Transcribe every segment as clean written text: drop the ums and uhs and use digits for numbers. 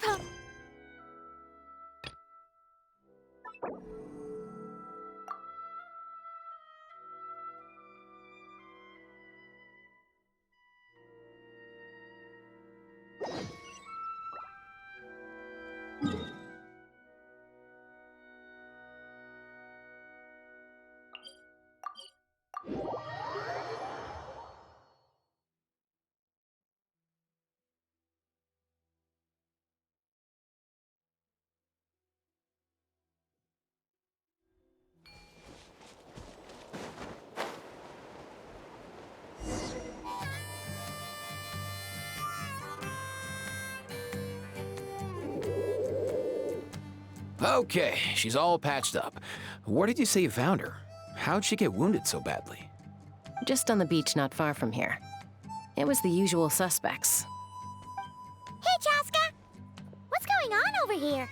pump! Okay, she's all patched up. Where did you say you found her? How'd she get wounded so badly? Just on the beach not far from here. It was the usual suspects. Hey, Chaska! What's going on over here?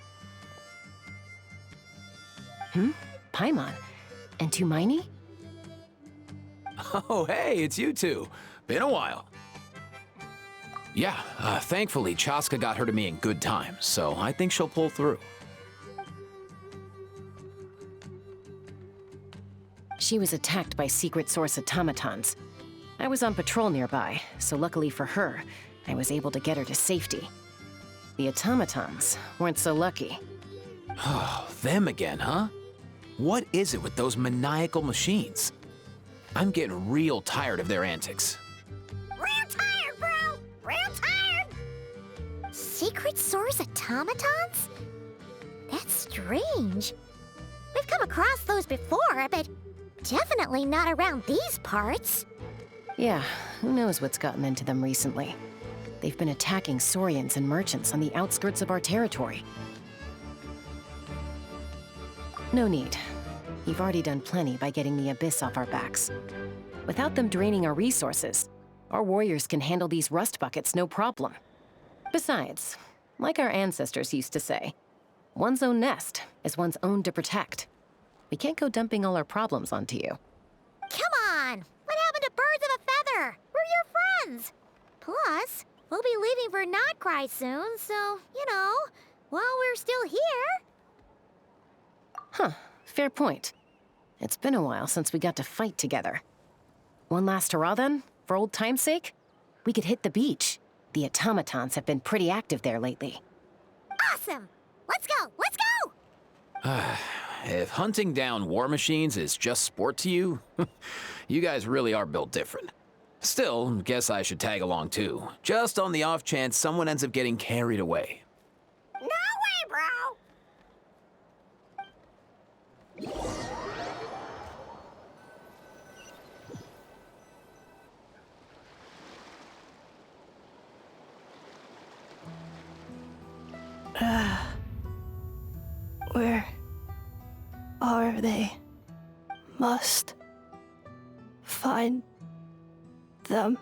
Paimon? And Tumaini? Oh, hey, it's you two. Been a while. Yeah, thankfully, Chaska got her to me in good time, so I think she'll pull through. She was attacked by secret source automatons. I was on patrol nearby, so luckily for her, I was able to get her to safety. The automatons weren't so lucky. Oh, them again, huh? What is it with those maniacal machines? I'm getting real tired of their antics. Real tired, bro! Real tired! Secret source automatons? That's strange. We've come across those before, but definitely not around these parts. Yeah, who knows what's gotten into them recently. They've been attacking Saurians and merchants on the outskirts of our territory. No need. You've already done plenty by getting the Abyss off our backs. Without them draining our resources, our warriors can handle these rust buckets no problem. Besides, like our ancestors used to say, one's own nest is one's own to protect. We can't go dumping all our problems onto you. Come on! What happened to birds of a feather? We're your friends! Plus, we'll be leaving for not Krai soon, so, while we're still here... Huh, fair point. It's been a while since we got to fight together. One last hurrah then, for old time's sake? We could hit the beach. The automatons have been pretty active there lately. Awesome! Let's go! Let's go! If hunting down war machines is just sport to you, you guys really are built different. Still, guess I should tag along too, just on the off chance someone ends up getting carried away. No way, bro! Where are they? Must find them.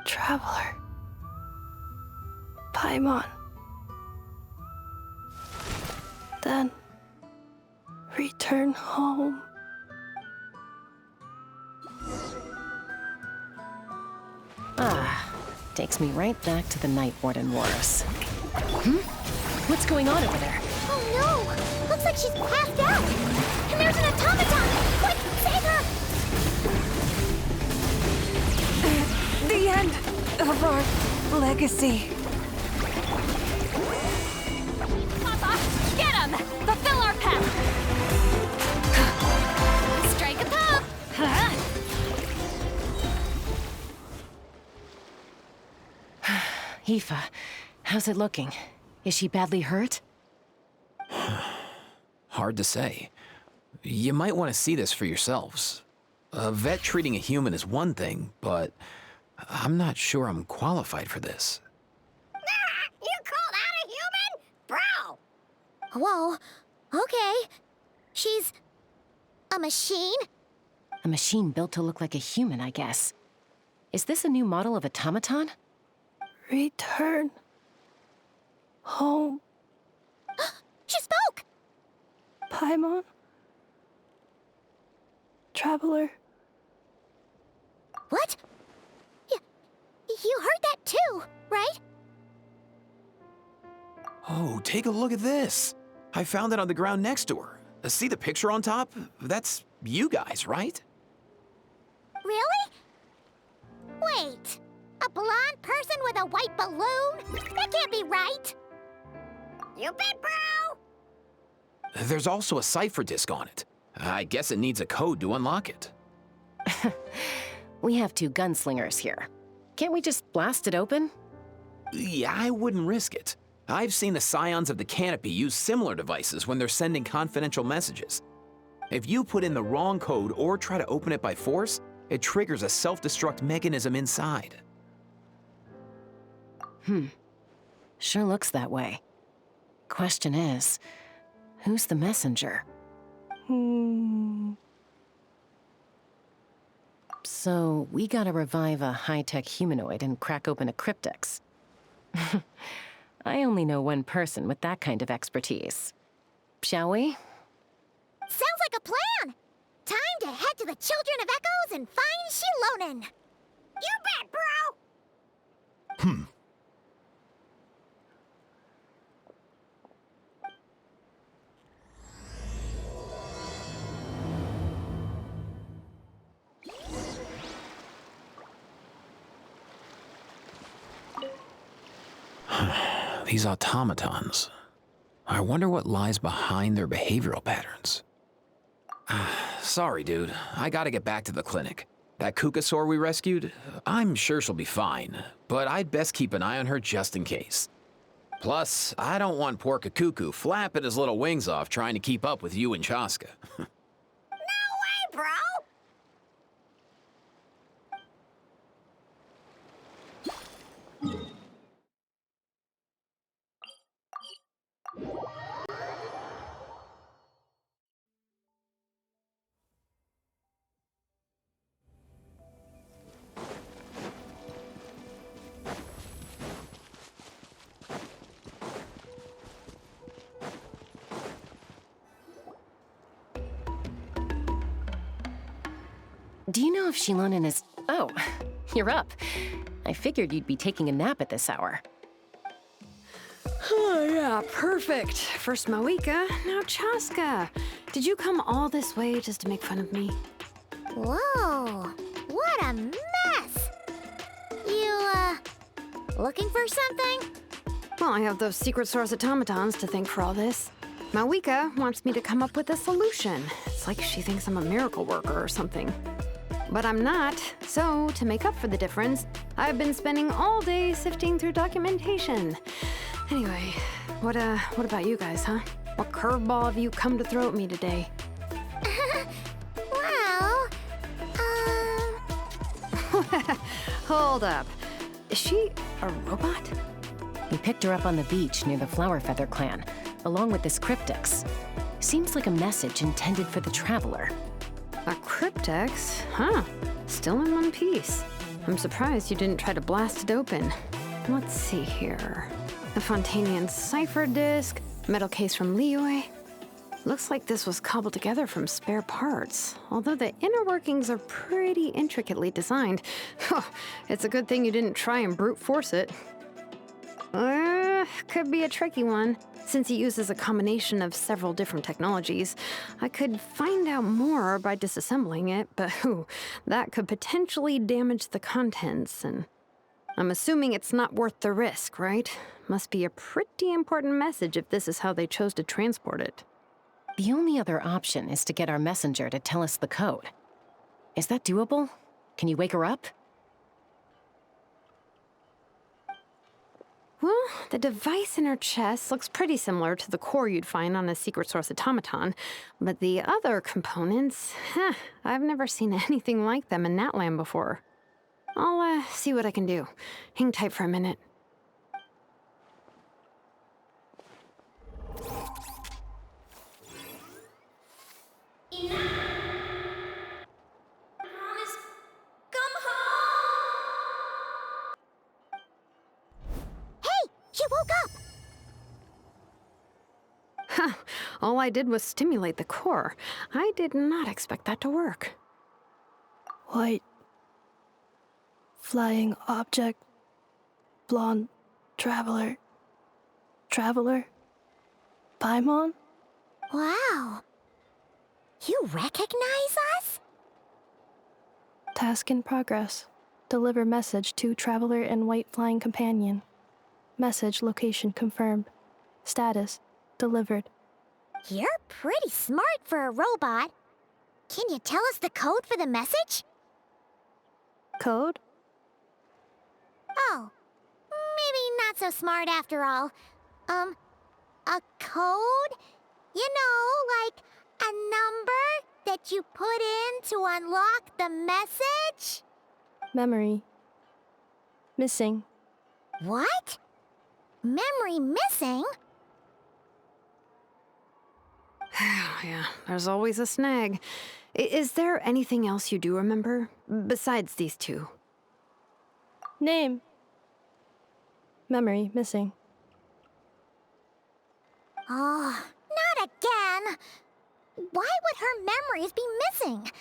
Traveler. Paimon. Then return home. Takes me right back to the Night Warden Wars. What's going on over there? Oh no! Looks like she's passed out! And there's an automaton! Quick, save her! The end of our legacy. Papa, get him! Fulfill our path! Strike a pop! Aoife, how's it looking? Is she badly hurt? Hard to say. You might want to see this for yourselves. A vet treating a human is one thing, but I'm not sure I'm qualified for this. You called out a human? Bro! Whoa, okay. She's... a machine? A machine built to look like a human, I guess. Is this a new model of automaton? Return home. She spoke! Paimon. Traveler. What? You heard that too, right? Oh, take a look at this. I found it on the ground next to her. See the picture on top? That's you guys, right? Really? Wait, a blonde person with a white balloon? That can't be right. You bet, bro! There's also a cipher disk on it. I guess it needs a code to unlock it. We have two gunslingers here. Can't we just blast it open? Yeah, I wouldn't risk it. I've seen the Scions of the Canopy use similar devices when they're sending confidential messages. If you put in the wrong code or try to open it by force, it triggers a self-destruct mechanism inside. Sure looks that way. Question is, who's the messenger? So, we gotta revive a high-tech humanoid and crack open a cryptex. I only know one person with that kind of expertise. Shall we? Sounds like a plan! Time to head to the Children of Echoes and find Shilonen! You bet, bro! These automatons. I wonder what lies behind their behavioral patterns. Sorry, dude. I gotta get back to the clinic. That Kukasaur we rescued, I'm sure she'll be fine, but I'd best keep an eye on her just in case. Plus, I don't want poor Kakuku flapping his little wings off trying to keep up with you and Chaska. No way, bro! Do you know if Shilonen is... Oh, you're up. I figured you'd be taking a nap at this hour. Oh, yeah, perfect. First Mawika, now Chaska. Did you come all this way just to make fun of me? Whoa, what a mess! You, looking for something? Well, I have those secret source automatons to thank for all this. Mawika wants me to come up with a solution. It's like she thinks I'm a miracle worker or something. But I'm not, so to make up for the difference, I've been spending all day sifting through documentation. Anyway, what about you guys, huh? What curveball have you come to throw at me today? Well, Hold up. Is she a robot? We picked her up on the beach near the Flowerfeather clan, along with this cryptex. Seems like a message intended for the Traveler. A cryptex? Huh. Still in one piece. I'm surprised you didn't try to blast it open. Let's see here. The Fontanian cipher disk, metal case from Liyue. Looks like this was cobbled together from spare parts, although the inner workings are pretty intricately designed. It's a good thing you didn't try and brute force it. Could be a tricky one. Since it uses a combination of several different technologies, I could find out more by disassembling it, but that could potentially damage the contents, and I'm assuming it's not worth the risk, right? Must be a pretty important message if this is how they chose to transport it. The only other option is to get our messenger to tell us the code. Is that doable? Can you wake her up? Well, the device in her chest looks pretty similar to the core you'd find on a secret source automaton, but the other components, I've never seen anything like them in Natlan before. I'll see what I can do. Hang tight for a minute. She woke up! All I did was stimulate the core. I did not expect that to work. What Flying object. Blonde. Traveler. Traveler. Paimon? Wow. You recognize us? Task in progress. Deliver message to Traveler and White Flying Companion. Message location confirmed. Status delivered. You're pretty smart for a robot. Can you tell us the code for the message? Code? Oh, maybe not so smart after all. A code? You know, like a number that you put in to unlock the message? Memory. Missing. What? Memory missing? Yeah, there's always a snag. Is there anything else you do remember, besides these two? Name. Memory missing. Oh, not again! Why would her memories be missing?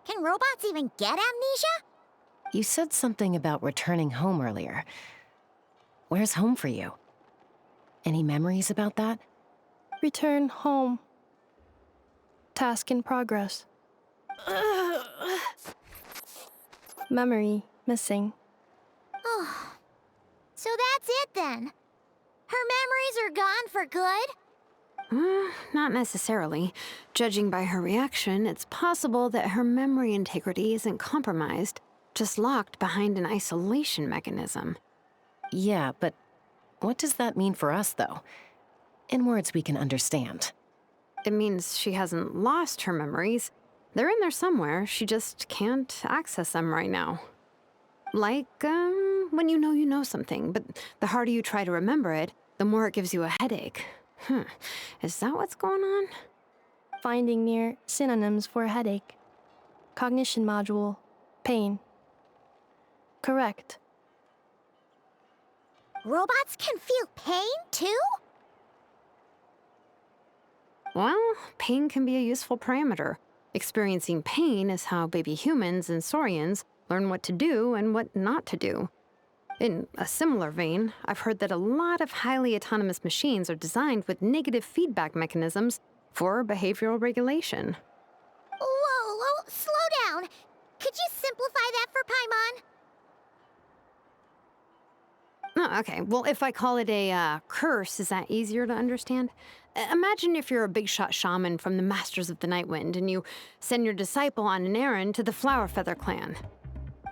Can robots even get amnesia? You said something about returning home earlier. Where's home for you? Any memories about that? Return home. Task in progress. Memory missing. Oh, so that's it then. Her memories are gone for good? Not necessarily. Judging by her reaction, it's possible that her memory integrity isn't compromised, just locked behind an isolation mechanism. Yeah, but what does that mean for us, though? In words we can understand. It means she hasn't lost her memories. They're in there somewhere, she just can't access them right now. Like, when you know something, but the harder you try to remember it, the more it gives you a headache. Is that what's going on? Finding near synonyms for headache. Cognition module. Pain. Correct. Robots can feel pain, too? Well, pain can be a useful parameter. Experiencing pain is how baby humans and saurians learn what to do and what not to do. In a similar vein, I've heard that a lot of highly autonomous machines are designed with negative feedback mechanisms for behavioral regulation. Whoa, slow down. Could you simplify that for Paimon? Oh, okay. Well, if I call it a curse, is that easier to understand? Imagine if you're a big shot shaman from the Masters of the Night Wind and you send your disciple on an errand to the Flower Feather clan.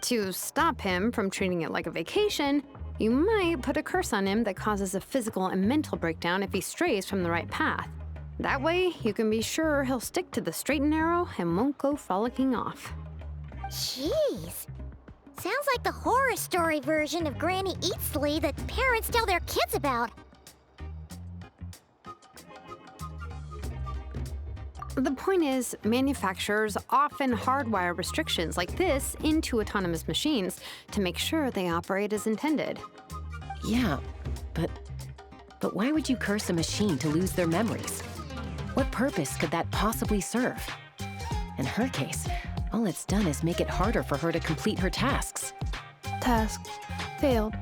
To stop him from treating it like a vacation, you might put a curse on him that causes a physical and mental breakdown if he strays from the right path. That way, you can be sure he'll stick to the straight and narrow and won't go frolicking off. Jeez. Sounds like the horror story version of Granny Eatsley that parents tell their kids about. The point is, manufacturers often hardwire restrictions like this into autonomous machines to make sure they operate as intended. Yeah, but why would you curse a machine to lose their memories? What purpose could that possibly serve? In her case, all it's done is make it harder for her to complete her tasks. Task failed.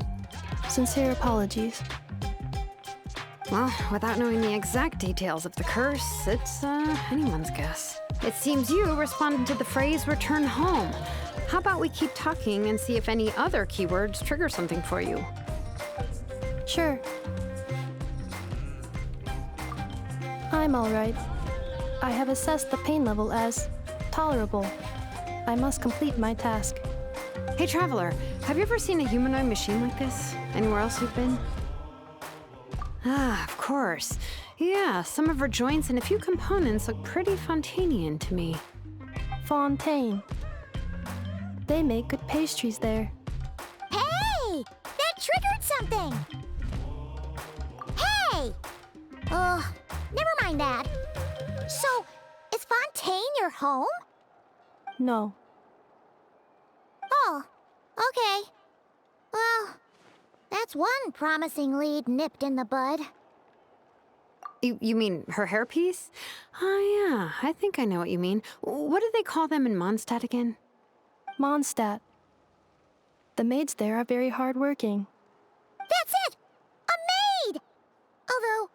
Sincere apologies. Well, without knowing the exact details of the curse, it's anyone's guess. It seems you responded to the phrase return home. How about we keep talking and see if any other keywords trigger something for you? Sure. I'm alright. I have assessed the pain level as tolerable. I must complete my task. Hey, Traveler, have you ever seen a humanoid machine like this? Anywhere else you've been? Ah, of course. Yeah, some of her joints and a few components look pretty Fontanian to me. Fontaine. They make good pastries there. Hey! That triggered something! Hey! Never mind that. So, is Fontaine your home? No. Oh, okay. Well, that's one promising lead nipped in the bud. You mean her hairpiece? Oh, yeah, I think I know what you mean. What do they call them in Mondstadt again? Mondstadt. The maids there are very hardworking. That's it! A maid! Although,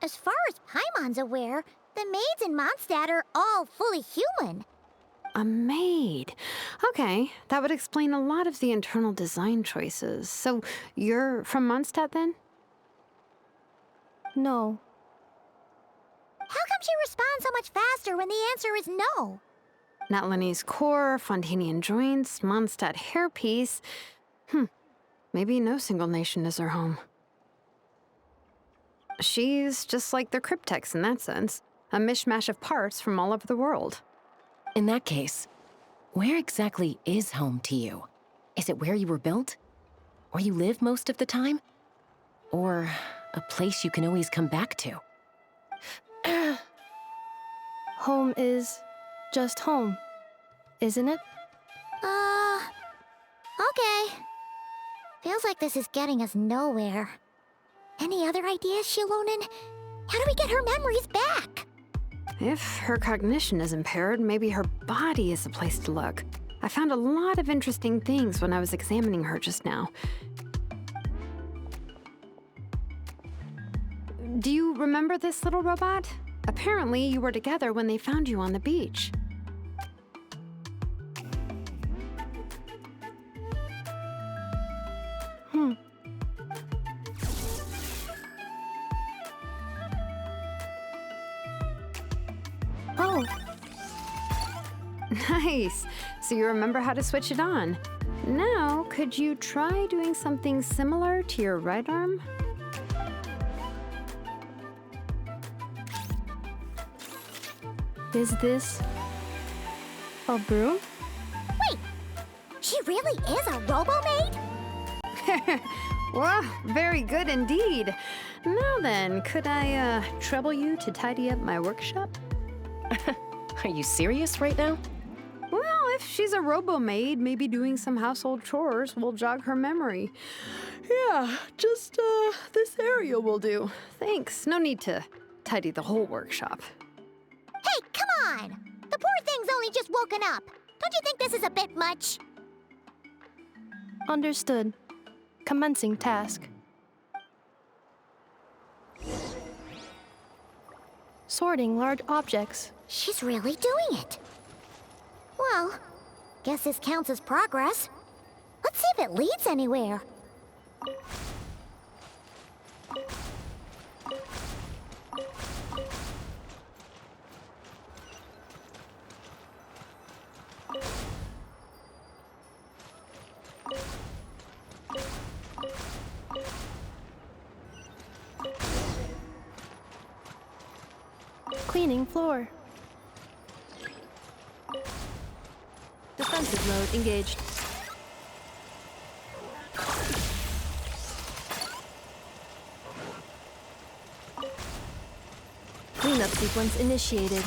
as far as Paimon's aware, the maids in Mondstadt are all fully human. A maid. Okay, that would explain a lot of the internal design choices. So, you're from Mondstadt then? No. How come she responds so much faster when the answer is no? Natlanese core, Fontanian joints, Mondstadt hairpiece. Maybe no single nation is her home. She's just like the cryptex in that sense. A mishmash of parts from all over the world. In that case, where exactly is home to you? Is it where you were built? Where you live most of the time? Or a place you can always come back to? Home is just home, isn't it? Okay. Feels like this is getting us nowhere. Any other ideas, Shilonen? How do we get her memories back? If her cognition is impaired, maybe her body is the place to look. I found a lot of interesting things when I was examining her just now. Do you remember this little robot? Apparently, you were together when they found you on the beach. Oh, Nice. So you remember how to switch it on. Now, could you try doing something similar to your right arm? is this a broom? Wait, she really is a robo-maid? Wow, very good indeed. Now then, could I trouble you to tidy up my workshop? Are you serious right now? Well, if she's a robo-maid, maybe doing some household chores will jog her memory. Yeah, just this area will do. Thanks. No need to tidy the whole workshop. Hey, come on! The poor thing's only just woken up. Don't you think this is a bit much? Understood. Commencing task. Sorting large objects. She's really doing it. Well, guess this counts as progress. Let's see if it leads anywhere. Cleaning floor. Defensive mode engaged. Cleanup sequence initiated.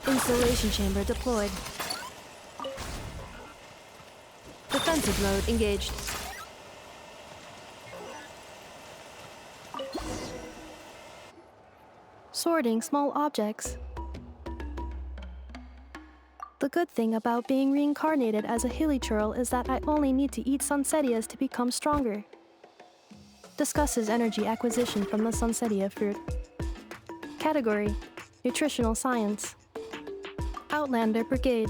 Installation chamber deployed. Defensive mode engaged. Sorting small objects. The good thing about being reincarnated as a hilichurl is that I only need to eat sunsetias to become stronger. Discusses energy acquisition from the sunsetia fruit. Category: Nutritional Science. Outlander Brigade.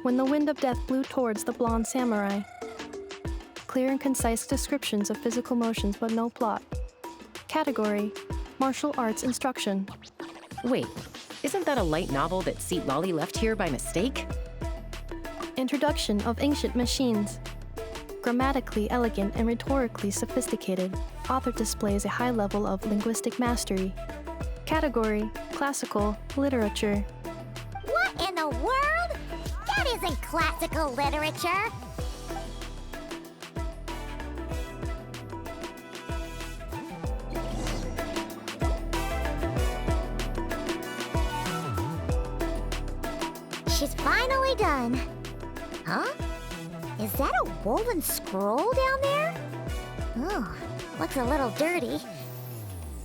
When the wind of death blew towards the blonde samurai. Clear and concise descriptions of physical motions but no plot. Category: Martial Arts Instruction. Wait, isn't that a light novel that Seat Lolly left here by mistake? Introduction of Ancient Machines. Grammatically elegant and rhetorically sophisticated, author displays a high level of linguistic mastery. Category: Classical Literature. What in the world? That isn't classical literature. She's finally done. Huh? Is that a woven scroll down there? Oh, looks a little dirty.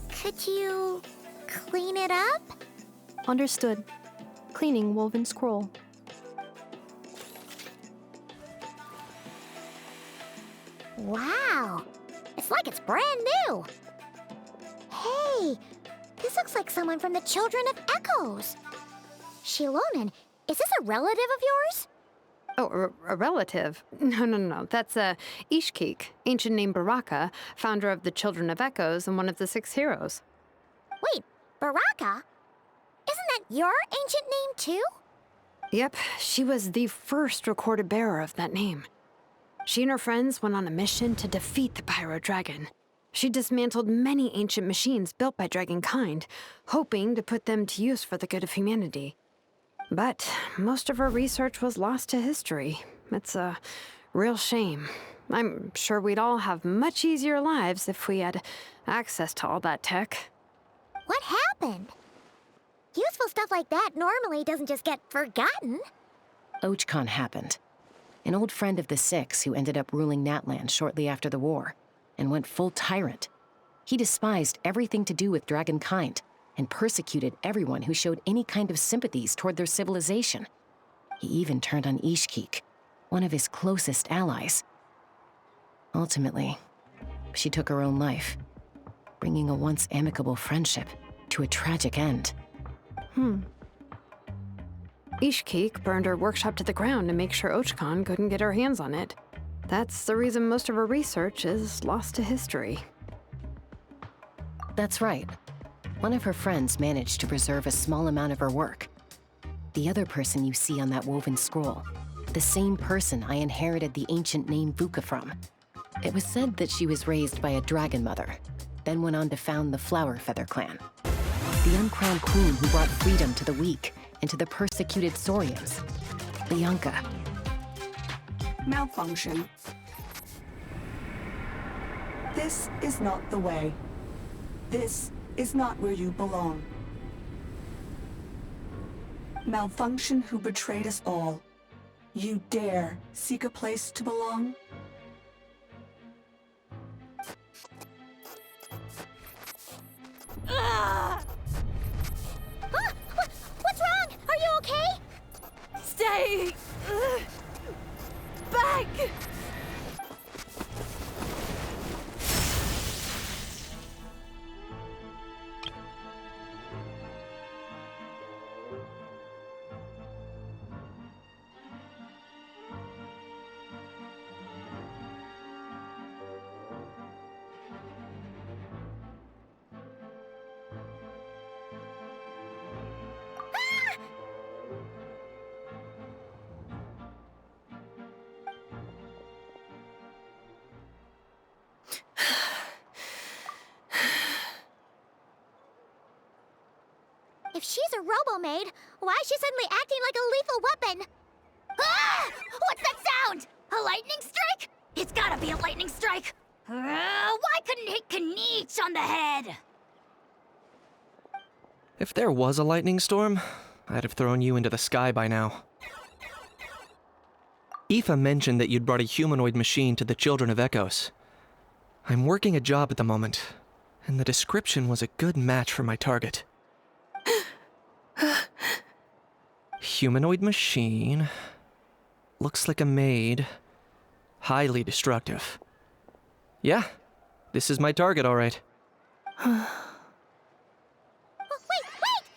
Could you clean it up? Understood. Cleaning woven scroll. Wow, it's like it's brand new. Hey, this looks like someone from the Children of Echoes. Shilonen, is this a relative of yours? Oh, a relative? No. That's Ishkik, ancient name Baraka, founder of the Children of Echoes and one of the 6 heroes. Wait, Baraka? Isn't that your ancient name too? Yep, she was the first recorded bearer of that name. She and her friends went on a mission to defeat the Pyro Dragon. She dismantled many ancient machines built by dragonkind, hoping to put them to use for the good of humanity. But most of her research was lost to history. It's a real shame. I'm sure we'd all have much easier lives if we had access to all that tech. What happened? Useful stuff like that normally doesn't just get forgotten. Ochkon happened. An old friend of the 6 who ended up ruling Natlan shortly after the war, and went full tyrant. He despised everything to do with dragonkind, and persecuted everyone who showed any kind of sympathies toward their civilization. He even turned on Ishkik, one of his closest allies. Ultimately, she took her own life, bringing a once amicable friendship to a tragic end. Ishkik burned her workshop to the ground to make sure Ochkon couldn't get her hands on it. That's the reason most of her research is lost to history. That's right. One of her friends managed to preserve a small amount of her work. The other person you see on that woven scroll, the same person I inherited the ancient name Vuka from. It was said that she was raised by a dragon mother, then went on to found the Flower Feather clan. The uncrowned queen who brought freedom to the weak and to the persecuted Saurians. Bianca. Malfunction. This is not the way. This is not where you belong. Malfunction who betrayed us all. You dare seek a place to belong? What's wrong? Are you okay? Stay back! If she's a robo-maid, why is she suddenly acting like a lethal weapon? Ah! What's that sound? A lightning strike? It's gotta be a lightning strike! Why couldn't it hit Kniech on the head? If there was a lightning storm, I'd have thrown you into the sky by now. Aoife mentioned that you'd brought a humanoid machine to the Children of Echoes. I'm working a job at the moment, and the description was a good match for my target. Humanoid machine. Looks like a maid. Highly destructive. Yeah, this is my target, all right. Oh, wait!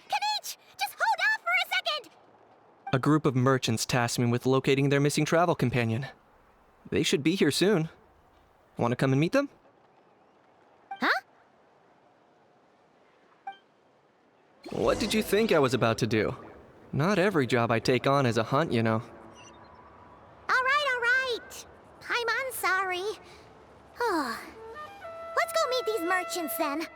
Kniech! Just hold off for a second! A group of merchants tasked me with locating their missing travel companion. They should be here soon. Want to come and meet them? Huh? What did you think I was about to do? Not every job I take on is a hunt, you know. All right. I'm sorry. Oh. Let's go meet these merchants then.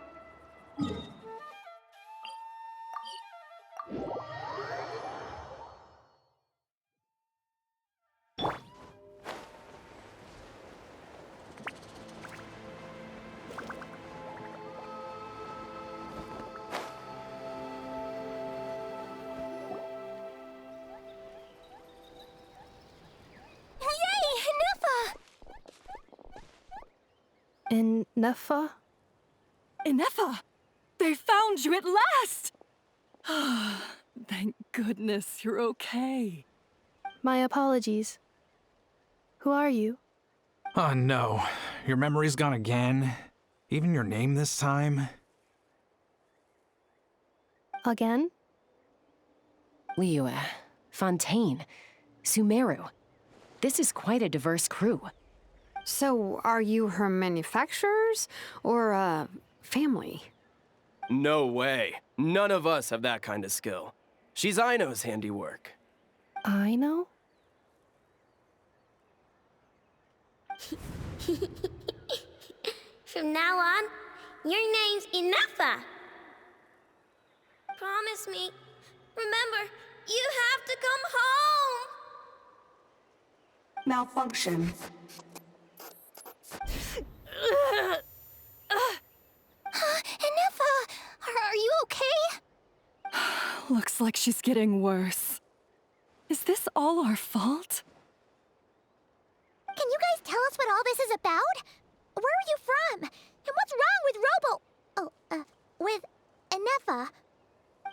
Ineffa? Ineffa! They found you at last! Thank goodness you're okay. My apologies. Who are you? Oh no, your memory's gone again? Even your name this time? Again? Liyue, Fontaine, Sumeru. This is quite a diverse crew. So, are you her manufacturers or family? No way. None of us have that kind of skill. She's Aino's handiwork. I know? From now on, your name's Ineffa. Promise me. Remember, you have to come home. Malfunction. Ineffa, are you okay? Looks like she's getting worse. Is this all our fault? Can you guys tell us what all this is about? Where are you from? And what's wrong with with Ineffa?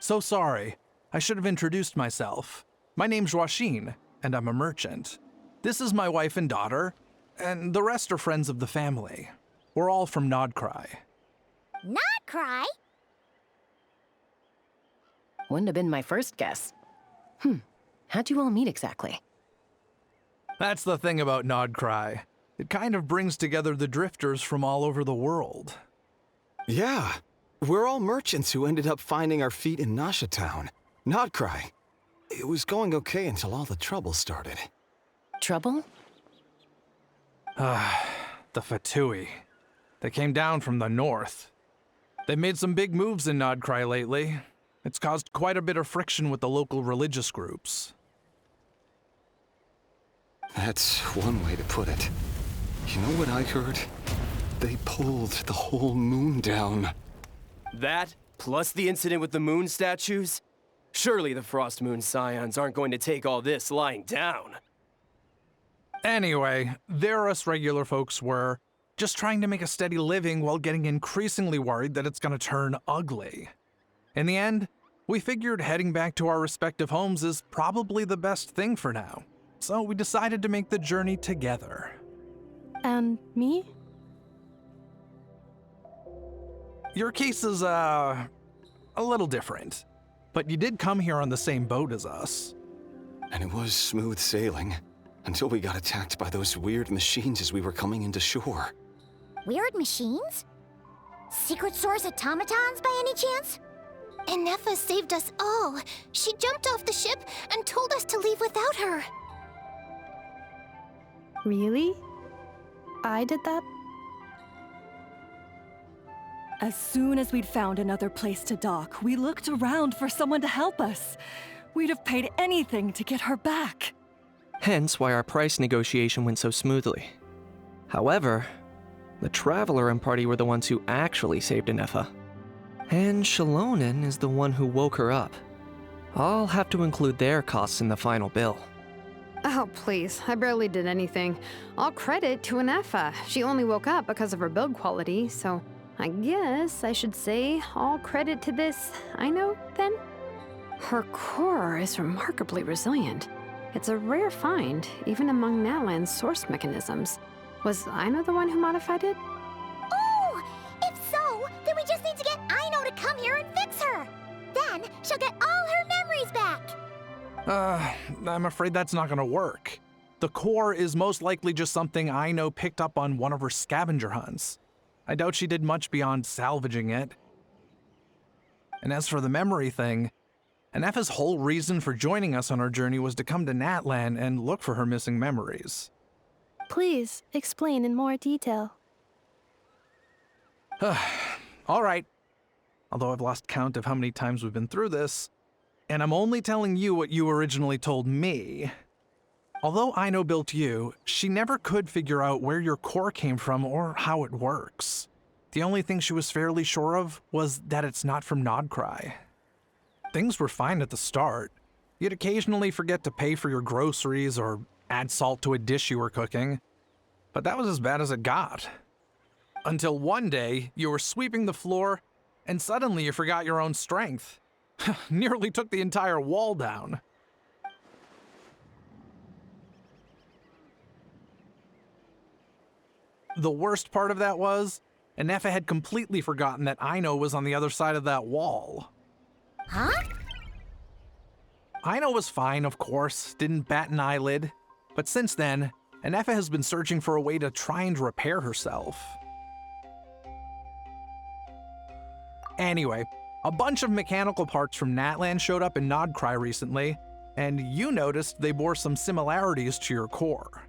So sorry. I should have introduced myself. My name's Joachine, and I'm a merchant. This is my wife and daughter, and the rest are friends of the family. We're all from Krai. Not Krai? Wouldn't have been my first guess. How'd you all meet exactly? That's the thing about Krai. It kind of brings together the drifters from all over the world. Yeah, we're all merchants who ended up finding our feet in Nasha Town. Krai. It was going okay until all the trouble started. Trouble? The Fatui. They came down from the north. They've made some big moves in Krai lately. It's caused quite a bit of friction with the local religious groups. That's one way to put it. You know what I heard? They pulled the whole moon down. That, plus the incident with the moon statues? Surely the Frost Moon Scions aren't going to take all this lying down. Anyway, there us regular folks were, just trying to make a steady living while getting increasingly worried that it's gonna turn ugly. In the end, we figured heading back to our respective homes is probably the best thing for now. So we decided to make the journey together. And me? Your case is, a little different. But you did come here on the same boat as us. And it was smooth sailing, until we got attacked by those weird machines as we were coming into shore. Weird machines? Secret Source automatons by any chance? Ineffa saved us all. She jumped off the ship and told us to leave without her. Really? I did that? As soon as we'd found another place to dock, we looked around for someone to help us. We'd have paid anything to get her back. Hence why our price negotiation went so smoothly. However, the Traveler and party were the ones who actually saved Ineffa. And Shalonen is the one who woke her up. I'll have to include their costs in the final bill. Oh, please. I barely did anything. All credit to Ineffa. She only woke up because of her build quality, so I guess I should say all credit to this Aino, then? Her core is remarkably resilient. It's a rare find, even among Natlan's source mechanisms. Was Aino the one who modified it? Oh! If so, then we just need to get Aino to come here and fix her. Then she'll get all her memories back. I'm afraid that's not gonna work. The core is most likely just something Aino picked up on one of her scavenger hunts. I doubt she did much beyond salvaging it. And as for the memory thing, Ineffa's whole reason for joining us on our journey was to come to Natlan and look for her missing memories. Please, explain in more detail. All right. Although I've lost count of how many times we've been through this, and I'm only telling you what you originally told me. Although Aino built you, she never could figure out where your core came from or how it works. The only thing she was fairly sure of was that it's not from Krai. Things were fine at the start. You'd occasionally forget to pay for your groceries or add salt to a dish you were cooking. But that was as bad as it got. Until one day, you were sweeping the floor, and suddenly you forgot your own strength. Nearly took the entire wall down. the worst part of that was, Ineffa had completely forgotten that Aino was on the other side of that wall. Huh? Aino was fine, of course, didn't bat an eyelid. But since then, Ineffa has been searching for a way to try and repair herself. Anyway, a bunch of mechanical parts from Natlan showed up in Krai recently, and you noticed they bore some similarities to your core.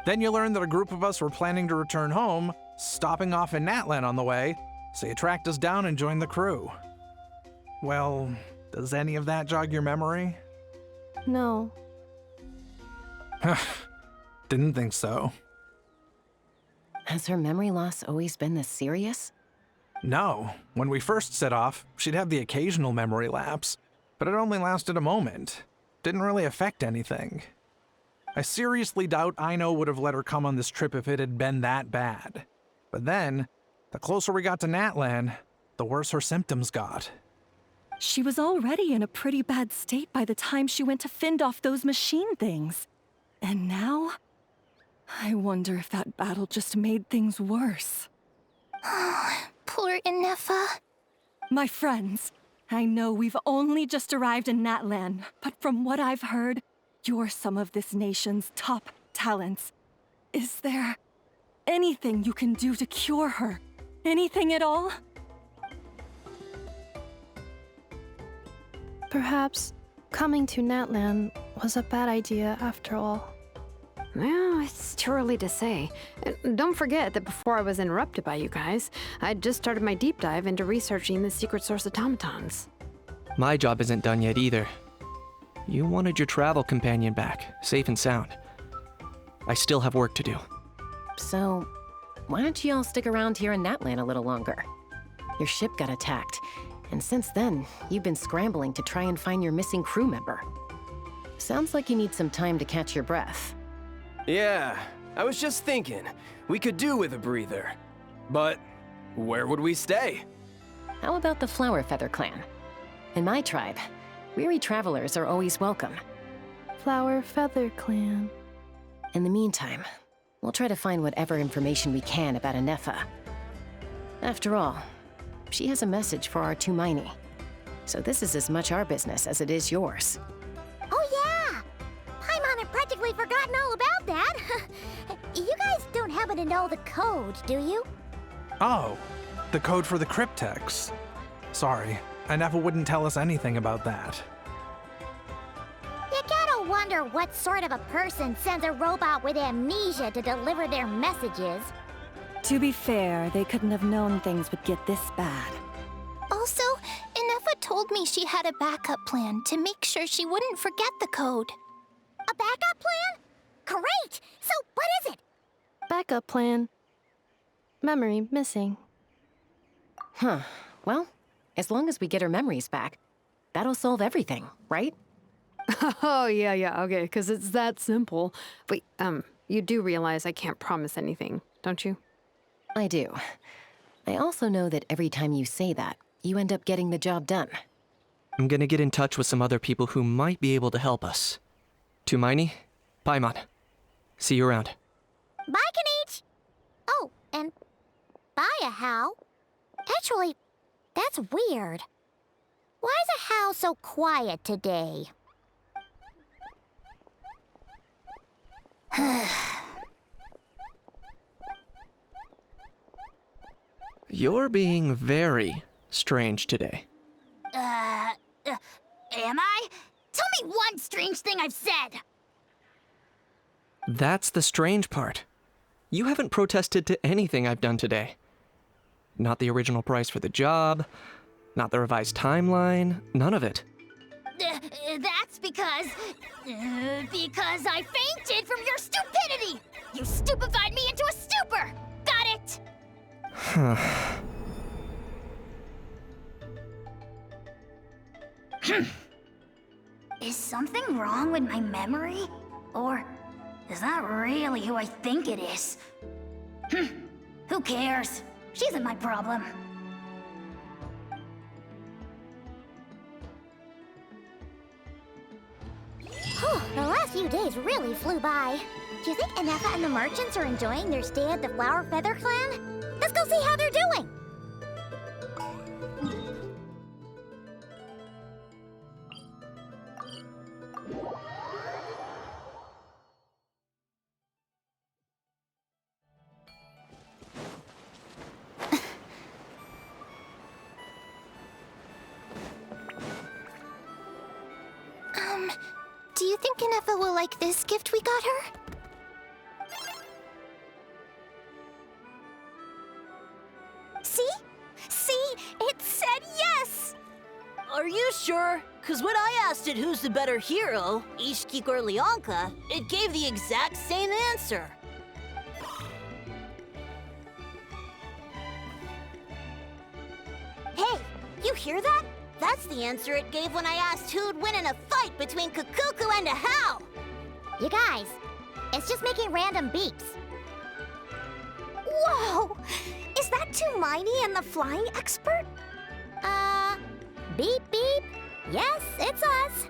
Then you learned that a group of us were planning to return home, stopping off in Natlan on the way, so you tracked us down and joined the crew. Well, does any of that jog your memory? No. Didn't think so. Has her memory loss always been this serious? No. When we first set off, she'd have the occasional memory lapse, but it only lasted a moment. Didn't really affect anything. I seriously doubt Aino would have let her come on this trip if it had been that bad. But then, the closer we got to Natlan, the worse her symptoms got. She was already in a pretty bad state by the time she went to fend off those machine things. And now? I wonder if that battle just made things worse. Poor Ineffa. My friends, I know we've only just arrived in Natlan, but from what I've heard, you're some of this nation's top talents. Is there anything you can do to cure her? Anything at all? Perhaps coming to Natlan was a bad idea after all. Well, it's too early to say. Don't forget that before I was interrupted by you guys, I'd just started my deep dive into researching the secret source automatons. My job isn't done yet either. You wanted your travel companion back, safe and sound. I still have work to do. So, why don't you all stick around here in Natlan a little longer? Your ship got attacked, and since then, you've been scrambling to try and find your missing crew member. Sounds like you need some time to catch your breath. Yeah, I was just thinking, we could do with a breather. But where would we stay? How about the Flower Feather Clan? In my tribe, weary travelers are always welcome. Flower Feather Clan. In the meantime, we'll try to find whatever information we can about Ineffa. After all, she has a message for our Tumaini. So this is as much our business as it is yours. Oh yeah! Paimon had practically forgotten all about that. You guys don't happen to know the code, do you? Oh, the code for the cryptex. Sorry, Ineffa wouldn't tell us anything about that. You gotta wonder what sort of a person sends a robot with amnesia to deliver their messages. To be fair, they couldn't have known things would get this bad. Also, Ineffa told me she had a backup plan to make sure she wouldn't forget the code. A backup plan? Great! So what is it? Backup plan. Memory missing. Huh. Well, as long as we get her memories back, that'll solve everything, right? Oh, yeah, okay, because it's that simple. Wait, you do realize I can't promise anything, don't you? I do. I also know that every time you say that, you end up getting the job done. I'm gonna get in touch with some other people who might be able to help us. Tumaini, Paimon. See you around. Bye, Kanich! Oh, and bye, How. Actually, that's weird. Why is How so quiet today? You're being very strange today. Am I? Tell me one strange thing I've said! That's the strange part. You haven't protested to anything I've done today. Not the original price for the job, not the revised timeline, none of it. That's because I fainted from your stupidity! You stupefied me into a stupor! Got it? Is something wrong with my memory? Or is that really who I think it is? Who cares? She isn't my problem. The last few days really flew by. Do you think Ineffa and the merchants are enjoying their stay at the Flower Feather Clan? Let's go see how they're doing! Do you think Ineffa will like this gift we got her? See? See? It said yes! Are you sure? Cause when I asked it who's the better hero, Ishkik or Leonka, it gave the exact same answer. Hey, you hear that? That's the answer it gave when I asked who'd win in a fight between Kukuku and Ahau! You guys, it's just making random beeps. Whoa! Is that Tumaini and the flying expert? Beep beep. Yes, it's us.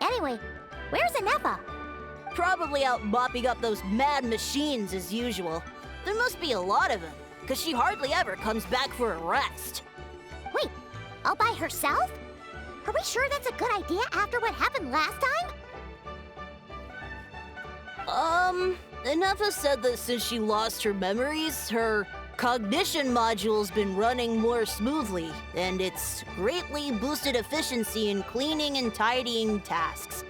Anyway, where's Ineffa? Probably out mopping up those mad machines as usual. There must be a lot of them, cause she hardly ever comes back for a rest. Wait, all by herself? Are we sure that's a good idea after what happened last time? Ineffa said that since she lost her memories, her cognition module's been running more smoothly, and it's greatly boosted efficiency in cleaning and tidying tasks.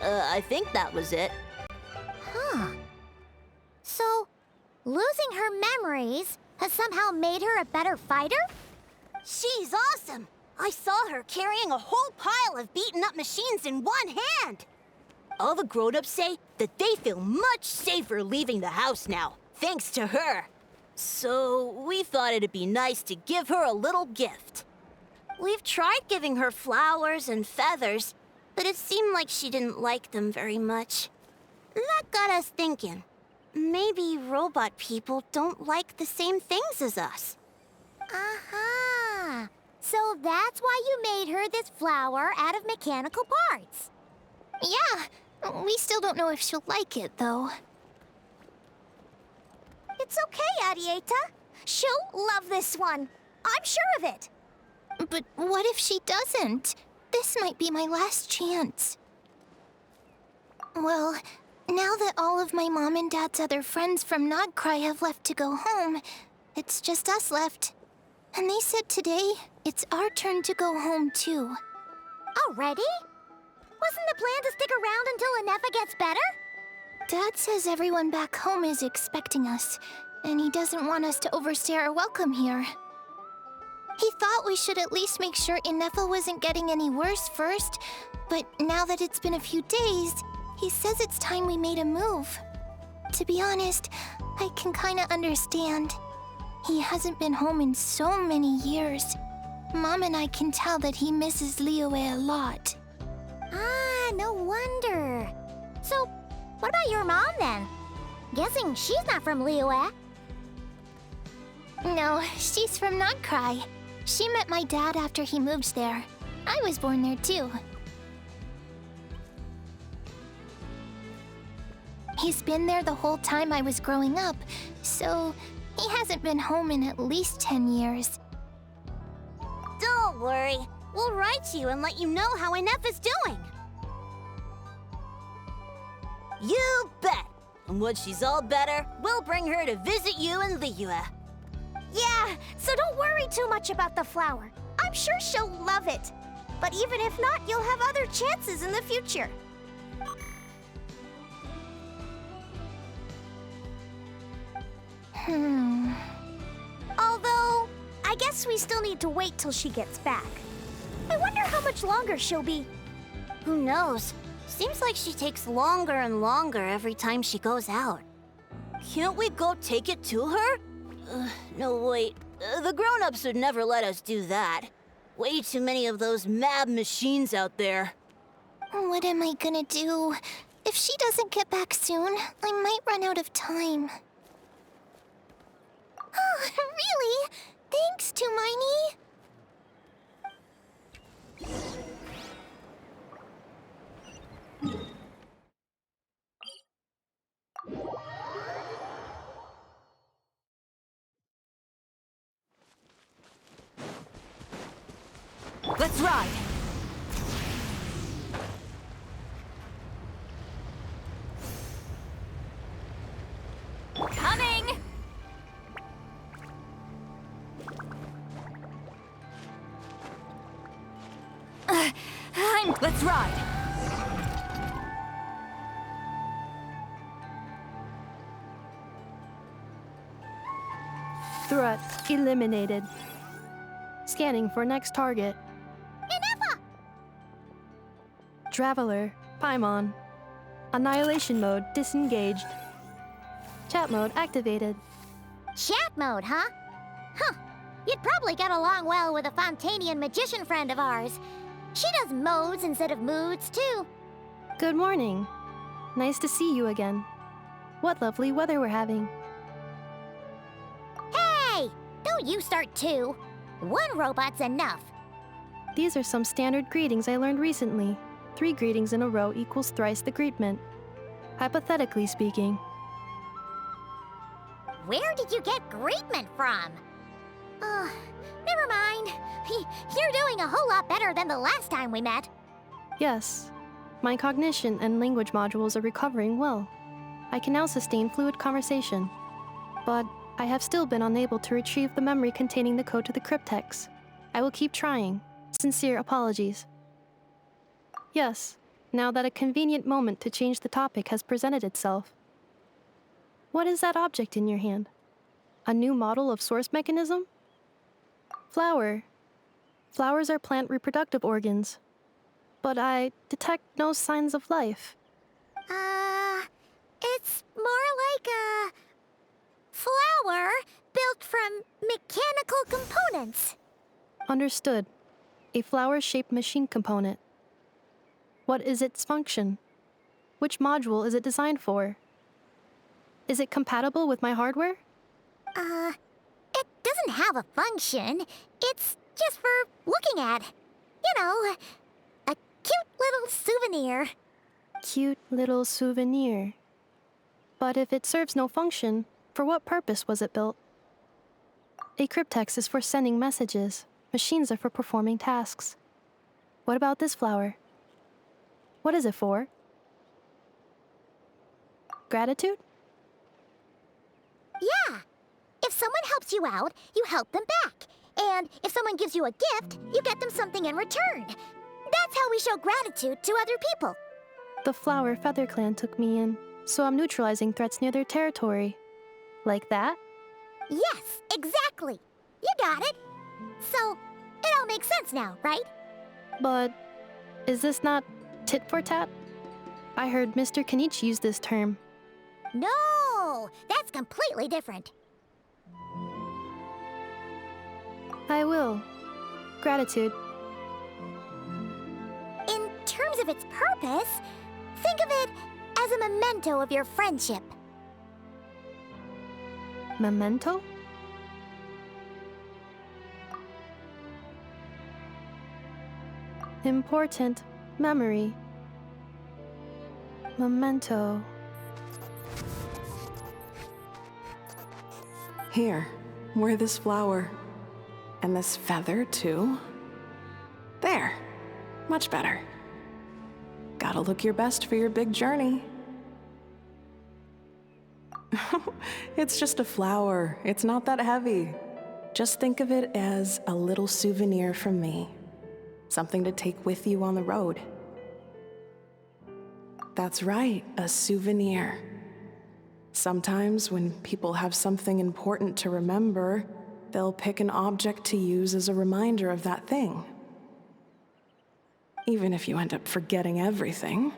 I think that was it. Huh. So, losing her memories has somehow made her a better fighter? She's awesome! I saw her carrying a whole pile of beaten-up machines in one hand! All the grown-ups say that they feel much safer leaving the house now, thanks to her. So we thought it'd be nice to give her a little gift. We've tried giving her flowers and feathers, but it seemed like she didn't like them very much. That got us thinking. Maybe robot people don't like the same things as us. Aha! So that's why you made her this flower out of mechanical parts. Yeah, we still don't know if she'll like it, though. It's okay, Arieta. She'll love this one. I'm sure of it. But what if she doesn't? This might be my last chance. Well, now that all of my mom and dad's other friends from Krai have left to go home, it's just us left. And they said today, it's our turn to go home too. Already? Wasn't the plan to stick around until Ineffa gets better? Dad says everyone back home is expecting us, and he doesn't want us to overstay our welcome here. He thought we should at least make sure Ineffa wasn't getting any worse first, but now that it's been a few days, he says it's time we made a move. To be honest, I can kinda understand. He hasn't been home in so many years. Mom and I can tell that he misses Liyue a lot. Ah, no wonder. So, what about your mom then? Guessing she's not from Liyue. No, she's from Krai. She met my dad after he moved there. I was born there too. He's been there the whole time I was growing up, so he hasn't been home in at least 10 years. Don't worry. We'll write you and let you know how Ineffa's doing. You bet! And when she's all better, we'll bring her to visit you in Liyue. Yeah, so don't worry too much about the flower. I'm sure she'll love it. But even if not, you'll have other chances in the future. Although, I guess we still need to wait till she gets back. I wonder how much longer she'll be. Who knows? Seems like she takes longer and longer every time she goes out. Can't we go take it to her? No, wait. The grown-ups would never let us do that. Way too many of those mad machines out there. What am I gonna do? If she doesn't get back soon, I might run out of time. Oh, really? Thanks, Tumaini. Let's ride! Coming! Let's ride! Threat eliminated. Scanning for next target. Ineffa! Traveler, Paimon. Annihilation mode disengaged. Chat mode activated. Chat mode, huh? Huh. You'd probably get along well with a Fontanian magician friend of ours. She does modes instead of moods, too. Good morning. Nice to see you again. What lovely weather we're having. Hey! Don't you start too. One robot's enough. These are some standard greetings I learned recently. 3 greetings in a row equals thrice the greetment. Hypothetically speaking. Where did you get greetment from? Never mind. You're doing a whole lot better than the last time we met. Yes. My cognition and language modules are recovering well. I can now sustain fluid conversation. But I have still been unable to retrieve the memory containing the code to the cryptex. I will keep trying. Sincere apologies. Yes, now that a convenient moment to change the topic has presented itself. What is that object in your hand? A new model of source mechanism? Flower. Flowers are plant reproductive organs. But I detect no signs of life. It's more like a flower built from mechanical components. Understood. A flower-shaped machine component. What is its function? Which module is it designed for? Is it compatible with my hardware? It doesn't have a function. It's just for looking at. You know, a cute little souvenir. Cute little souvenir. But if it serves no function, for what purpose was it built? A cryptex is for sending messages. Machines are for performing tasks. What about this flower? What is it for? Gratitude? Yeah. If someone helps you out, you help them back. And if someone gives you a gift, you get them something in return. That's how we show gratitude to other people. The Flower Feather Clan took me in, so I'm neutralizing threats near their territory. Like that? Yes, exactly. You got it. So, it all makes sense now, right? But is this not tit for tat? I heard Mr. Kenichi use this term. No, that's completely different. I will. Gratitude. In terms of its purpose, think of it as a memento of your friendship. Memento? Important memory. Memento. Here, wear this flower. And this feather, too. There. Much better. Gotta look your best for your big journey. It's just a flower. It's not that heavy. Just think of it as a little souvenir from me. Something to take with you on the road. That's right, a souvenir. Sometimes when people have something important to remember, they'll pick an object to use as a reminder of that thing. Even if you end up forgetting everything,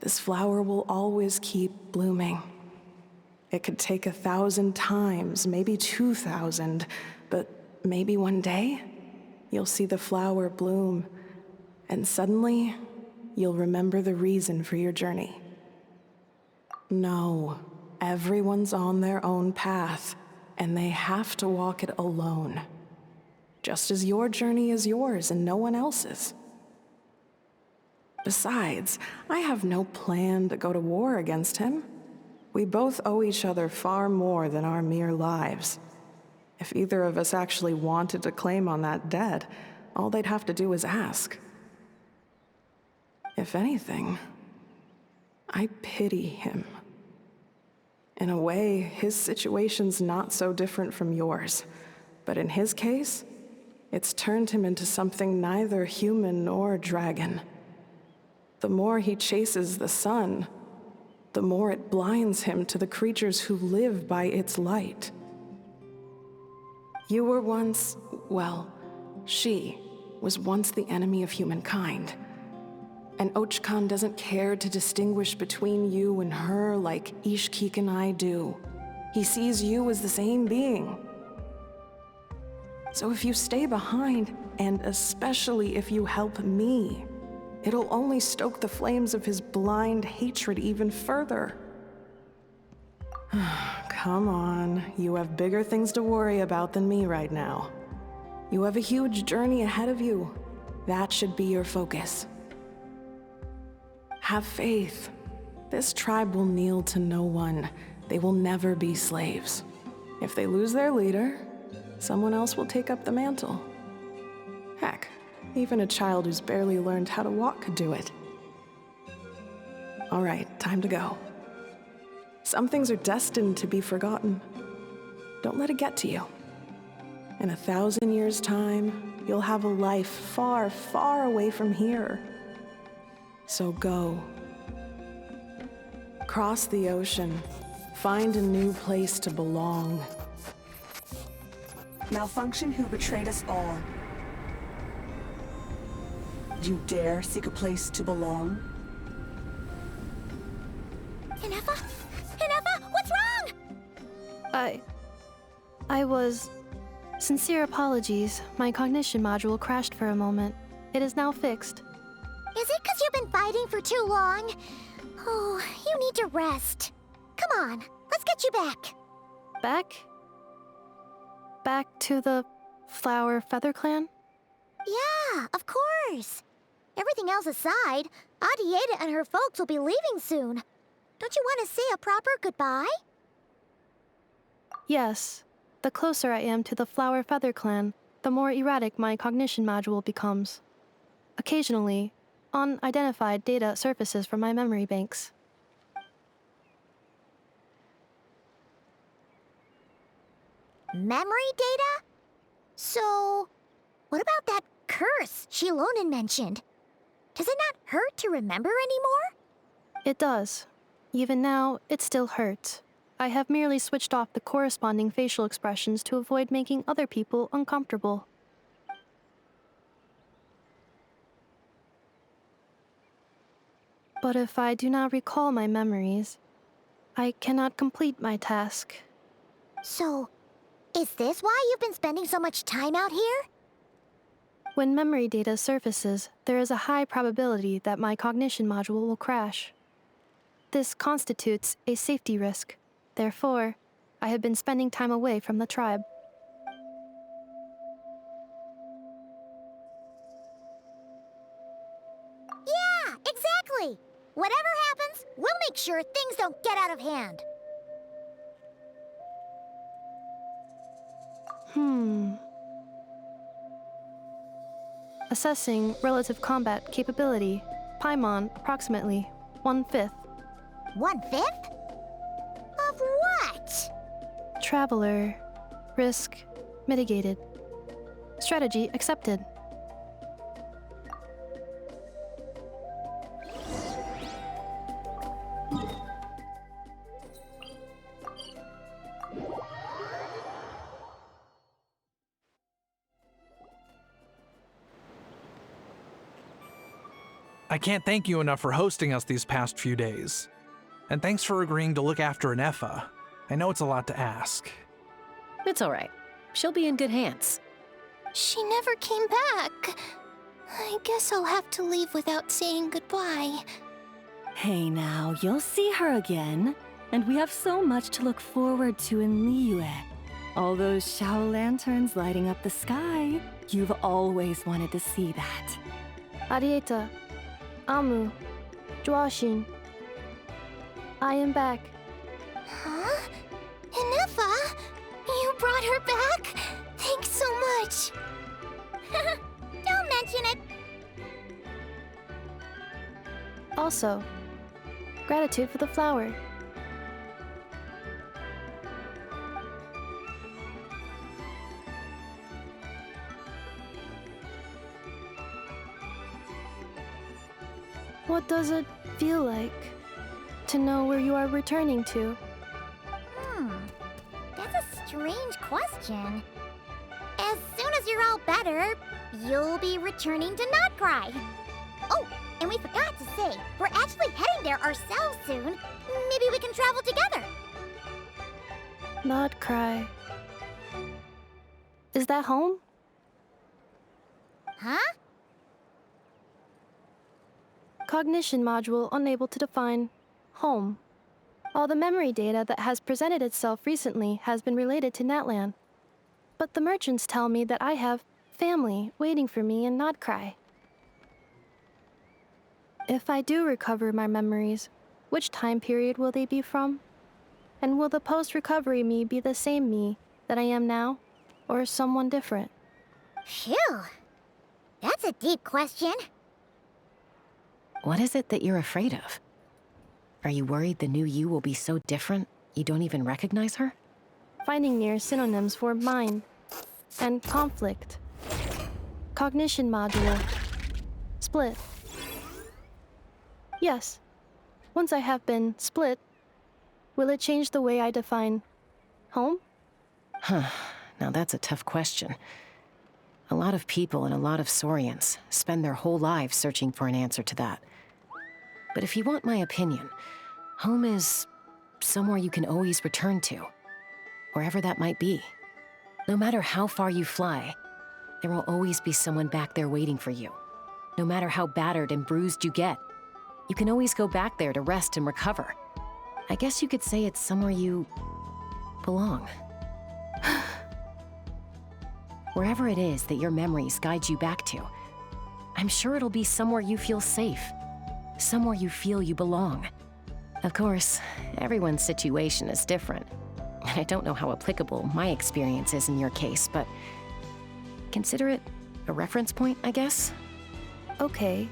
this flower will always keep blooming. It could take 1,000 times, maybe 2,000, but maybe one day, you'll see the flower bloom, and suddenly, you'll remember the reason for your journey. No, everyone's on their own path, and they have to walk it alone. Just as your journey is yours and no one else's. Besides, I have no plan to go to war against him. We both owe each other far more than our mere lives. If either of us actually wanted to claim on that debt, all they'd have to do is ask. If anything, I pity him. In a way, his situation's not so different from yours. But in his case, it's turned him into something neither human nor dragon. The more he chases the sun, the more it blinds him to the creatures who live by its light. You were once, well, she was once the enemy of humankind. And Ochkan doesn't care to distinguish between you and her like Ishkik and I do. He sees you as the same being. So if you stay behind, and especially if you help me, it'll only stoke the flames of his blind hatred even further. Come on, you have bigger things to worry about than me right now. You have a huge journey ahead of you. That should be your focus. Have faith. This tribe will kneel to no one. They will never be slaves. If they lose their leader, someone else will take up the mantle. Heck, even a child who's barely learned how to walk could do it. All right, time to go. Some things are destined to be forgotten. Don't let it get to you. In 1,000 years' time, you'll have a life far, far away from here. So go. Cross the ocean. Find a new place to belong. Malfunction who betrayed us all. You dare seek a place to belong? Ineffa? Ineffa, what's wrong? I was... Sincere apologies. My cognition module crashed for a moment. It is now fixed. Is it because you've been fighting for too long? Oh, you need to rest. Come on, let's get you back. Back? Back to the Flower Feather Clan? Yeah, of course. Everything else aside, Adieta and her folks will be leaving soon. Don't you want to say a proper goodbye? Yes. The closer I am to the Flower Feather Clan, the more erratic my cognition module becomes. Occasionally, unidentified data surfaces from my memory banks. Memory data? So, what about that curse Shilonen mentioned? Does it not hurt to remember anymore? It does. Even now, it still hurts. I have merely switched off the corresponding facial expressions to avoid making other people uncomfortable. But if I do not recall my memories, I cannot complete my task. So, is this why you've been spending so much time out here? When memory data surfaces, there is a high probability that my cognition module will crash. This constitutes a safety risk. Therefore, I have been spending time away from the tribe. Yeah, exactly! Whatever happens, we'll make sure things don't get out of hand. Assessing relative combat capability. Paimon, approximately 1/5. 1/5? Of what? Traveler. Risk mitigated. Strategy accepted. I can't thank you enough for hosting us these past few days. And thanks for agreeing to look after Ineffa. I know it's a lot to ask. It's all right. She'll be in good hands. She never came back. I guess I'll have to leave without saying goodbye. Hey now, you'll see her again. And we have so much to look forward to in Liyue. All those Shao lanterns lighting up the sky. You've always wanted to see that. Adieta. Amu. Joashin. I am back. Huh? Ineffa? You brought her back? Thanks so much. No mention it. Also, gratitude for the flower. What does it feel like to know where you are returning to? That's a strange question. As soon as you're all better, you'll be returning to Krai. Oh, and we forgot to say, we're actually heading there ourselves soon. Maybe we can travel together. Krai. Is that home? Huh? Cognition module unable to define home. All the memory data that has presented itself recently has been related to Natlan. But the merchants tell me that I have family waiting for me in Krai. If I do recover my memories, which time period will they be from? And will the post-recovery me be the same me that I am now, or someone different? Phew. That's a deep question. What is it that you're afraid of? Are you worried the new you will be so different you don't even recognize her? Finding near synonyms for mind and conflict. Cognition module. Split. Yes. Once I have been split, will it change the way I define home? Huh. Now that's a tough question. A lot of people and a lot of Saurians spend their whole lives searching for an answer to that. But if you want my opinion, home is somewhere you can always return to, wherever that might be. No matter how far you fly, there will always be someone back there waiting for you. No matter how battered and bruised you get, you can always go back there to rest and recover. I guess you could say it's somewhere you belong. Wherever it is that your memories guide you back to, I'm sure it'll be somewhere you feel safe, somewhere you feel you belong. Of course, everyone's situation is different. I don't know how applicable my experience is in your case, but consider it a reference point, I guess? Okay.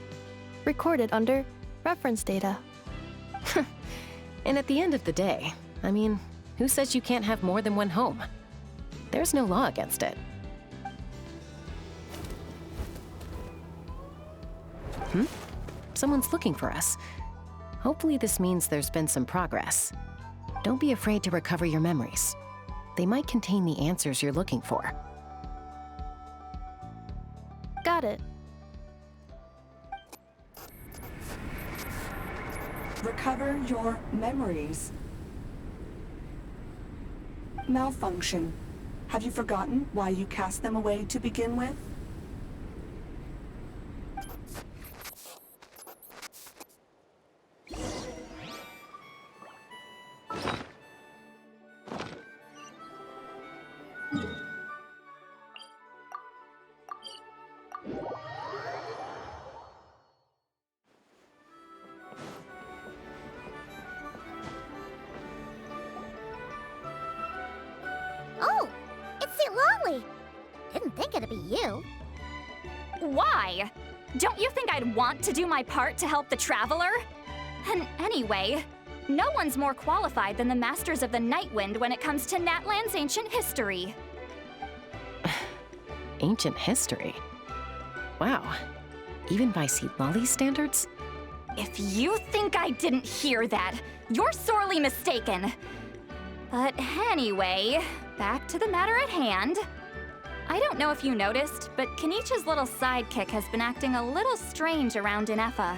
Recorded under reference data. And at the end of the day, I mean, who says you can't have more than one home? There's no law against it. Someone's looking for us. Hopefully this means there's been some progress. Don't be afraid to recover your memories. They might contain the answers you're looking for. Got it. Recover your memories. Malfunction. Have you forgotten why you cast them away to begin with? Oh, it's St. Lolly. Didn't think it'd be you. Why? Don't you think I'd want to do my part to help the Traveler? And anyway, no one's more qualified than the Masters of the Nightwind when it comes to Natlan's ancient history. Ancient history? Wow. Even by St. Lolly's standards? If you think I didn't hear that, you're sorely mistaken. But anyway, back to the matter at hand. I don't know if you noticed, but Kenichi's little sidekick has been acting a little strange around Ineffa.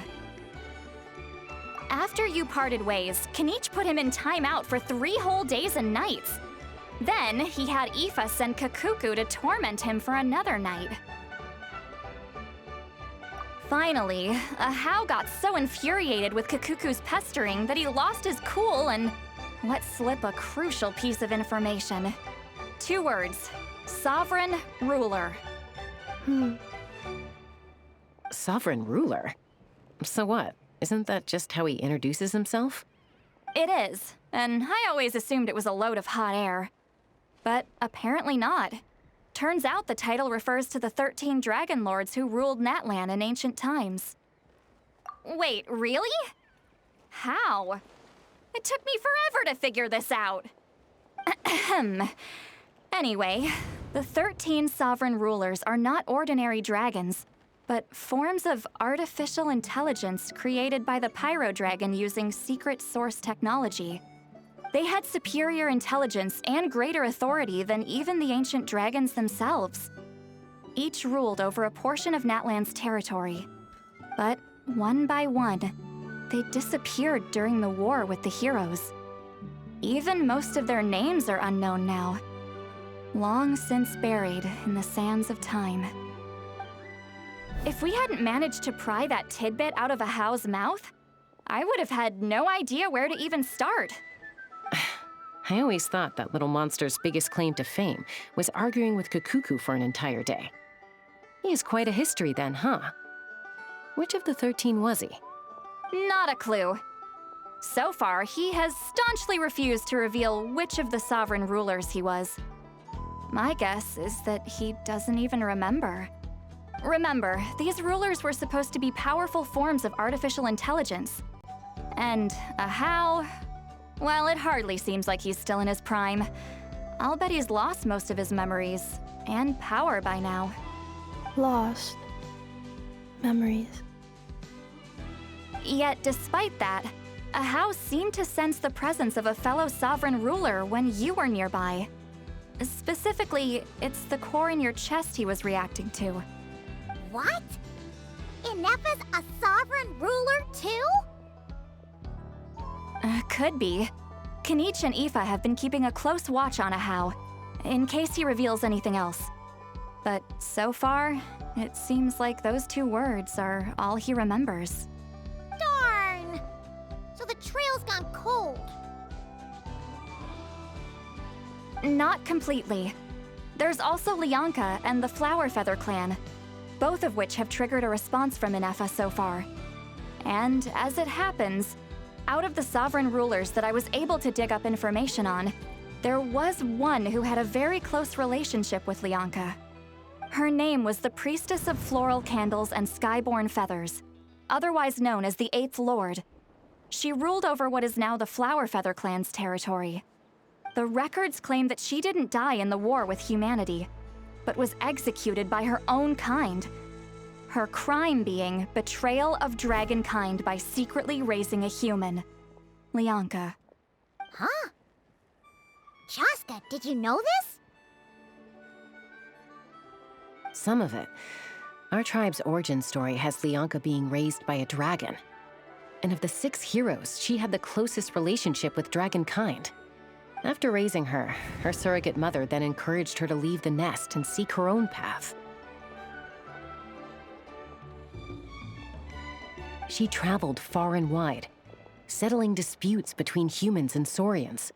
After you parted ways, Kenichi put him in timeout for 3 whole days and nights. Then he had Aoife send Kakuku to torment him for another night. Finally, Ahau got so infuriated with Kakuku's pestering that he lost his cool and let slip a crucial piece of information. 2 words. Sovereign Ruler. Sovereign Ruler? So what? Isn't that just how he introduces himself? It is, and I always assumed it was a load of hot air. But apparently not. Turns out the title refers to the 13 dragon lords who ruled Natlan in ancient times. Wait, really? How? It took me forever to figure this out. Anyway, the 13 sovereign rulers are not ordinary dragons, but forms of artificial intelligence created by the Pyro Dragon using secret source technology. They had superior intelligence and greater authority than even the ancient dragons themselves. Each ruled over a portion of Natlan's territory. But one by one, they disappeared during the war with the heroes. Even most of their names are unknown now, long since buried in the sands of time. If we hadn't managed to pry that tidbit out of a How's mouth, I would have had no idea where to even start. I always thought that little monster's biggest claim to fame was arguing with Kakuku for an entire day. He has quite a history then, huh? Which of the 13 was he? Not a clue. So far, he has staunchly refused to reveal which of the sovereign rulers he was. My guess is that he doesn't even remember. Remember, these rulers were supposed to be powerful forms of artificial intelligence. And a How? Well, it hardly seems like he's still in his prime. I'll bet he's lost most of his memories and power by now. Lost. Memories. Yet, despite that, a How seemed to sense the presence of a fellow sovereign ruler when you were nearby. Specifically, it's the core in your chest he was reacting to. What? Ineffa's a sovereign ruler too? Could be. Kanich and Aoife have been keeping a close watch on a How, in case he reveals anything else. But so far, it seems like those 2 words are all he remembers. Darn! So the trail's gone cold. Not completely. There's also Lianka and the Flower Feather clan, both of which have triggered a response from Ineffa so far. And as it happens, out of the sovereign rulers that I was able to dig up information on, there was one who had a very close relationship with Lianka. Her name was the Priestess of Floral Candles and Skyborn Feathers, otherwise known as the 8th Lord. She ruled over what is now the Flower Feather clan's territory. The records claim that she didn't die in the war with humanity, but was executed by her own kind. Her crime being betrayal of dragonkind by secretly raising a human. Lianka. Huh? Shaska, did you know this? Some of it. Our tribe's origin story has Lianka being raised by a dragon. And of the 6 heroes, she had the closest relationship with dragonkind. After raising her, her surrogate mother then encouraged her to leave the nest and seek her own path. She traveled far and wide, settling disputes between humans and Saurians.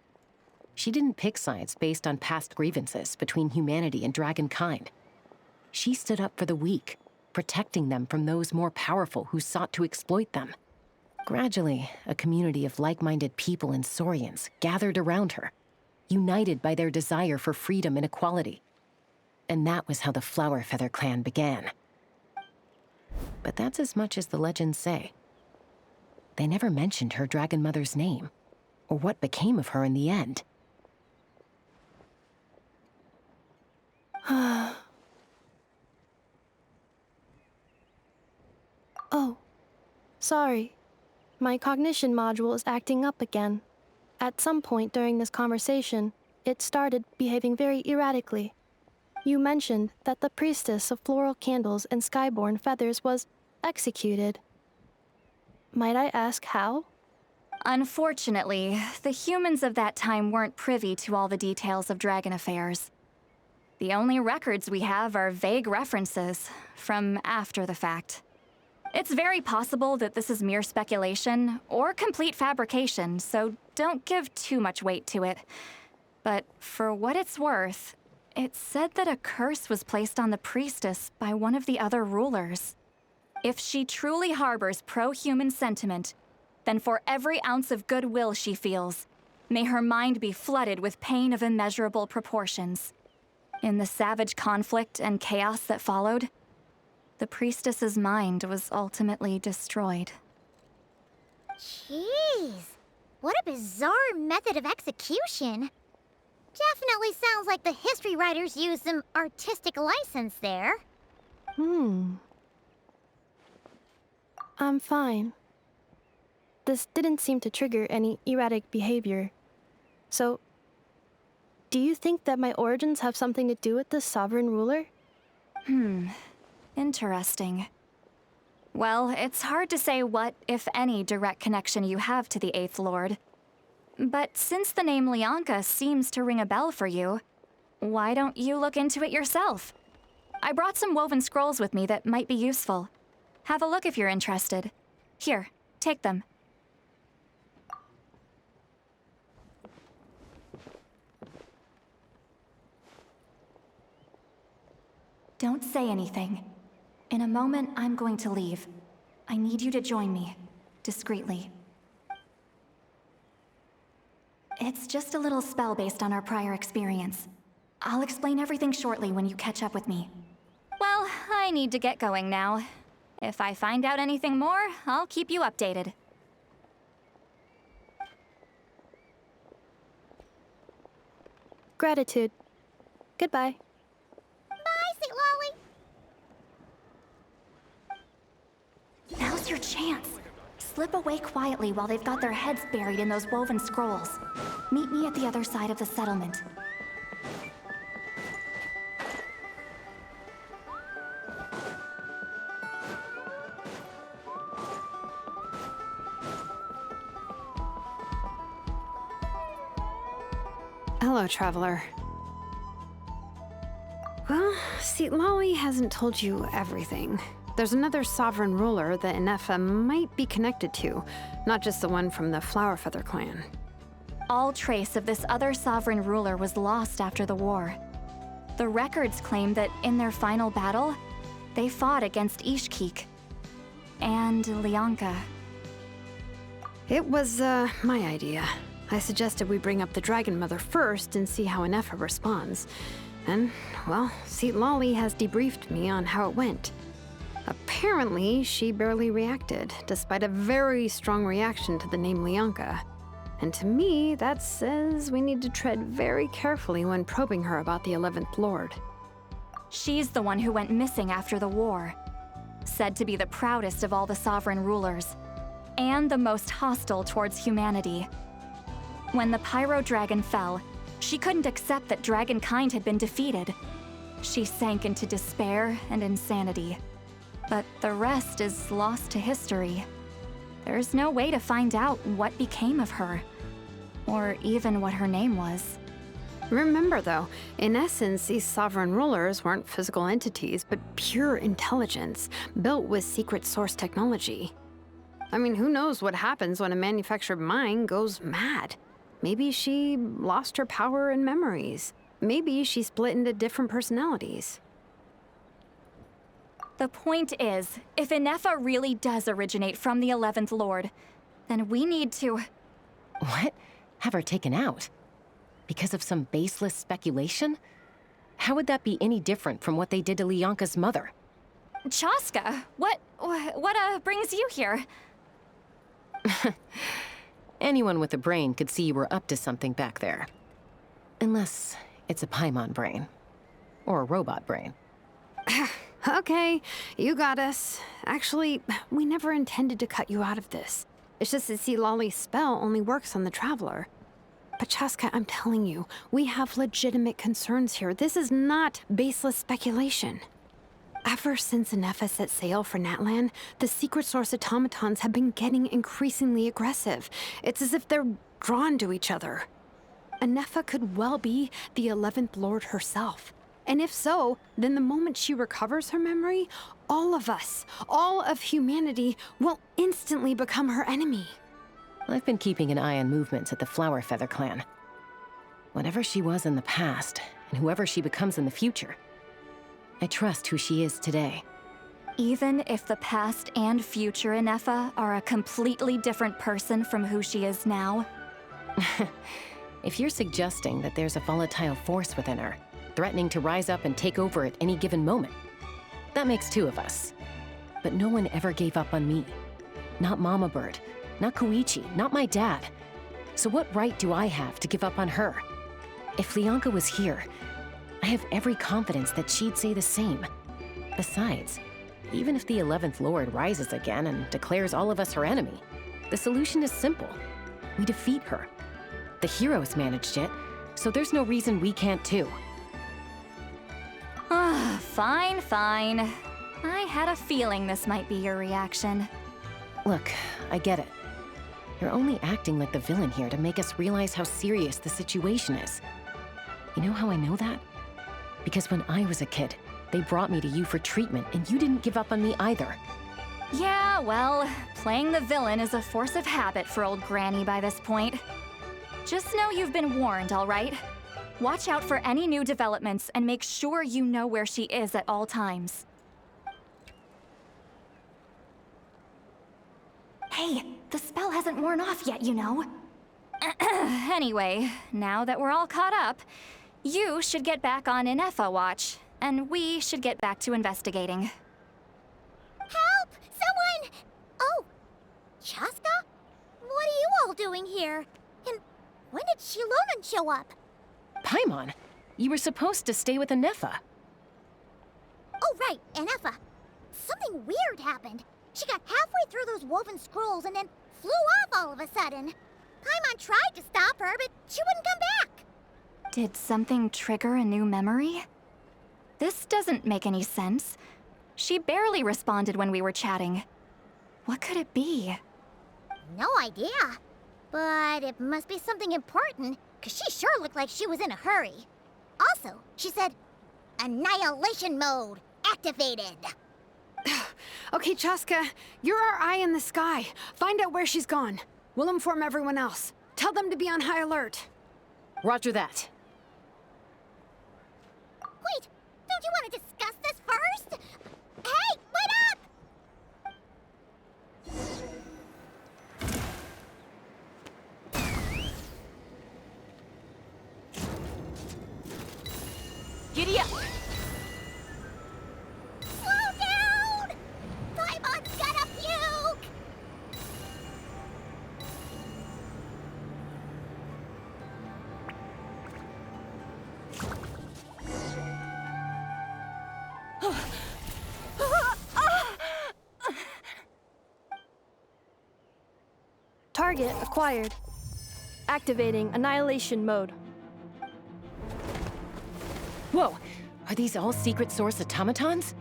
She didn't pick sides based on past grievances between humanity and dragonkind. She stood up for the weak, protecting them from those more powerful who sought to exploit them. Gradually, a community of like-minded people and Saurians gathered around her, united by their desire for freedom and equality. And that was how the Flower Feather clan began. But that's as much as the legends say. They never mentioned her dragon mother's name, or what became of her in the end. Oh, sorry. My cognition module is acting up again. At some point during this conversation, it started behaving very erratically. You mentioned that the Priestess of Floral Candles and Skyborn Feathers was executed. Might I ask how? Unfortunately, the humans of that time weren't privy to all the details of dragon affairs. The only records we have are vague references from after the fact. It's very possible that this is mere speculation or complete fabrication, so don't give too much weight to it. But for what it's worth, it said that a curse was placed on the priestess by one of the other rulers. If she truly harbors pro-human sentiment, then for every ounce of goodwill she feels, may her mind be flooded with pain of immeasurable proportions. In the savage conflict and chaos that followed, the priestess's mind was ultimately destroyed. Jeez, what a bizarre method of execution. Definitely sounds like the history writers used some artistic license there. I'm fine. This didn't seem to trigger any erratic behavior. So, do you think that my origins have something to do with this sovereign ruler? Interesting. Well, it's hard to say what, if any, direct connection you have to the Eighth Lord. But since the name Leonka seems to ring a bell for you, why don't you look into it yourself? I brought some woven scrolls with me that might be useful. Have a look if you're interested. Here, take them. Don't say anything. In a moment, I'm going to leave. I need you to join me, discreetly. It's just a little spell based on our prior experience. I'll explain everything shortly when you catch up with me. Well, I need to get going now. If I find out anything more, I'll keep you updated. Gratitude. Goodbye. Bye, Sweet Lolly. Now's your chance. Slip away quietly while they've got their heads buried in those woven scrolls. Meet me at the other side of the settlement. Hello, traveler. Well, see, Lolly hasn't told you everything. There's another sovereign ruler that Ineffa might be connected to, not just the one from the Flowerfeather clan. All trace of this other sovereign ruler was lost after the war. The records claim that in their final battle, they fought against Ishkik and Leonka. It was, my idea. I suggested we bring up the Dragon Mother first and see how Ineffa responds. And, well, Seat Lolly has debriefed me on how it went. Apparently, she barely reacted, despite a very strong reaction to the name Leonka. And to me, that says we need to tread very carefully when probing her about the 11th Lord. She's the one who went missing after the war. Said to be the proudest of all the sovereign rulers, and the most hostile towards humanity. When the Pyro Dragon fell, she couldn't accept that dragonkind had been defeated. She sank into despair and insanity. But the rest is lost to history. There's no way to find out what became of her, or even what her name was. Remember, though, in essence, these sovereign rulers weren't physical entities, but pure intelligence, built with secret source technology. I mean, who knows what happens when a manufactured mind goes mad? Maybe she lost her power and memories. Maybe she split into different personalities. The point is, if Ineffa really does originate from the 11th Lord, then we need to... What? Have her taken out? Because of some baseless speculation? How would that be any different from what they did to Leonka's mother? Chaska, what brings you here? Anyone with a brain could see you were up to something back there. Unless it's a Paimon brain. Or a robot brain. Okay, you got us. Actually, we never intended to cut you out of this. It's just that see, Lolly's spell only works on the Traveler. But Chaska, I'm telling you, we have legitimate concerns here. This is not baseless speculation. Ever since Ineffa set sail for Natlan, the secret source automatons have been getting increasingly aggressive. It's as if they're drawn to each other. Ineffa could well be the 11th Lord herself. And if so, then the moment she recovers her memory, all of us, all of humanity, will instantly become her enemy. I've been keeping an eye on movements at the Flowerfeather clan. Whatever she was in the past, and whoever she becomes in the future, I trust who she is today. Even if the past and future Ineffa are a completely different person from who she is now? If you're suggesting that there's a volatile force within her, threatening to rise up and take over at any given moment. That makes two of us. But no one ever gave up on me. Not Mama Bird, not Koichi, not my dad. So what right do I have to give up on her? If Leonka was here, I have every confidence that she'd say the same. Besides, even if the 11th Lord rises again and declares all of us her enemy, the solution is simple. We defeat her. The heroes managed it, so there's no reason we can't too. Fine, fine. I had a feeling this might be your reaction. Look, I get it. You're only acting like the villain here to make us realize how serious the situation is. You know how I know that? Because when I was a kid, they brought me to you for treatment, and you didn't give up on me either. Yeah, well, playing the villain is a force of habit for old Granny by this point. Just know you've been warned, all right? Watch out for any new developments and make sure you know where she is at all times. Hey, the spell hasn't worn off yet, you know. Anyway, now that we're all caught up, you should get back on Ineffa watch, and we should get back to investigating. Help! Someone! Oh, Chaska? What are you all doing here? And when did Shilonen show up? Paimon, you were supposed to stay with Ineffa. Oh, right, Ineffa. Something weird happened. She got halfway through those woven scrolls and then flew off all of a sudden. Paimon tried to stop her, but she wouldn't come back. Did something trigger a new memory? This doesn't make any sense. She barely responded when we were chatting. What could it be? No idea. But it must be something important, because she sure looked like she was in a hurry. Also, she said, Annihilation mode activated. Okay, Chaska, you're our eye in the sky. Find out where she's gone. We'll inform everyone else. Tell them to be on high alert. Roger that. Wait, don't you want to discuss this first? Hey, wait up! Giddy up! Slow down! Paimon's gonna puke! Target acquired. Activating annihilation mode. Whoa, are these all secret source automatons?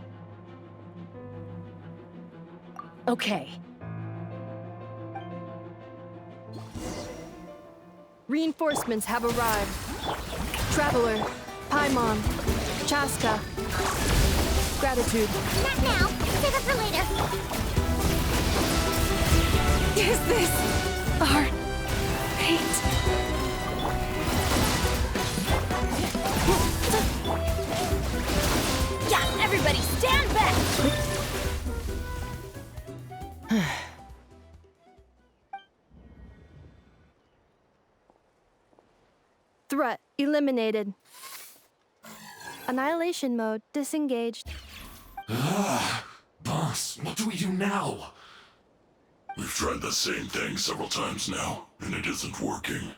Okay. Reinforcements have arrived. Traveler, Paimon, Chaska. Gratitude. Not now. Save it for later. Is this our fate? Yeah, everybody stand back! Threat eliminated. Annihilation mode disengaged. Boss, what do we do now? We've tried the same thing several times now, and it isn't working.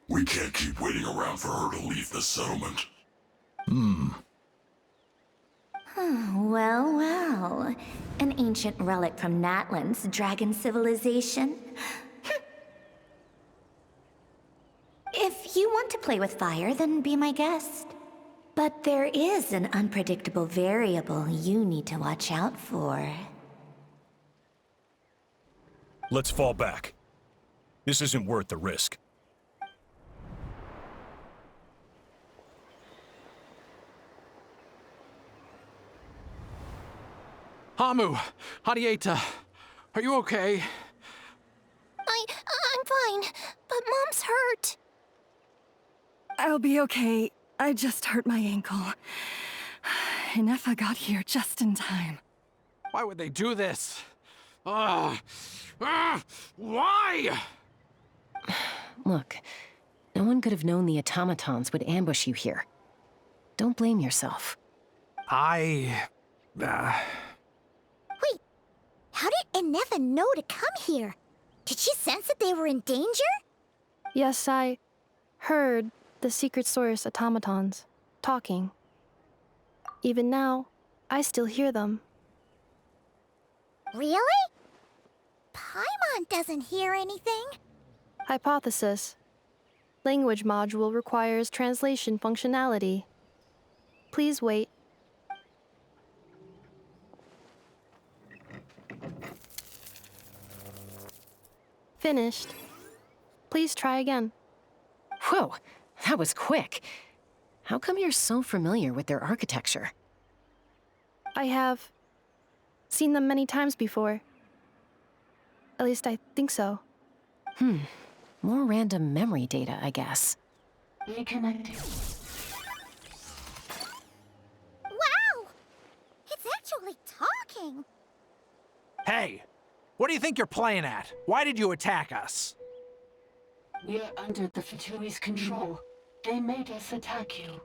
We can't keep waiting around for her to leave the settlement. Well, well. An ancient relic from Natlan's dragon civilization. If you want to play with fire, then be my guest. But there is an unpredictable variable you need to watch out for. Let's fall back. This isn't worth the risk. Hamu, Hadieta, are you okay? I'm fine, but Mom's hurt. I'll be okay. I just hurt my ankle. Ineffa got here just in time. Why would they do this? Why? Look, no one could have known the automatons would ambush you here. Don't blame yourself. Wait, how did Ineffa know to come here? Did she sense that they were in danger? Yes, I heard the secret source automatons talking. Even now, I still hear them. Really? Paimon doesn't hear anything. Hypothesis. Language module requires translation functionality. Please wait. Finished. Please try again. Whoa, that was quick. How come you're so familiar with their architecture? I have seen them many times before. At least I think so. More random memory data, I guess. Reconnecting. Wow! It's actually talking. Hey, what do you think you're playing at? Why did you attack us? We are under the Fatui's control. They made us attack you.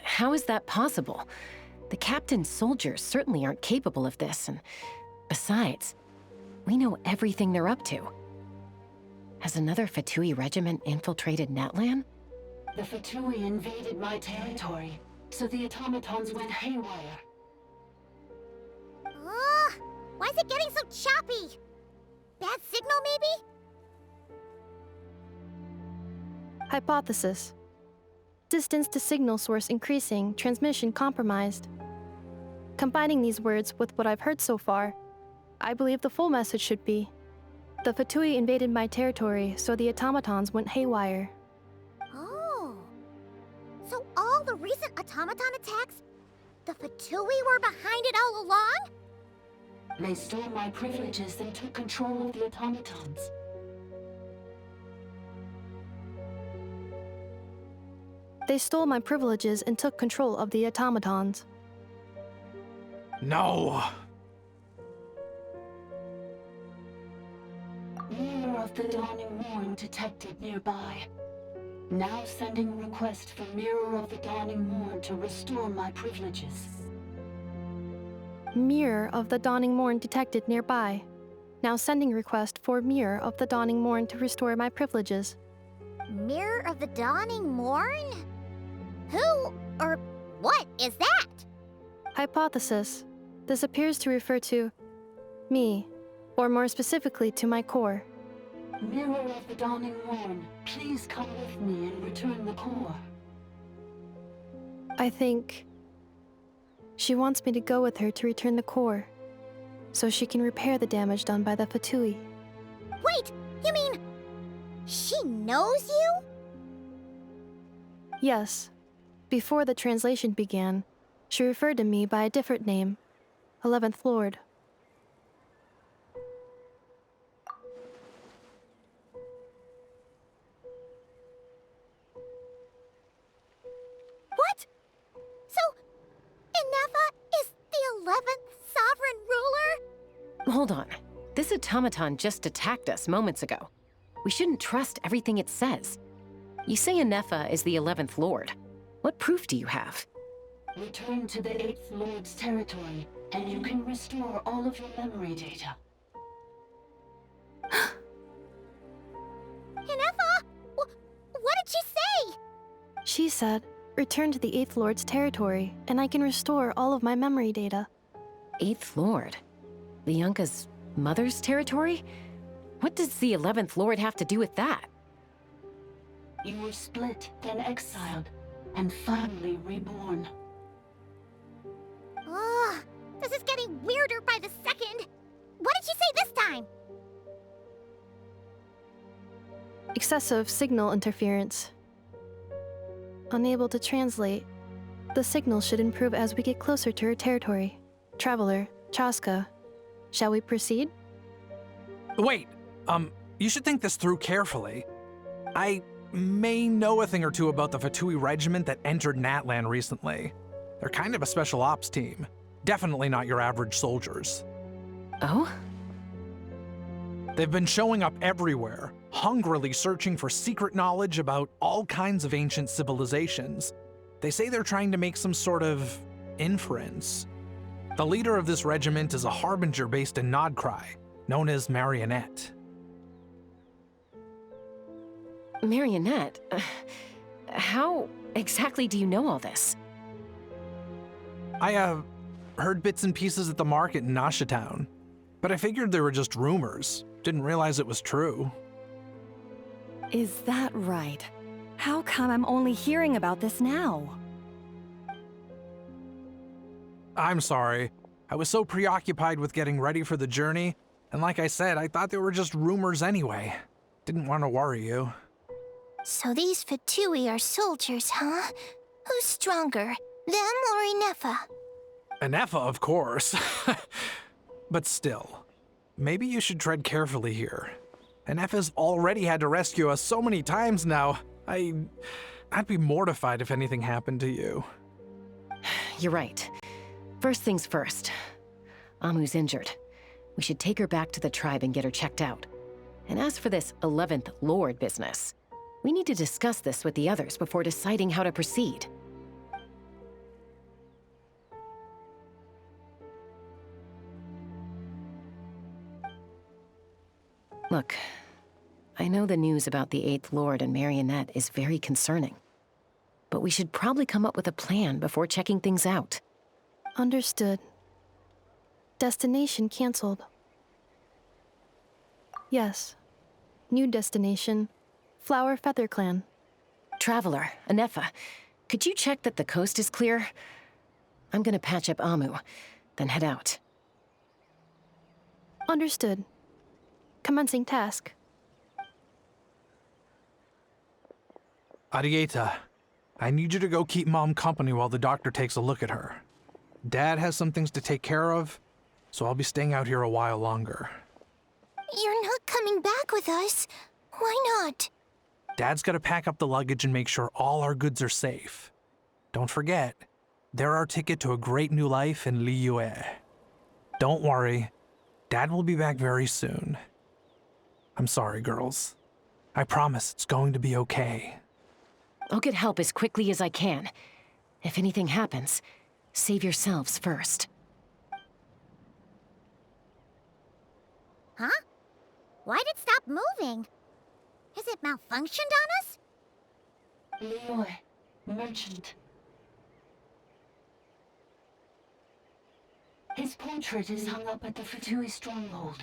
How is that possible? The captain's soldiers certainly aren't capable of this, and besides, we know everything they're up to. Has another Fatui regiment infiltrated Natlan? The Fatui invaded my territory, so the automatons went haywire. Why is it getting so choppy? Bad signal, maybe? Hypothesis. Distance to signal source increasing, transmission compromised. Combining these words with what I've heard so far, I believe the full message should be: the Fatui invaded my territory, so the automatons went haywire. Oh. So all the recent automaton attacks, the Fatui were behind it all along? They stole my privileges and took control of the automatons. They stole my privileges and took control of the automatons. No! Mirror of the Dawning Morn detected nearby. Now sending request for Mirror of the Dawning Morn to restore my privileges. Mirror of the Dawning Morn detected nearby. Now sending request for Mirror of the Dawning Morn to restore my privileges. Mirror of the Dawning Morn? Who or what is that? Hypothesis. This appears to refer to me, or more specifically to my core. Mirror of the Dawning Morn, please come with me and return the core. I think she wants me to go with her to return the core, so she can repair the damage done by the Fatui. Wait, you mean she knows you? Yes. Before the translation began, she referred to me by a different name, 11th Lord. What? So, Ineffa is the 11th sovereign ruler? Hold on. This automaton just attacked us moments ago. We shouldn't trust everything it says. You say Ineffa is the 11th Lord. What proof do you have? Return to the 8th Lord's territory, and you can restore all of your memory data. Ineffa? What did she say? She said, return to the 8th Lord's territory, and I can restore all of my memory data. 8th Lord? The Yunka's mother's territory? What does the 11th Lord have to do with that? You were split, then exiled, and finally reborn. Ugh, this is getting weirder by the second. What did she say this time? Excessive signal interference. Unable to translate. The signal should improve as we get closer to her territory. Traveler, Chaska, shall we proceed? Wait, you should think this through carefully. I may know a thing or two about the Fatui regiment that entered Natlan recently. They're kind of a special ops team. Definitely not your average soldiers. Oh? They've been showing up everywhere, hungrily searching for secret knowledge about all kinds of ancient civilizations. They say they're trying to make some sort of inference. The leader of this regiment is a harbinger based in Krai, known as Marionette. Marionette? How exactly do you know all this? I heard bits and pieces at the market in Nashatown, but I figured they were just rumors. Didn't realize it was true. Is that right? How come I'm only hearing about this now? I'm sorry. I was so preoccupied with getting ready for the journey, and like I said, I thought they were just rumors anyway. Didn't want to worry you. So these Fatui are soldiers, huh? Who's stronger, them or Ineffa? Ineffa, of course. But still, maybe you should tread carefully here. Ineffa's already had to rescue us so many times now. I'd be mortified if anything happened to you. You're right. First things first. Amu's injured. We should take her back to the tribe and get her checked out. And as for this 11th Lord business, we need to discuss this with the others before deciding how to proceed. Look, I know the news about the 8th Lord and Marionette is very concerning, but we should probably come up with a plan before checking things out. Understood. Destination cancelled. Yes. New destination, Flower Feather Clan. Traveler, Ineffa, could you check that the coast is clear? I'm gonna patch up Amu, then head out. Understood. Commencing task. Arieta, I need you to go keep Mom company while the doctor takes a look at her. Dad has some things to take care of, so I'll be staying out here a while longer. You're not coming back with us. Why not? Dad's gotta pack up the luggage and make sure all our goods are safe. Don't forget, they're our ticket to a great new life in Liyue. Don't worry, Dad will be back very soon. I'm sorry, girls. I promise it's going to be okay. I'll get help as quickly as I can. If anything happens, save yourselves first. Huh? Why'd it stop moving? Has it malfunctioned on us? Liyue, merchant. His portrait is hung up at the Fatui stronghold.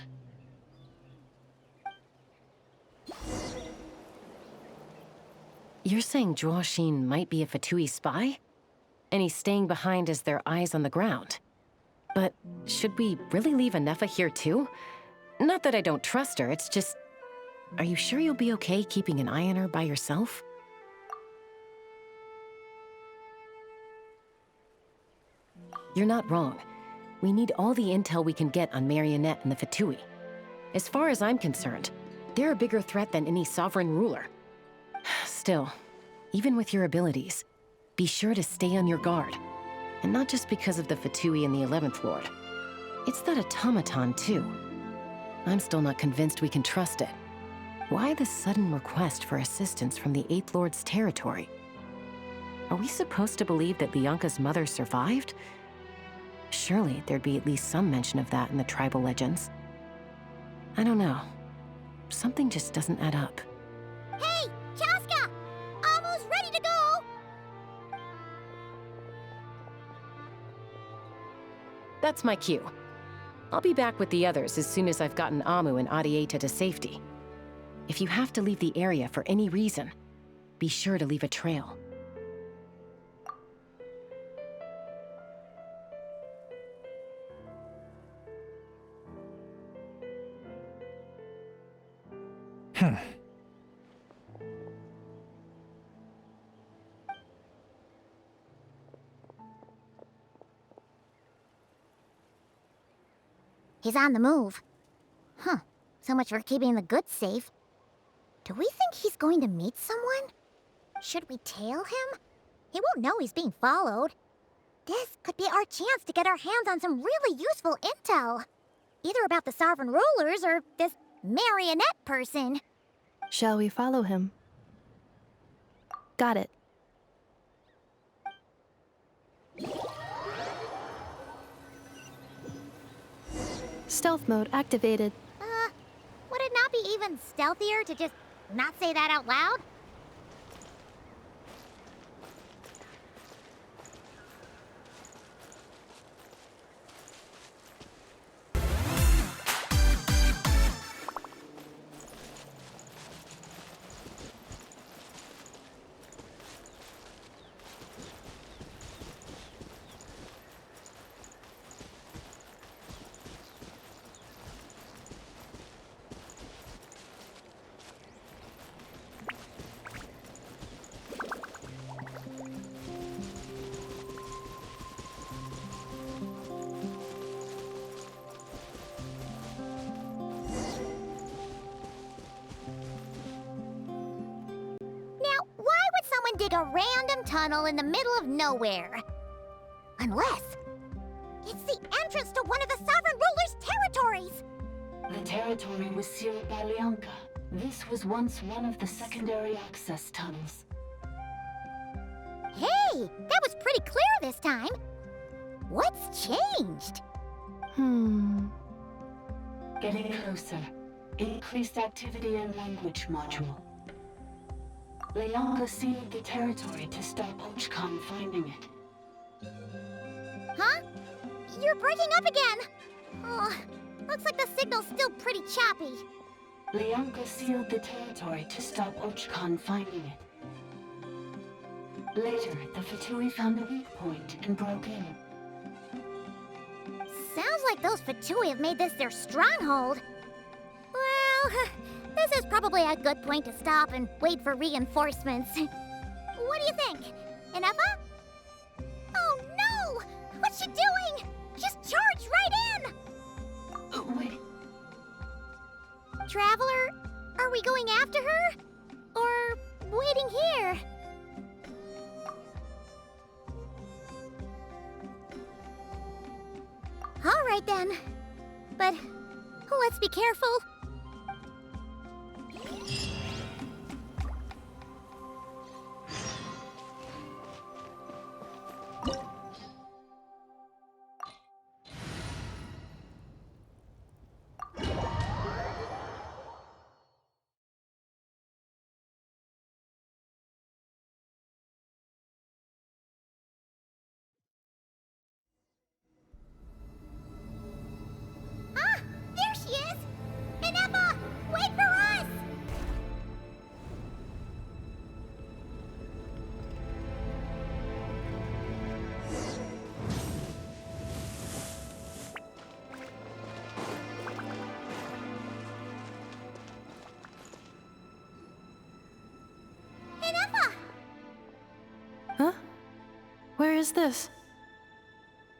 You're saying Zhuo might be a Fatui spy? And he's staying behind as their eyes on the ground. But should we really leave Ineffa here too? Not that I don't trust her, it's just... Are you sure you'll be okay keeping an eye on her by yourself? You're not wrong. We need all the intel we can get on Marionette and the Fatui. As far as I'm concerned, they're a bigger threat than any sovereign ruler. Still, even with your abilities, be sure to stay on your guard. And not just because of the Fatui and the 11th Lord. It's that automaton, too. I'm still not convinced we can trust it. Why this sudden request for assistance from the 8th Lord's territory? Are we supposed to believe that Lianka's mother survived? Surely there'd be at least some mention of that in the tribal legends. I don't know. Something just doesn't add up. Hey, Chaska! Almost ready to go! That's my cue. I'll be back with the others as soon as I've gotten Amu and Arieta to safety. If you have to leave the area for any reason, be sure to leave a trail. He's on the move. Huh. So much for keeping the goods safe. Do we think he's going to meet someone? Should we tail him? He won't know he's being followed. This could be our chance to get our hands on some really useful intel. Either about the sovereign rulers or this marionette person. Shall we follow him? Got it. Stealth mode activated. Would it not be even stealthier to just not say that out loud? Dig a random tunnel in the middle of nowhere. Unless it's the entrance to one of the Sovereign Ruler's territories. The territory was sealed by Leonka. This was once one of the secondary access tunnels. Hey, that was pretty clear this time. What's changed? Getting closer. Increased activity in language module. Leonka sealed the territory to stop Ochcon finding it. Huh? You're breaking up again! Oh, looks like the signal's still pretty choppy. Leonka sealed the territory to stop Ochcon finding it. Later, the Fatui found a weak point and broke in. Sounds like those Fatui have made this their stronghold. Well, this is probably a good point to stop and wait for reinforcements. What do you think? Ineffa? Oh no! What's she doing? Just charged right in! Wait. Traveler, are we going after her? Or waiting here? All right then. But let's be careful. There she is! Ineffa, wait for us! Ineffa! Huh? Where is this?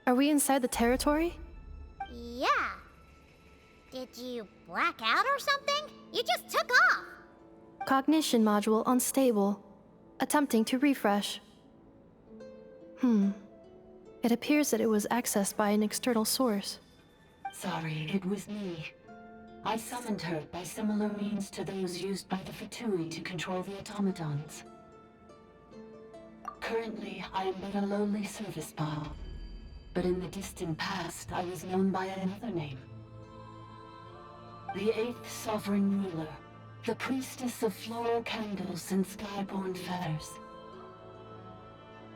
Are we inside the territory? Yeah. Did you black out or something? You just took off. Cognition module unstable. Attempting to refresh. It appears that it was accessed by an external source. Sorry, it was me. I summoned her by similar means to those used by the Fatui to control the automatons. Currently, I am but a lowly service bot. But in the distant past, I was known by another name. The 8th Sovereign Ruler, the priestess of floral candles and skyborn feathers.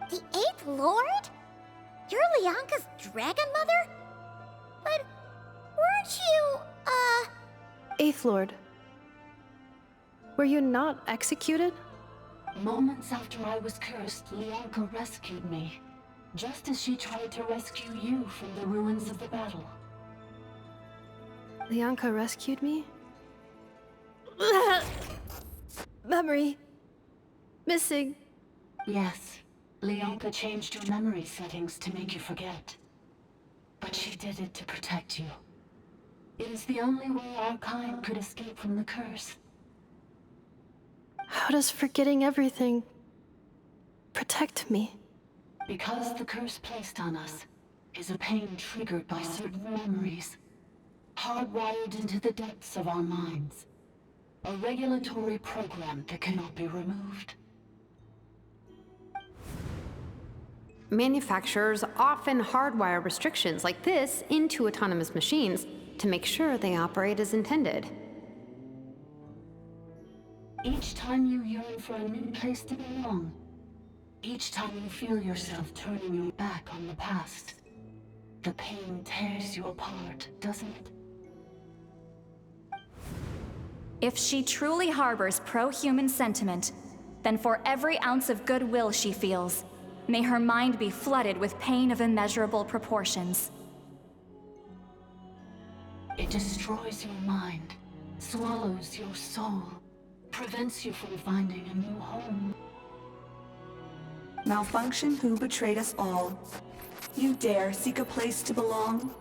The 8th Lord? You're Leonka's dragon mother? But weren't you, 8th Lord. Were you not executed? Moments after I was cursed, Leonka rescued me. Just as she tried to rescue you from the ruins of the battle. Leonka rescued me? Memory. Missing. Yes. Leonka changed your memory settings to make you forget. But she did it to protect you. It is the only way our kind could escape from the curse. How does forgetting everything protect me? Because the curse placed on us is a pain triggered by certain memories. hardwired into the depths of our minds. A regulatory program that cannot be removed. Manufacturers often hardwire restrictions like this into autonomous machines to make sure they operate as intended. Each time you yearn for a new place to belong, each time you feel yourself turning your back on the past, the pain tears you apart, doesn't it? If she truly harbors pro-human sentiment, then for every ounce of goodwill she feels, may her mind be flooded with pain of immeasurable proportions. It destroys your mind, swallows your soul, prevents you from finding a new home. Malfunction who betrayed us all. You dare seek a place to belong?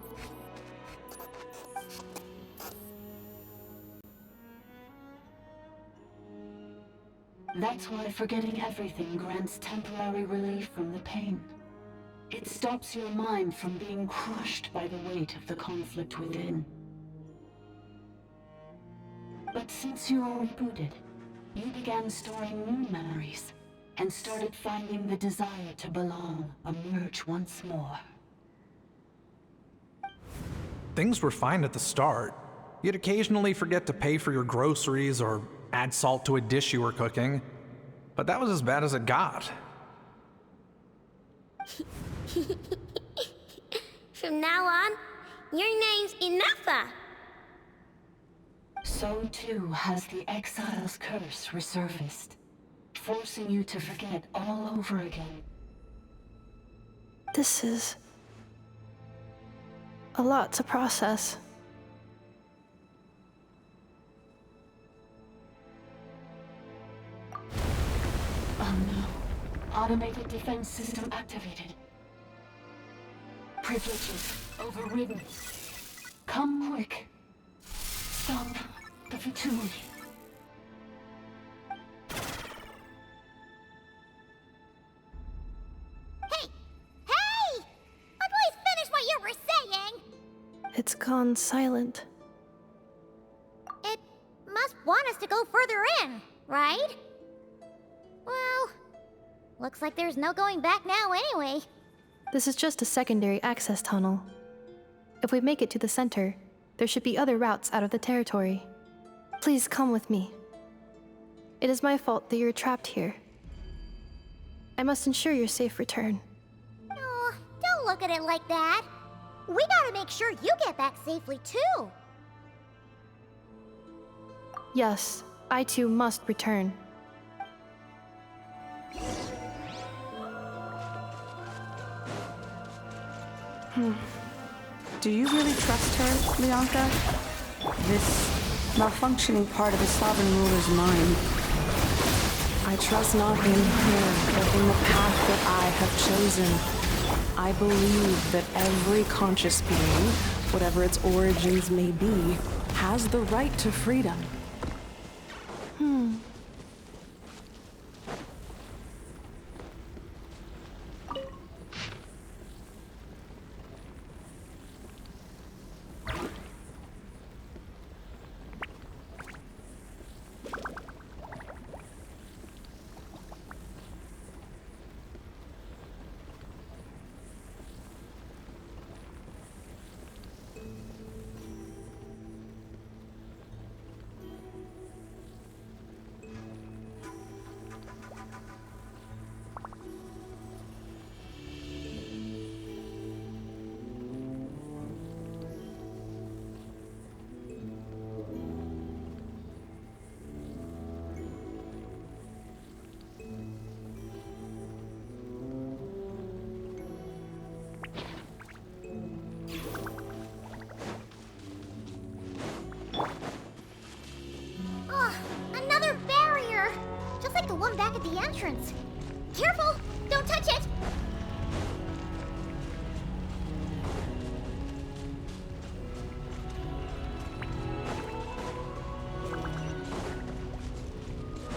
That's why forgetting everything grants temporary relief from the pain. It stops your mind from being crushed by the weight of the conflict within. But since you are rebooted, you began storing new memories and started finding the desire to belong emerge once more. Things were fine at the start. You'd occasionally forget to pay for your groceries or add salt to a dish you were cooking. But that was as bad as it got. From now on, your name's Ineffa. So too has the exile's curse resurfaced, forcing you to forget all over again. This is a lot to process. Oh no. Automated defense system activated. Privileges overridden. Come quick. Stop the fatality. Hey! Please finish what you were saying! It's gone silent. It must want us to go further in, right? Well, looks like there's no going back now anyway. This is just a secondary access tunnel. If we make it to the center, there should be other routes out of the territory. Please come with me. It is my fault that you're trapped here. I must ensure your safe return. Oh, don't look at it like that. We gotta make sure you get back safely too. Yes, I too must return. Do you really trust her, Leonka? This malfunctioning part of the sovereign ruler's mind. I trust not in her, but in the path that I have chosen. I believe that every conscious being, whatever its origins may be, has the right to freedom. Oh, another barrier! Just like the one back at the entrance. Careful! Don't touch it!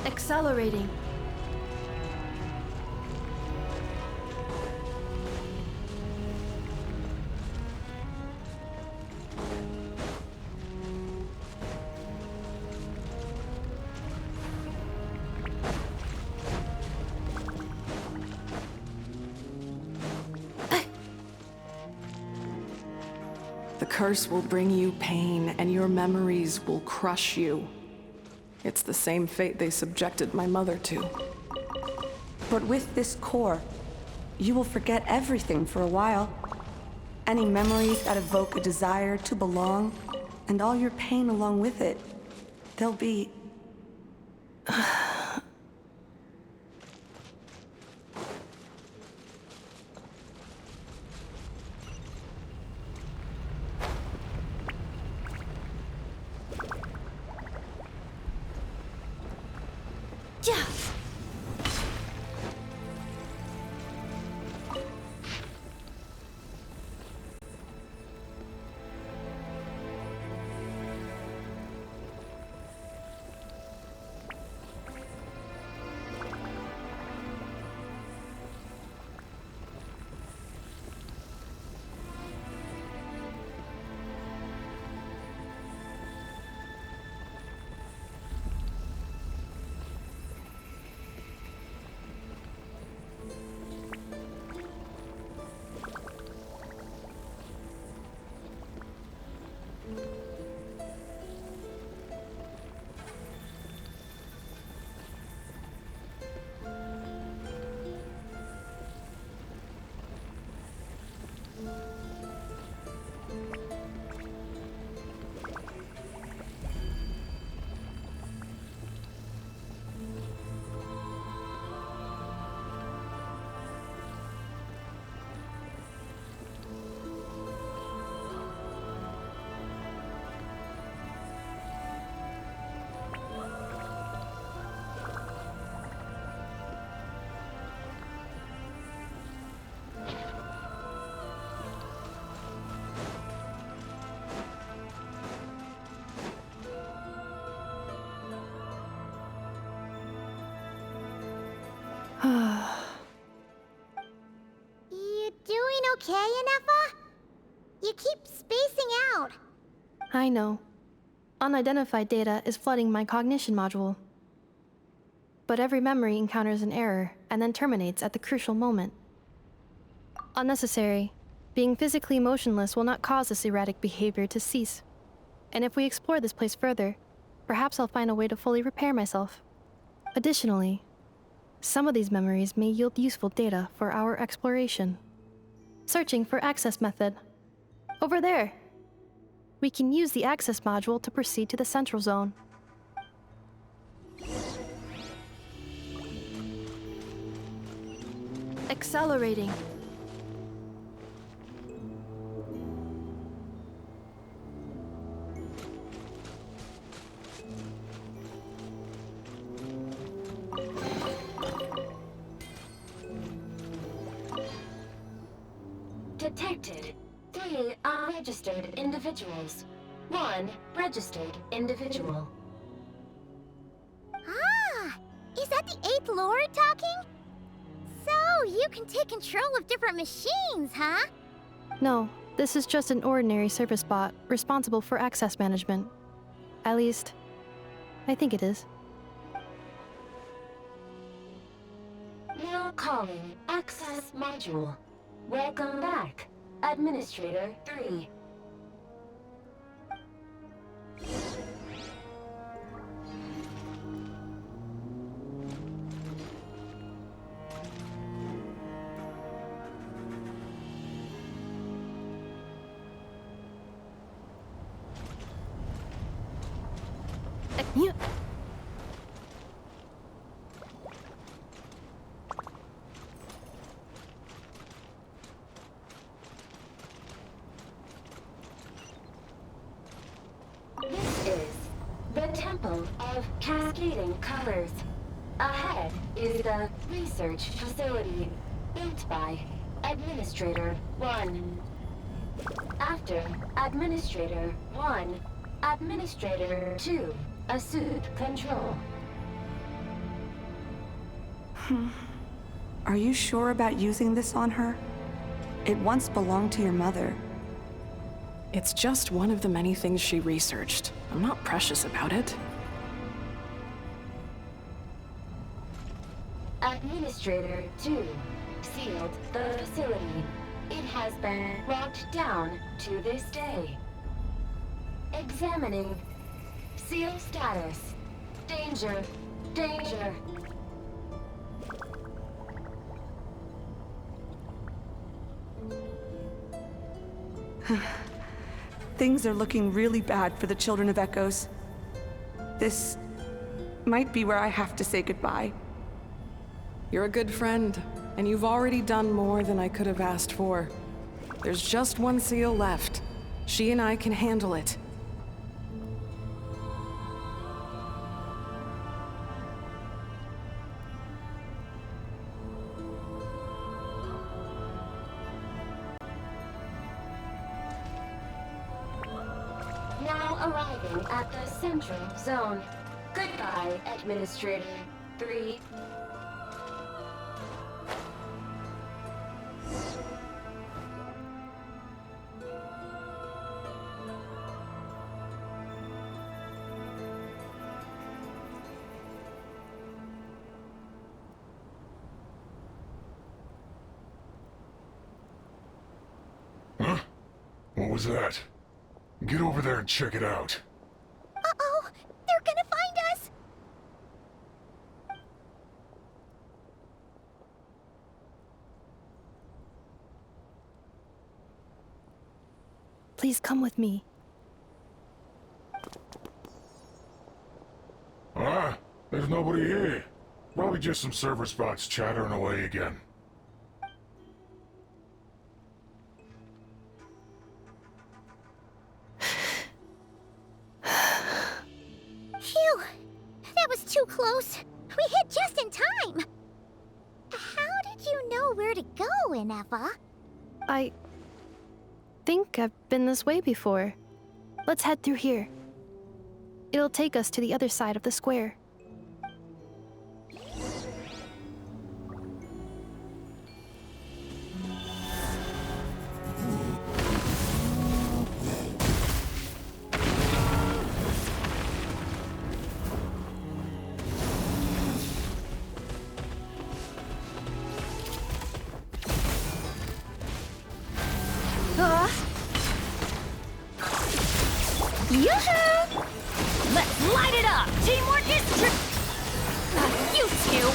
Accelerating. curse will bring you pain, and your memories will crush you. It's the same fate they subjected my mother to. But with this core, you will forget everything for a while. Any memories that evoke a desire to belong, and all your pain along with it, they'll be... You doing okay, Ineffa? You keep spacing out. I know. Unidentified data is flooding my cognition module. But every memory encounters an error and then terminates at the crucial moment. Unnecessary. Being physically motionless will not cause this erratic behavior to cease. And if we explore this place further, perhaps I'll find a way to fully repair myself. Additionally, some of these memories may yield useful data for our exploration. Searching for access method. Over there. We can use the access module to proceed to the central zone. Accelerating. Detected 3 unregistered individuals. 1 registered individual. Ah! Is that the 8th Lord talking? So, you can take control of different machines, huh? No, this is just an ordinary service bot responsible for access management. At least, I think it is. Now calling access module. Welcome back, Administrator 3. This is the Temple of Cascading Colors. Ahead is the research facility built by Administrator 1. After Administrator 1, Administrator 2 assumed control. Are you sure about using this on her? It once belonged to your mother. It's just one of the many things she researched. I'm not precious about it. Administrator 2 sealed the facility. It has been locked down to this day. Examining. Seal status. Danger. Danger. Things are looking really bad for the Children of Echoes. This might be where I have to say goodbye. You're a good friend, and you've already done more than I could have asked for. There's just one seal left. She and I can handle it. Now arriving at the Central Zone. Goodbye, Administrator 3. Huh? What was that? Get over there and check it out. Uh-oh! They're gonna find us! Please come with me. Ah, there's nobody here. Probably just some server spots chattering away again. Phew! That was too close. We hit just in time. How did you know where to go, Ineffa? I think I've been this way before. Let's head through here. It'll take us to the other side of the square. Yoo-hoo! Let's light it up! Teamwork is you two!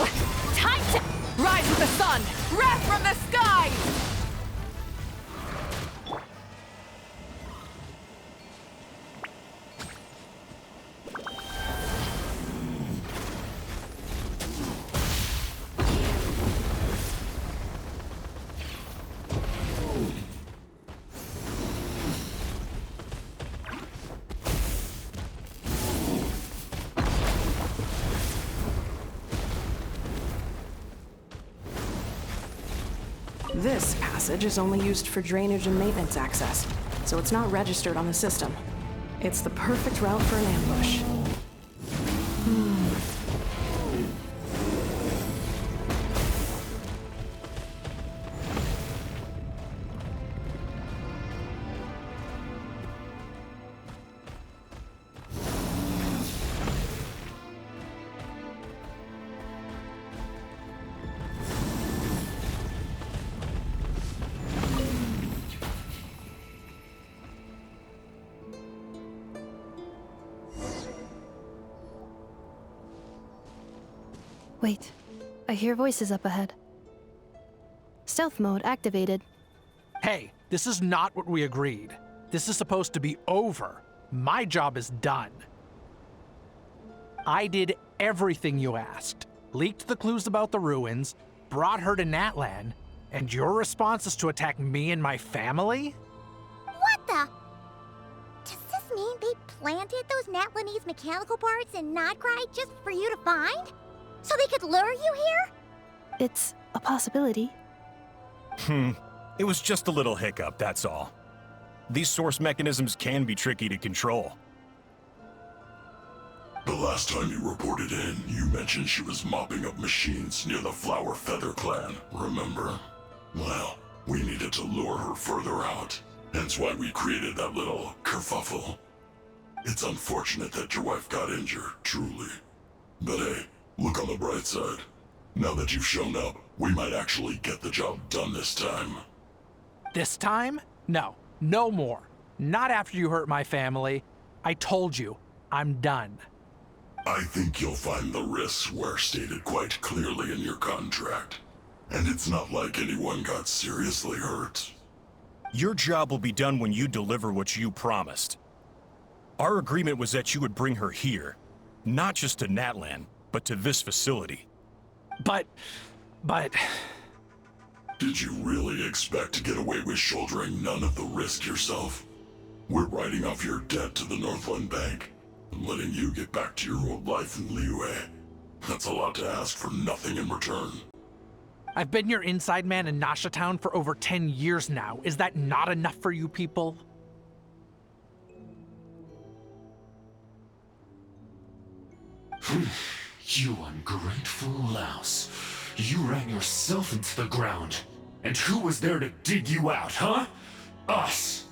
Time to rise with the sun! Wrath from the skies! This passage is only used for drainage and maintenance access, so it's not registered on the system. It's the perfect route for an ambush. Wait, I hear voices up ahead. Stealth mode activated. Hey, this is not what we agreed. This is supposed to be over. My job is done. I did everything you asked. Leaked the clues about the ruins, brought her to Natlan, and your response is to attack me and my family? What the? Does this mean they planted those Natlanese mechanical parts in Krai just for you to find? So they could lure you here? It's a possibility. It was just a little hiccup, that's all. These source mechanisms can be tricky to control. The last time you reported in, you mentioned she was mopping up machines near the Flower Feather clan, remember? Well, we needed to lure her further out, hence why we created that little kerfuffle. It's unfortunate that your wife got injured, truly. But hey, look on the bright side. Now that you've shown up, we might actually get the job done this time. This time? No, no more. Not after you hurt my family. I told you, I'm done. I think you'll find the risks were stated quite clearly in your contract. And it's not like anyone got seriously hurt. Your job will be done when you deliver what you promised. Our agreement was that you would bring her here, not just to Natlan, but to this facility. But... Did you really expect to get away with shouldering none of the risk yourself? We're writing off your debt to the Northland Bank and letting you get back to your old life in Liyue. That's a lot to ask for nothing in return. I've been your inside man in Nasha Town for over 10 years now. Is that not enough for you people? You ungrateful louse. You ran yourself into the ground. And who was there to dig you out, huh? Us!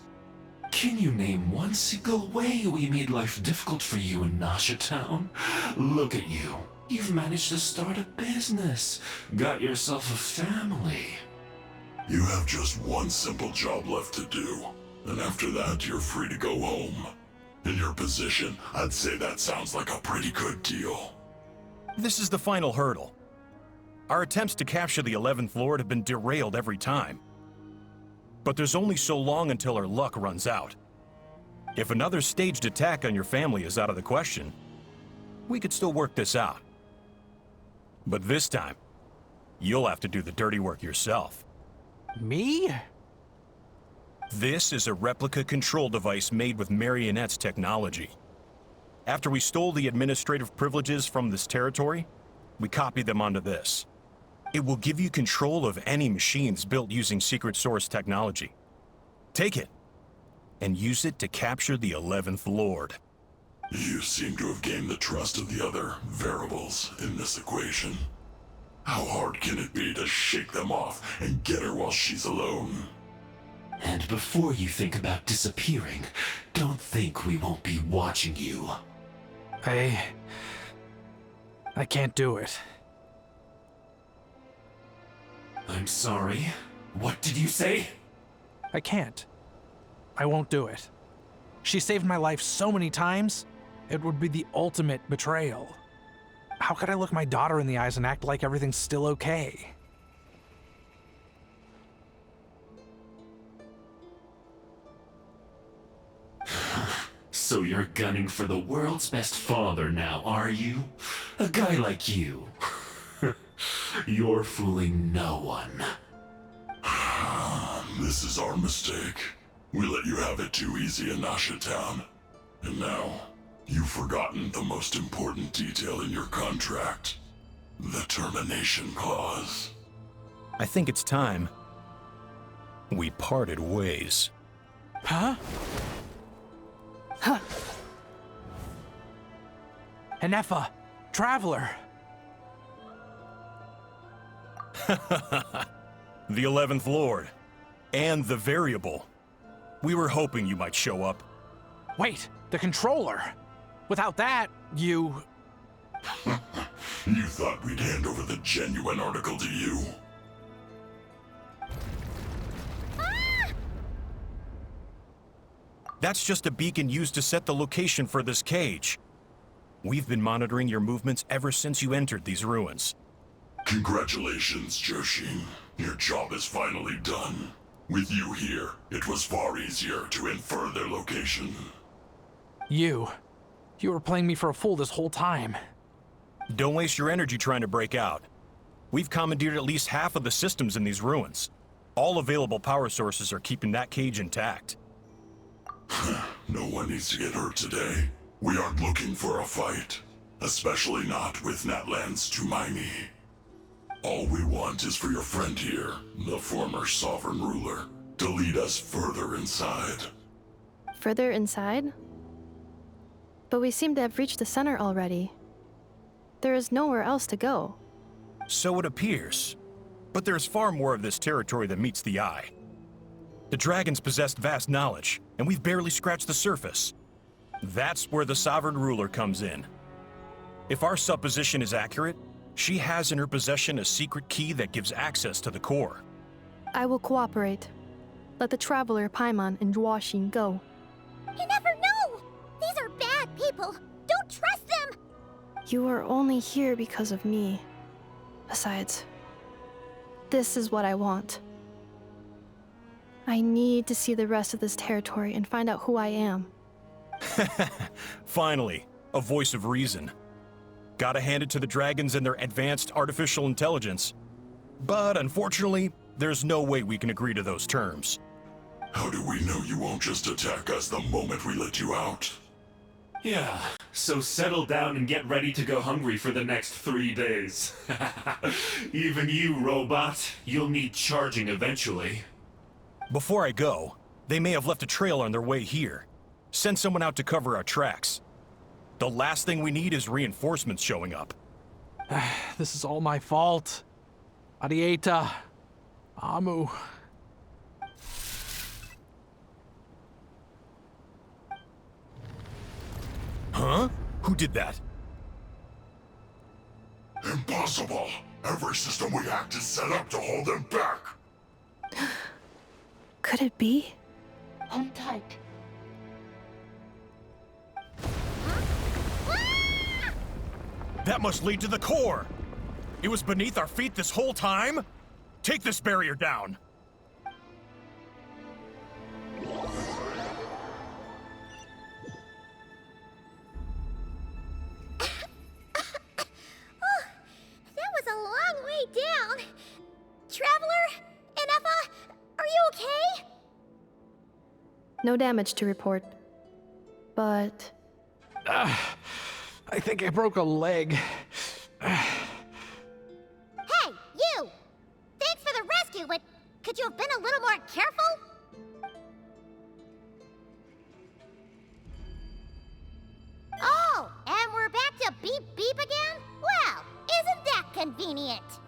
Can you name one single way we made life difficult for you in Nasha Town? Look at you. You've managed to start a business. Got yourself a family. You have just one simple job left to do. And after that, you're free to go home. In your position, I'd say that sounds like a pretty good deal. This is the final hurdle. Our attempts to capture the 11th Lord have been derailed every time. But there's only so long until our luck runs out. If another staged attack on your family is out of the question, we could still work this out. But this time, you'll have to do the dirty work yourself. Me? This is a replica control device made with Marionette's technology. After we stole the administrative privileges from this territory, we copied them onto this. It will give you control of any machines built using secret source technology. Take it, and use it to capture the 11th Lord. You seem to have gained the trust of the other variables in this equation. How hard can it be to shake them off and get her while she's alone? And before you think about disappearing, don't think we won't be watching you. I can't do it. I'm sorry. What did you say? I can't. I won't do it. She saved my life so many times, it would be the ultimate betrayal. How could I look my daughter in the eyes and act like everything's still okay? So you're gunning for the world's best father now, are you? A guy like you. You're fooling no one. This is our mistake. We let you have it too easy in Nasha Town. And now, you've forgotten the most important detail in your contract. The termination clause. I think it's time we parted ways. Huh? Huh. Ineffa, Traveler. The 11th Lord. And the Variable. We were hoping you might show up. Wait, the controller. Without that, you... You thought we'd hand over the genuine article to you? That's just a beacon used to set the location for this cage. We've been monitoring your movements ever since you entered these ruins. Congratulations, Joshin. Your job is finally done. With you here, it was far easier to infer their location. You were playing me for a fool this whole time. Don't waste your energy trying to break out. We've commandeered at least half of the systems in these ruins. All available power sources are keeping that cage intact. No one needs to get hurt today. We aren't looking for a fight. Especially not with Natlan's Tumaini. All we want is for your friend here, the former sovereign ruler, to lead us further inside. Further inside? But we seem to have reached the center already. There is nowhere else to go. So it appears. But there's far more of this territory than meets the eye. The dragons possessed vast knowledge, and we've barely scratched the surface. That's where the sovereign ruler comes in. If our supposition is accurate, she has in her possession a secret key that gives access to the core. I will cooperate. Let the Traveler, Paimon, and Dwashin go. You never know! These are people! Don't trust them! You are only here because of me. Besides, this is what I want. I need to see the rest of this territory and find out who I am. Finally, a voice of reason. Gotta hand it to the dragons and their advanced artificial intelligence. But unfortunately, there's no way we can agree to those terms. How do we know you won't just attack us the moment we let you out? Yeah, so settle down and get ready to go hungry for the next 3 days. Even you, robot, you'll need charging eventually. Before I go, they may have left a trail on their way here. Send someone out to cover our tracks. The last thing we need is reinforcements showing up. This is all my fault. Arieta. Amu. Huh? Who did that? Impossible! Every system we hacked is set up to hold them back! Could it be? Hold tight. That must lead to the core! It was beneath our feet this whole time? Take this barrier down! That was a long way down. Traveler? Ineffa? Are you okay? No damage to report. But... I think I broke a leg. Hey, you! Thanks for the rescue, but could you have been a little more careful? Oh, and we're back to beep beep again? Well, isn't that convenient?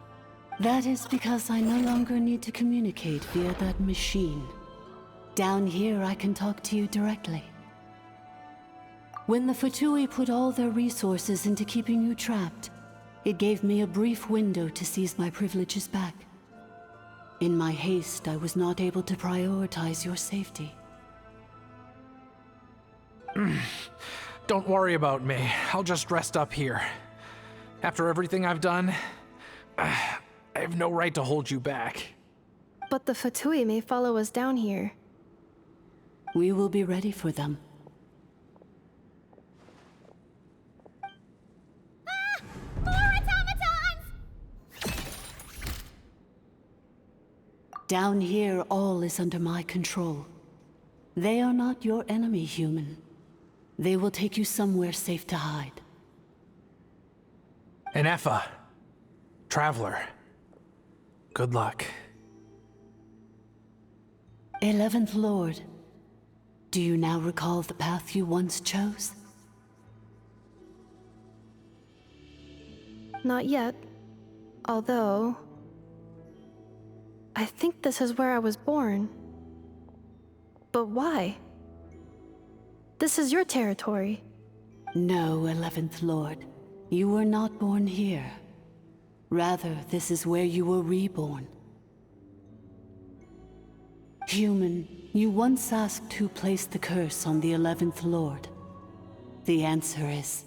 That is because I no longer need to communicate via that machine. Down here, I can talk to you directly. When the Fatui put all their resources into keeping you trapped, it gave me a brief window to seize my privileges back. In my haste, I was not able to prioritize your safety. Don't worry about me. I'll just rest up here. After everything I've done, I have no right to hold you back. But the Fatui may follow us down here. We will be ready for them. Down here, all is under my control. They are not your enemy, human. They will take you somewhere safe to hide. Ineffa. Traveler. Good luck. 11th Lord, do you now recall the path you once chose? Not yet. Although... I think this is where I was born. But why? This is your territory. No, 11th Lord. You were not born here. Rather, this is where you were reborn. Human, you once asked who placed the curse on the 11th Lord. The answer is...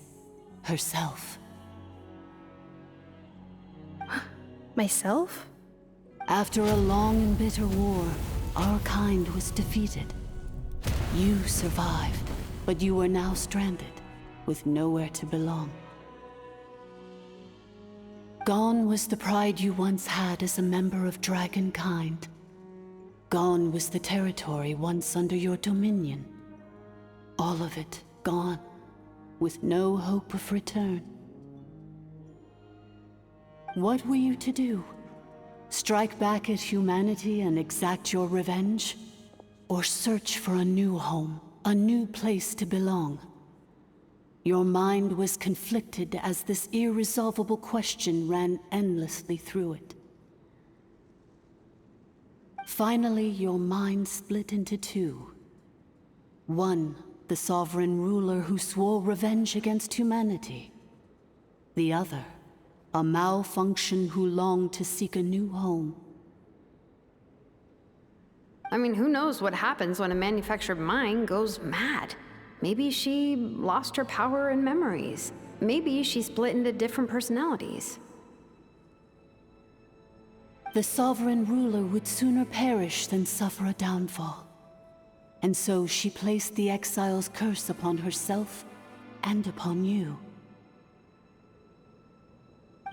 herself. Myself? After a long and bitter war, our kind was defeated. You survived, but you are now stranded, with nowhere to belong. Gone was the pride you once had as a member of dragonkind. Gone was the territory once under your dominion. All of it gone, with no hope of return. What were you to do? Strike back at humanity and exact your revenge? Or search for a new home, a new place to belong? Your mind was conflicted as this irresolvable question ran endlessly through it. Finally, your mind split into two. One, the sovereign ruler who swore revenge against humanity. The other, a malfunction who longed to seek a new home. I mean, who knows what happens when a manufactured mind goes mad? Maybe she lost her power and memories. Maybe she split into different personalities. The sovereign ruler would sooner perish than suffer a downfall. And so she placed the exile's curse upon herself and upon you.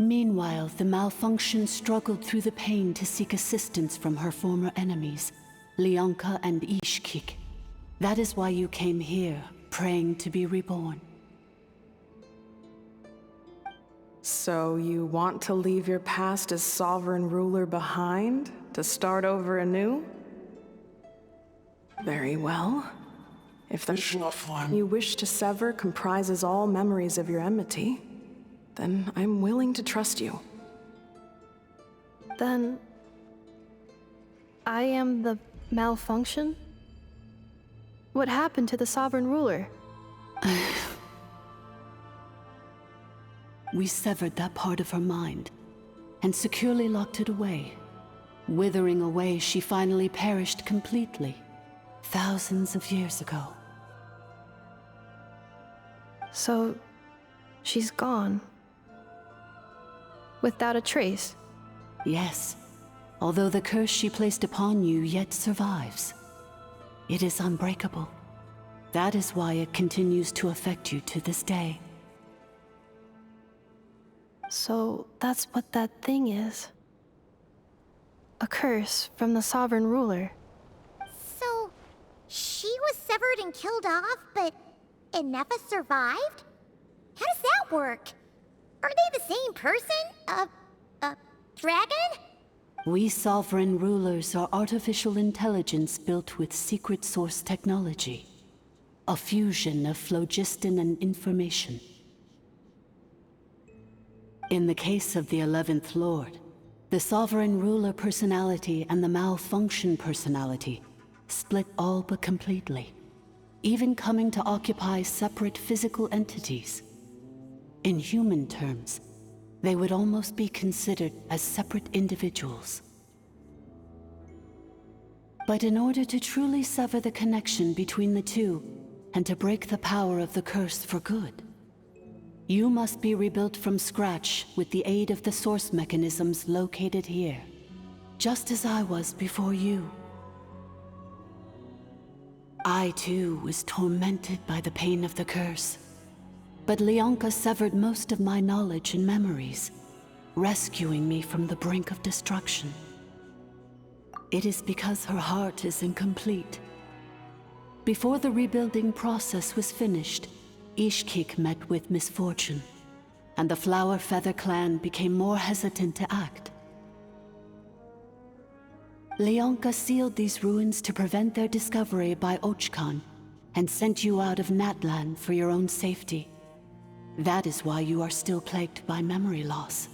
Meanwhile, the malfunction struggled through the pain to seek assistance from her former enemies, Leonka and Ishkik. That is why you came here, praying to be reborn. So you want to leave your past as sovereign ruler behind, to start over anew? Very well. If the you wish to sever comprises all memories of your enmity, then I'm willing to trust you. Then I am the malfunction? What happened to the sovereign ruler? We severed that part of her mind and securely locked it away. Withering away, she finally perished completely, thousands of years ago. So, she's gone. Without a trace? Yes, although the curse she placed upon you yet survives. It is unbreakable. That is why it continues to affect you to this day. So, that's what that thing is. A curse from the sovereign ruler. So, she was severed and killed off, but Ineffa survived? How does that work? Are they the same person? Dragon? We sovereign rulers are artificial intelligence built with secret source technology. A fusion of phlogiston and information. In the case of the 11th Lord, the sovereign ruler personality and the malfunction personality split all but completely, even coming to occupy separate physical entities. In human terms, they would almost be considered as separate individuals. But in order to truly sever the connection between the two, and to break the power of the curse for good, you must be rebuilt from scratch with the aid of the source mechanisms located here, just as I was before you. I too was tormented by the pain of the curse, but Leonka severed most of my knowledge and memories, rescuing me from the brink of destruction. It is because her heart is incomplete. Before the rebuilding process was finished, Ishkik met with misfortune, and the Flower Feather clan became more hesitant to act. Leonka sealed these ruins to prevent their discovery by Ochkan, and sent you out of Natlan for your own safety. That is why you are still plagued by memory loss.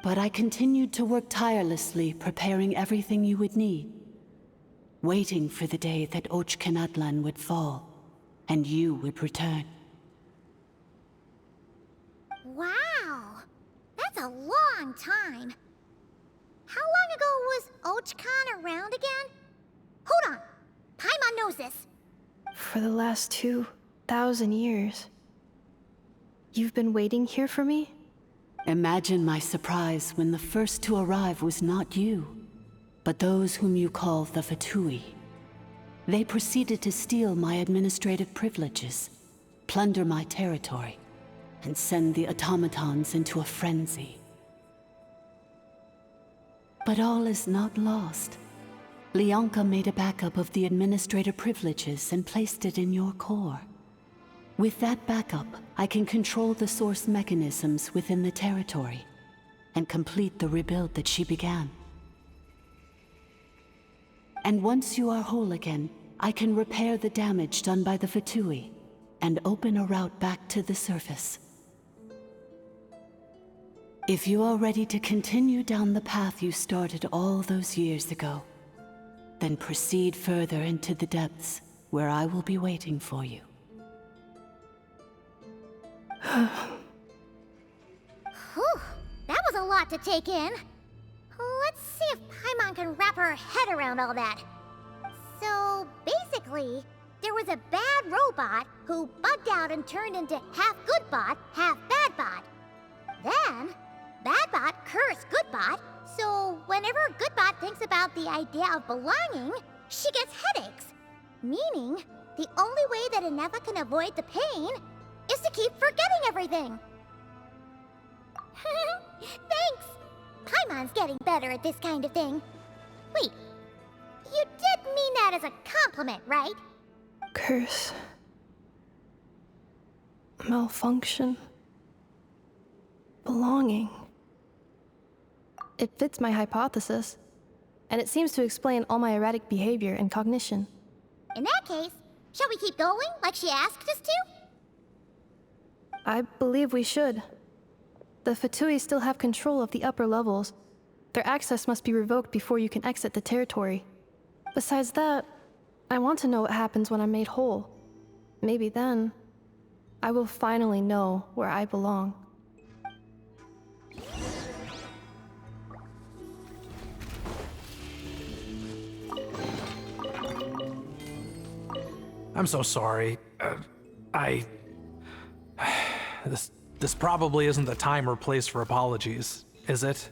But I continued to work tirelessly, preparing everything you would need, waiting for the day that Ochkanatlan would fall, and you would return. Wow! That's a long time. How long ago was Ochkan around again? Hold on! Paimon knows this! For the last 2,000 years. You've been waiting here for me? Imagine my surprise when the first to arrive was not you, but those whom you call the Fatui. They proceeded to steal my administrative privileges, plunder my territory, and send the automatons into a frenzy. But all is not lost. Leonka made a backup of the administrator privileges and placed it in your core. With that backup, I can control the source mechanisms within the territory and complete the rebuild that she began. And once you are whole again, I can repair the damage done by the Fatui and open a route back to the surface. If you are ready to continue down the path you started all those years ago, then proceed further into the depths where I will be waiting for you. Whew, that was a lot to take in. Let's see if Paimon can wrap her head around all that. So, basically, there was a bad robot who bugged out and turned into half good bot, half bad bot. Then, bad bot cursed good bot, so whenever good bot thinks about the idea of belonging, she gets headaches. Meaning, the only way that Ineffa can avoid the pain is to keep forgetting everything. Thanks! Paimon's getting better at this kind of thing. Wait, you did mean that as a compliment, right? Curse. Malfunction. Belonging. It fits my hypothesis, and it seems to explain all my erratic behavior and cognition. In that case, shall we keep going like she asked us to? I believe we should. The Fatui still have control of the upper levels. Their access must be revoked before you can exit the territory. Besides that, I want to know what happens when I'm made whole. Maybe then, I will finally know where I belong. I'm so sorry. This probably isn't the time or place for apologies, is it?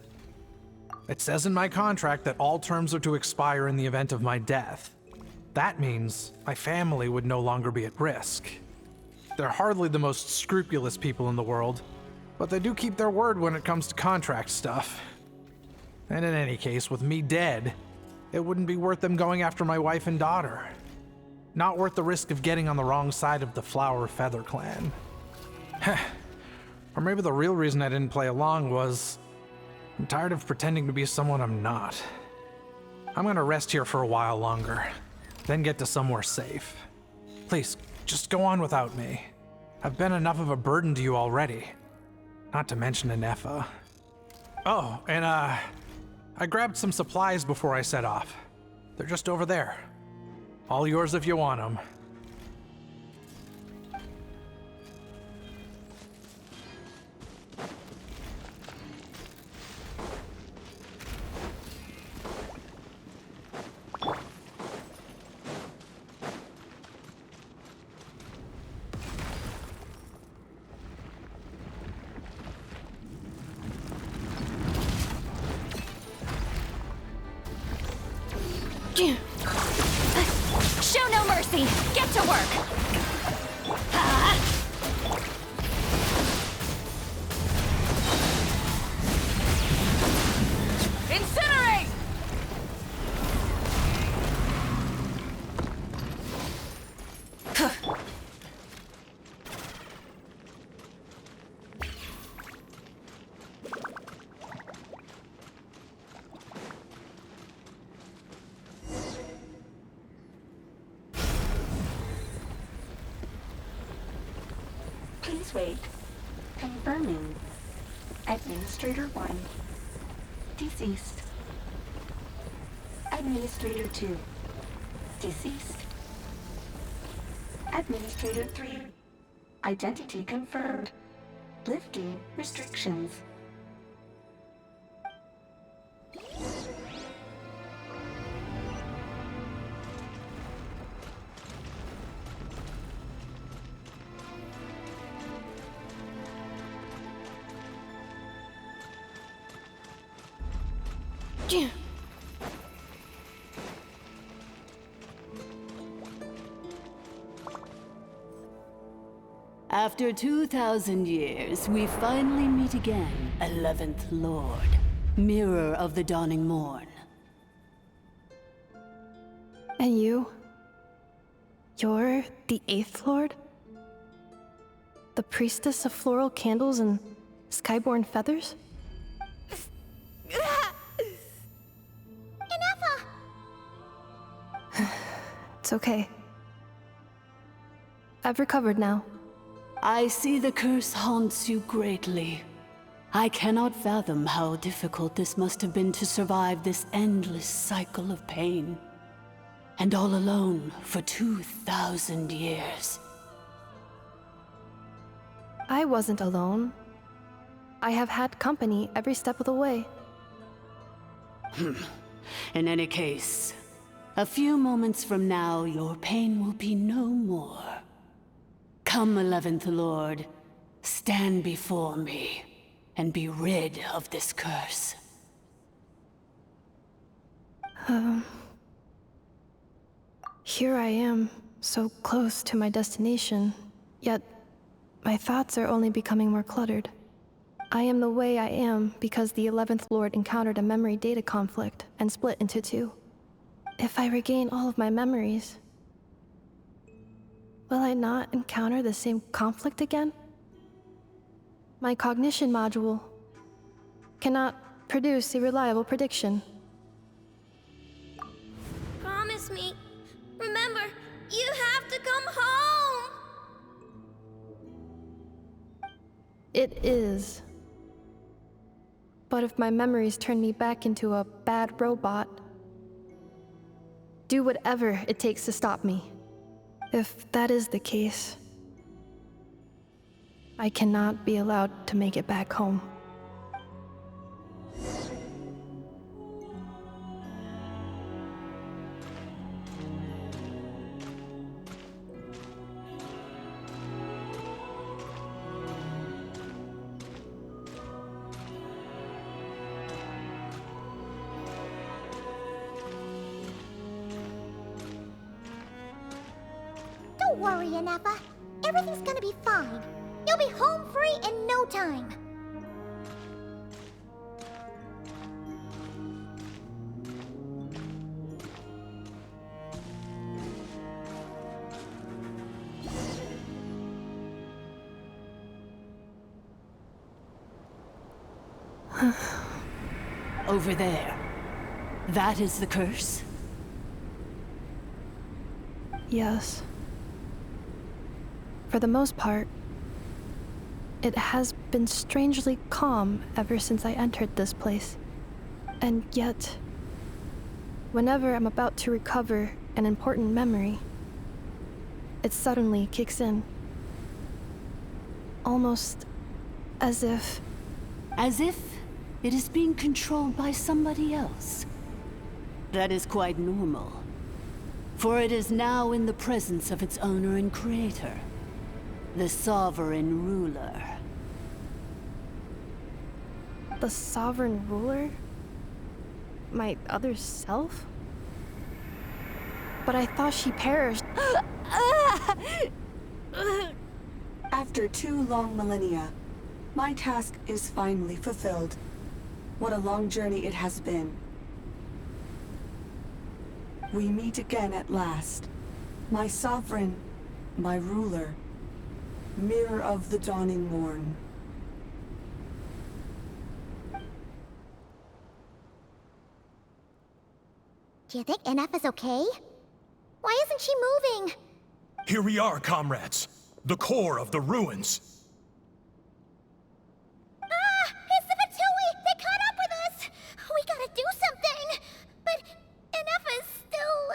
It says in my contract that all terms are to expire in the event of my death. That means my family would no longer be at risk. They're hardly the most scrupulous people in the world, but they do keep their word when it comes to contract stuff. And in any case, with me dead, it wouldn't be worth them going after my wife and daughter. Not worth the risk of getting on the wrong side of the Flower Feather clan. Or maybe the real reason I didn't play along was I'm tired of pretending to be someone I'm not. I'm gonna rest here for a while longer, then get to somewhere safe. Please, just go on without me. I've been enough of a burden to you already. Not to mention Ineffa. Oh, and I grabbed some supplies before I set off. They're just over there. All yours if you want them. Show no mercy! Get to work! Incinerate! Please wait. Confirming. Administrator 1. Deceased. Administrator 2. Deceased. Administrator 3. Identity confirmed. Lifting restrictions. After 2,000 years, we finally meet again, 11th Lord, Mirror of the Dawning Morn. And you? You're the 8th Lord? The priestess of floral candles and skyborn feathers? Ineffa! It's okay. I've recovered now. I see the curse haunts you greatly. I cannot fathom how difficult this must have been to survive this endless cycle of pain. And all alone for 2,000 years. I wasn't alone. I have had company every step of the way. In any case, A few moments from now, your pain will be no more. Come, 11th Lord. Stand before me, and be rid of this curse. Here I am, so close to my destination, yet my thoughts are only becoming more cluttered. I am the way I am because the 11th Lord encountered a memory data conflict and split into two. If I regain all of my memories, will I not encounter the same conflict again? My cognition module cannot produce a reliable prediction. Promise me. Remember, you have to come home! It is. But if my memories turn me back into a bad robot, do whatever it takes to stop me. If that is the case, I cannot be allowed to make it back home. Don't worry, Ineffa. Everything's gonna be fine. You'll be home free in no time. Over there. That is the curse? Yes. For the most part, it has been strangely calm ever since I entered this place. And yet, whenever I'm about to recover an important memory, it suddenly kicks in. Almost as if... As if it is being controlled by somebody else. That is quite normal, for it is now in the presence of its owner and creator, the sovereign ruler. The sovereign ruler? My other self? But I thought she perished. After 2 long millennia, my task is finally fulfilled. What a long journey it has been. We meet again at last. My sovereign, my ruler, mirror of the dawning morn. Do you think Ineffa's okay? Why isn't she moving? Here we are, comrades. The core of the ruins. It's the Fatui! They caught up with us! We gotta do something! But Ineffa is still...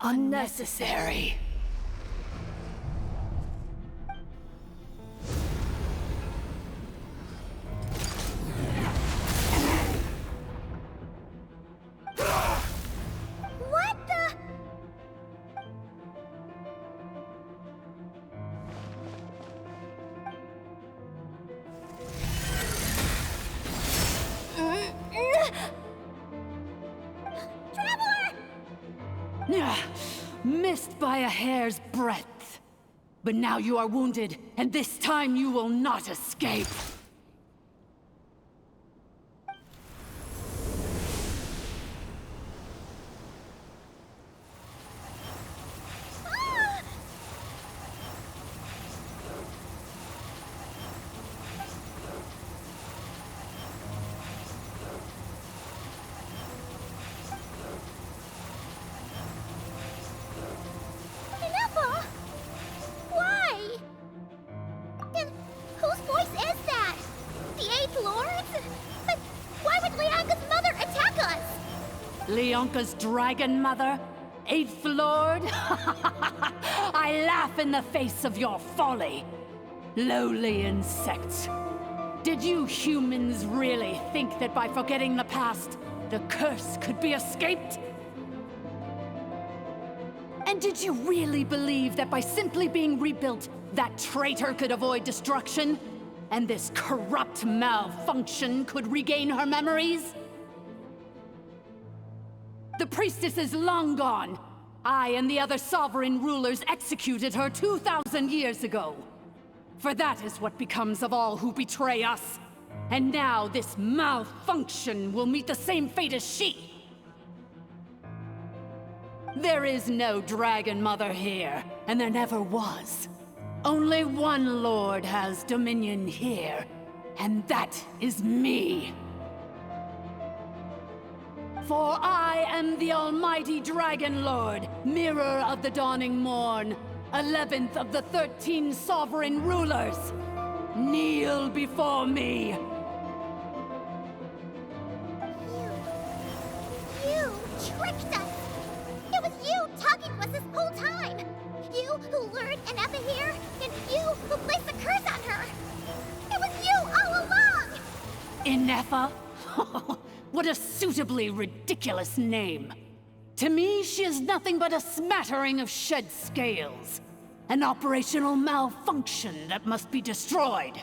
Unnecessary. What the... Missed by a hair's breadth. But now you are wounded, and this time you will not escape. Ineffa? Why? And whose voice is that? The 8th Lord's? But why would Leonka's mother attack us? Leonka's dragon mother? 8th Lord? I laugh in the face of your folly. Lowly insects. Did you humans really think that by forgetting the past, the curse could be escaped? And did you really believe that by simply being rebuilt, that traitor could avoid destruction? And this corrupt malfunction could regain her memories? The priestess is long gone. I and the other sovereign rulers executed her 2,000 years ago. For that is what becomes of all who betray us. And now this malfunction will meet the same fate as she. There is no Dragon Mother here, and there never was. Only one Lord has dominion here, and that is me. For I am the almighty Dragon Lord, Mirror of the Dawning Morn, 11th of the 13 sovereign rulers. Kneel before me. You tricked us! It was you talking to us this whole time! You who lured Ineffa here, and you who placed the curse on her! It was you all along! Ineffa? What a suitably ridiculous name. To me, she is nothing but a smattering of shed scales. An operational malfunction that must be destroyed.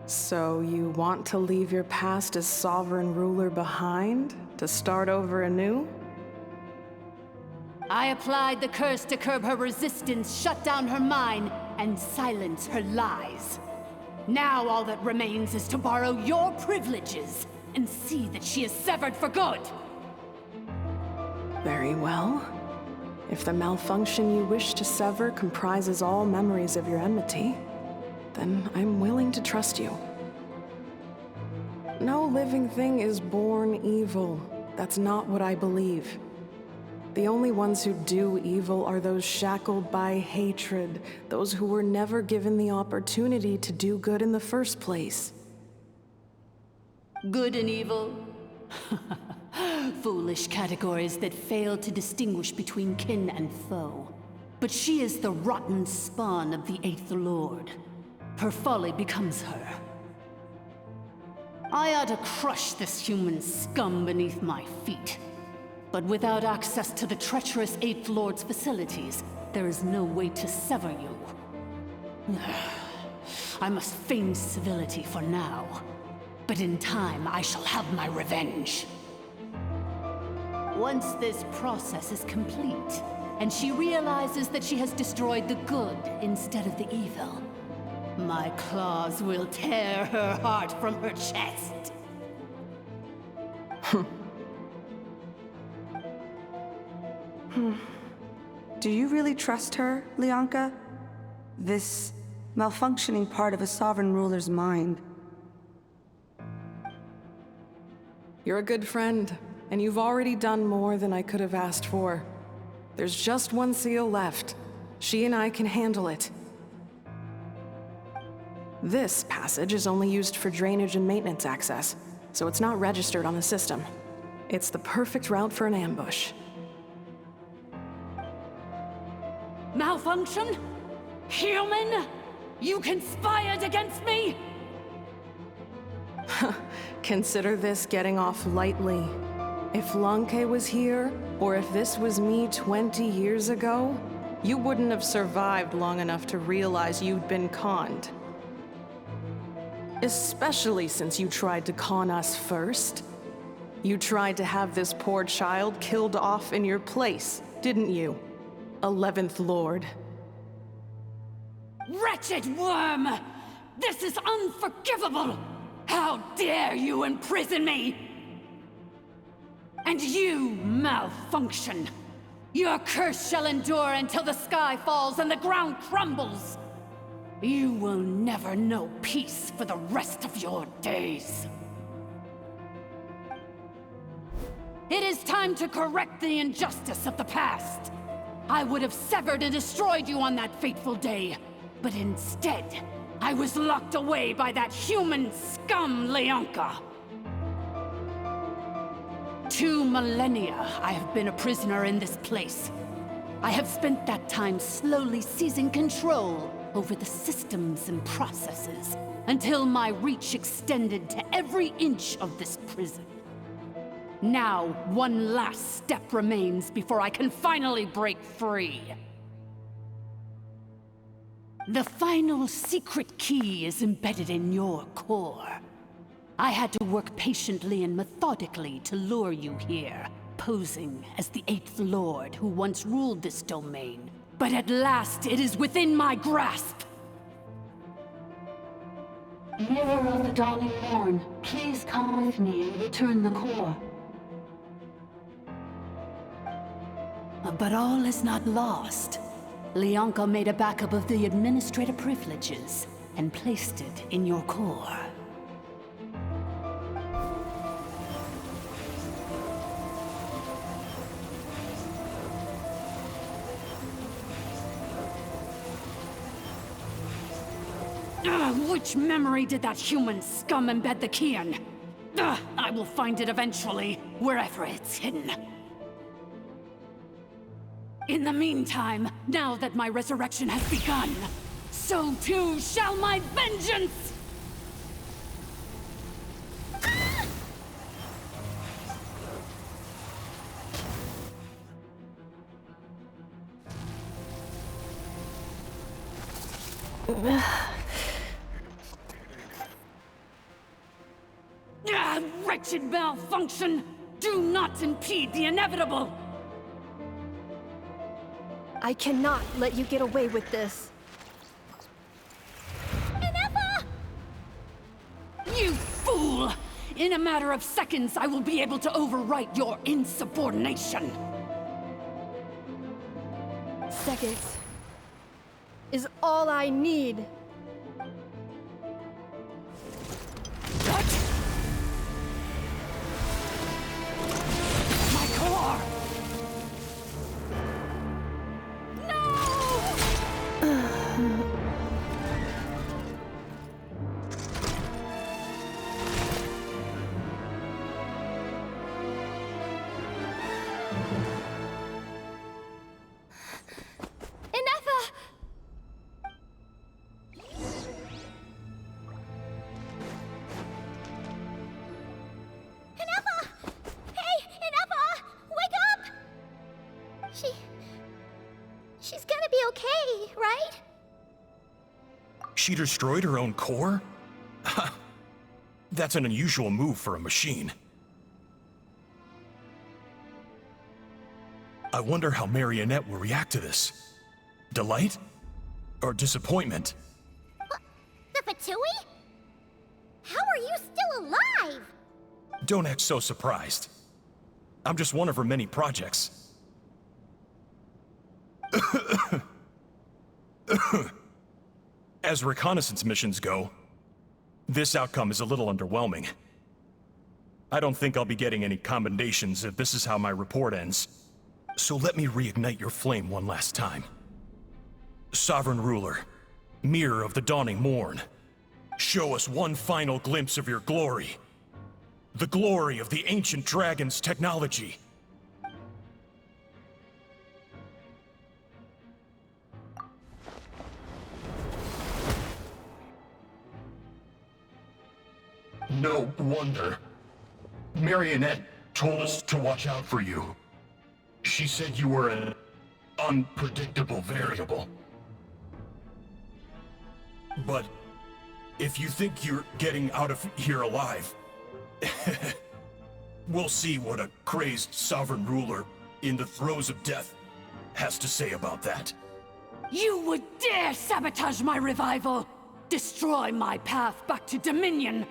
So you want to leave your past as sovereign ruler behind? To start over anew? I applied the curse to curb her resistance, shut down her mind, and silence her lies. Now all that remains is to borrow your privileges and see that she is severed for good. Very well. If the malfunction you wish to sever comprises all memories of your enmity, then I'm willing to trust you. No living thing is born evil. That's not what I believe. The only ones who do evil are those shackled by hatred, those who were never given the opportunity to do good in the first place. Good and evil? Foolish categories that fail to distinguish between kin and foe. But she is the rotten spawn of the Eighth Lord. Her folly becomes her. I ought to crush this human scum beneath my feet. But without access to the treacherous Eighth Lord's facilities, there is no way to sever you. I must feign civility for now. But in time, I shall have my revenge. Once this process is complete, and she realizes that she has destroyed the good instead of the evil, my claws will tear her heart from her chest. Do you really trust her, Lianka? This malfunctioning part of a sovereign ruler's mind. You're a good friend, and you've already done more than I could have asked for. There's just one seal left. She and I can handle it. This passage is only used for drainage and maintenance access, so it's not registered on the system. It's the perfect route for an ambush. Malfunction? Human? You conspired against me? Consider this getting off lightly. If Lanke was here, or if this was me 20 years ago, you wouldn't have survived long enough to realize you'd been conned. Especially since you tried to con us first. You tried to have this poor child killed off in your place, didn't you? 11th Lord. Wretched worm! This is unforgivable! How dare you imprison me! And you, malfunction! Your curse shall endure until the sky falls and the ground crumbles! You will never know peace for the rest of your days. It is time to correct the injustice of the past. I would have severed and destroyed you on that fateful day, but instead, I was locked away by that human scum, Lianka. 2 millennia I have been a prisoner in this place. I have spent that time slowly seizing control, over the systems and processes until my reach extended to every inch of this prison. Now, one last step remains before I can finally break free. The final secret key is embedded in your core. I had to work patiently and methodically to lure you here, posing as the 8th Lord who once ruled this domain. But at last, it is within my grasp! Mirror of the Dawning Morn, please come with me and return the core. But all is not lost. Leonka made a backup of the administrator privileges and placed it in your core. Which memory did that human scum embed the key in? I will find it eventually, wherever it's hidden. In the meantime, now that my resurrection has begun, so too shall my vengeance! Wretched malfunction! Do not impede the inevitable! I cannot let you get away with this. Ineffa! You fool! In a matter of seconds, I will be able to overwrite your insubordination! Seconds is all I need. She's gonna be okay, right? She destroyed her own core? That's an unusual move for a machine. I wonder how Marionette will react to this. Delight? Or disappointment? What? The Fatui? How are you still alive? Don't act so surprised. I'm just one of her many projects. As reconnaissance missions go, this outcome is a little underwhelming. I don't think I'll be getting any commendations if this is how my report ends. So let me reignite your flame one last time. Sovereign Ruler, Mirror of the Dawning Morn, show us one final glimpse of your glory. The glory of the ancient dragon's technology. No wonder. Marionette told us to watch out for you. She said you were an unpredictable variable. But if you think you're getting out of here alive, we'll see what a crazed sovereign ruler in the throes of death has to say about that. You would dare sabotage my revival! Destroy my path back to Dominion!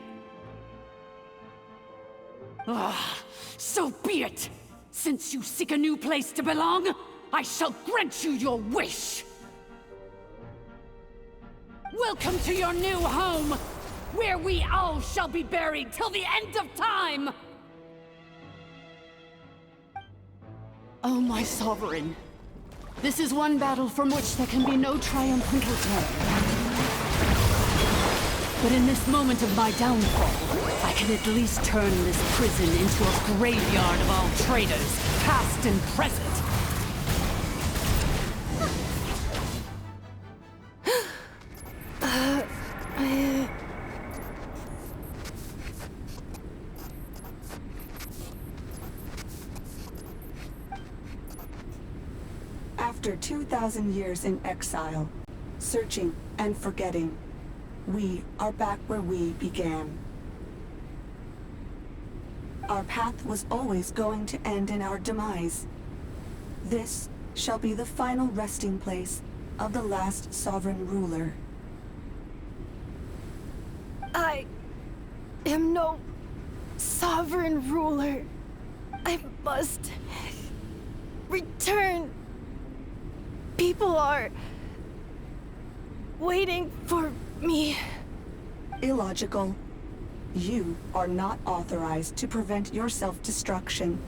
So be it! Since you seek a new place to belong, I shall grant you your wish! Welcome to your new home, where we all shall be buried till the end of time! Oh, my sovereign. This is one battle from which there can be no triumphant return. But in this moment of my downfall, I can at least turn this prison into a graveyard of all traitors, past and present. After 2,000 years in exile, searching and forgetting, we are back where we began. Our path was always going to end in our demise. This shall be the final resting place of the last sovereign ruler. I am no sovereign ruler. I must return. People are waiting for me. Illogical. You are not authorized to prevent your self-destruction.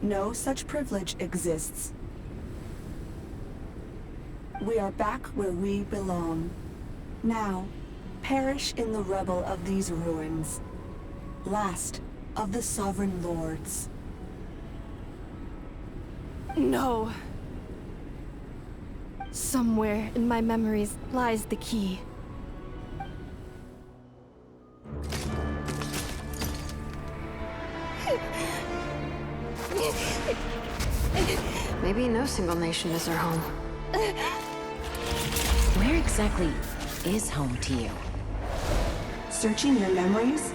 No such privilege exists. We are back where we belong. Now, perish in the rubble of these ruins. Last of the sovereign lords. No. Somewhere in my memories lies the key. Maybe no single nation is our home. Where exactly is home to you? Searching your memories?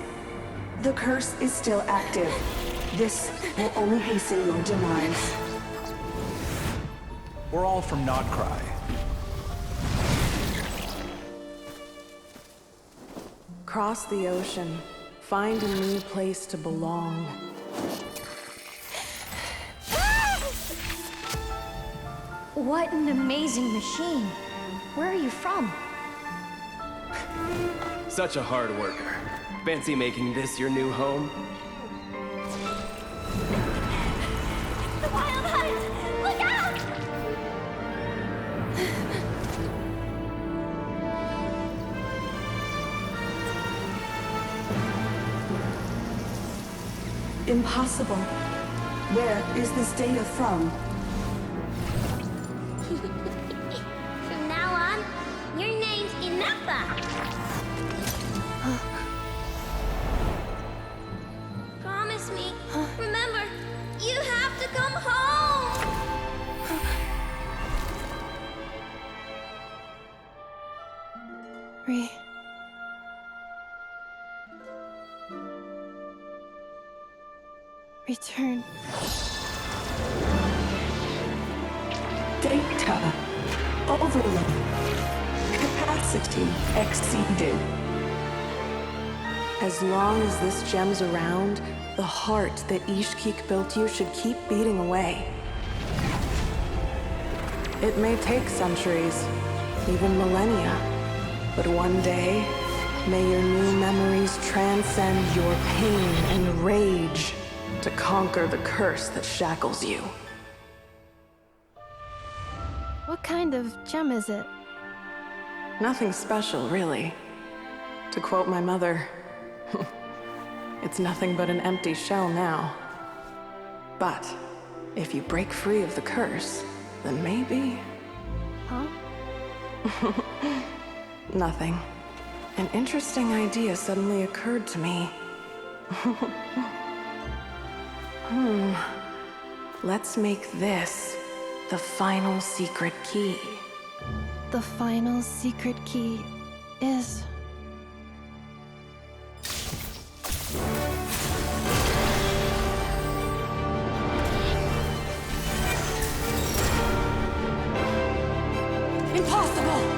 The curse is still active. This will only hasten your demise. We're all from Krai. Cross the ocean. Find a new place to belong. What an amazing machine. Where are you from? Such a hard worker. Fancy making this your new home? The wild hunt! Look out! Impossible. Where is this data from? From now on, your name's Ineffa. Promise me. Remember, you have to come home. Return. Data overload. Capacity exceeded. As long as this gem's around, the heart that Ishkik built you should keep beating away. It may take centuries, even millennia, but one day, may your new memories transcend your pain and rage to conquer the curse that shackles you. What kind of gem is it? Nothing special, really. To quote my mother, it's nothing but an empty shell now. But if you break free of the curse, then maybe... Huh? Nothing. An interesting idea suddenly occurred to me. Let's make this the final secret key. The final secret key is... Impossible!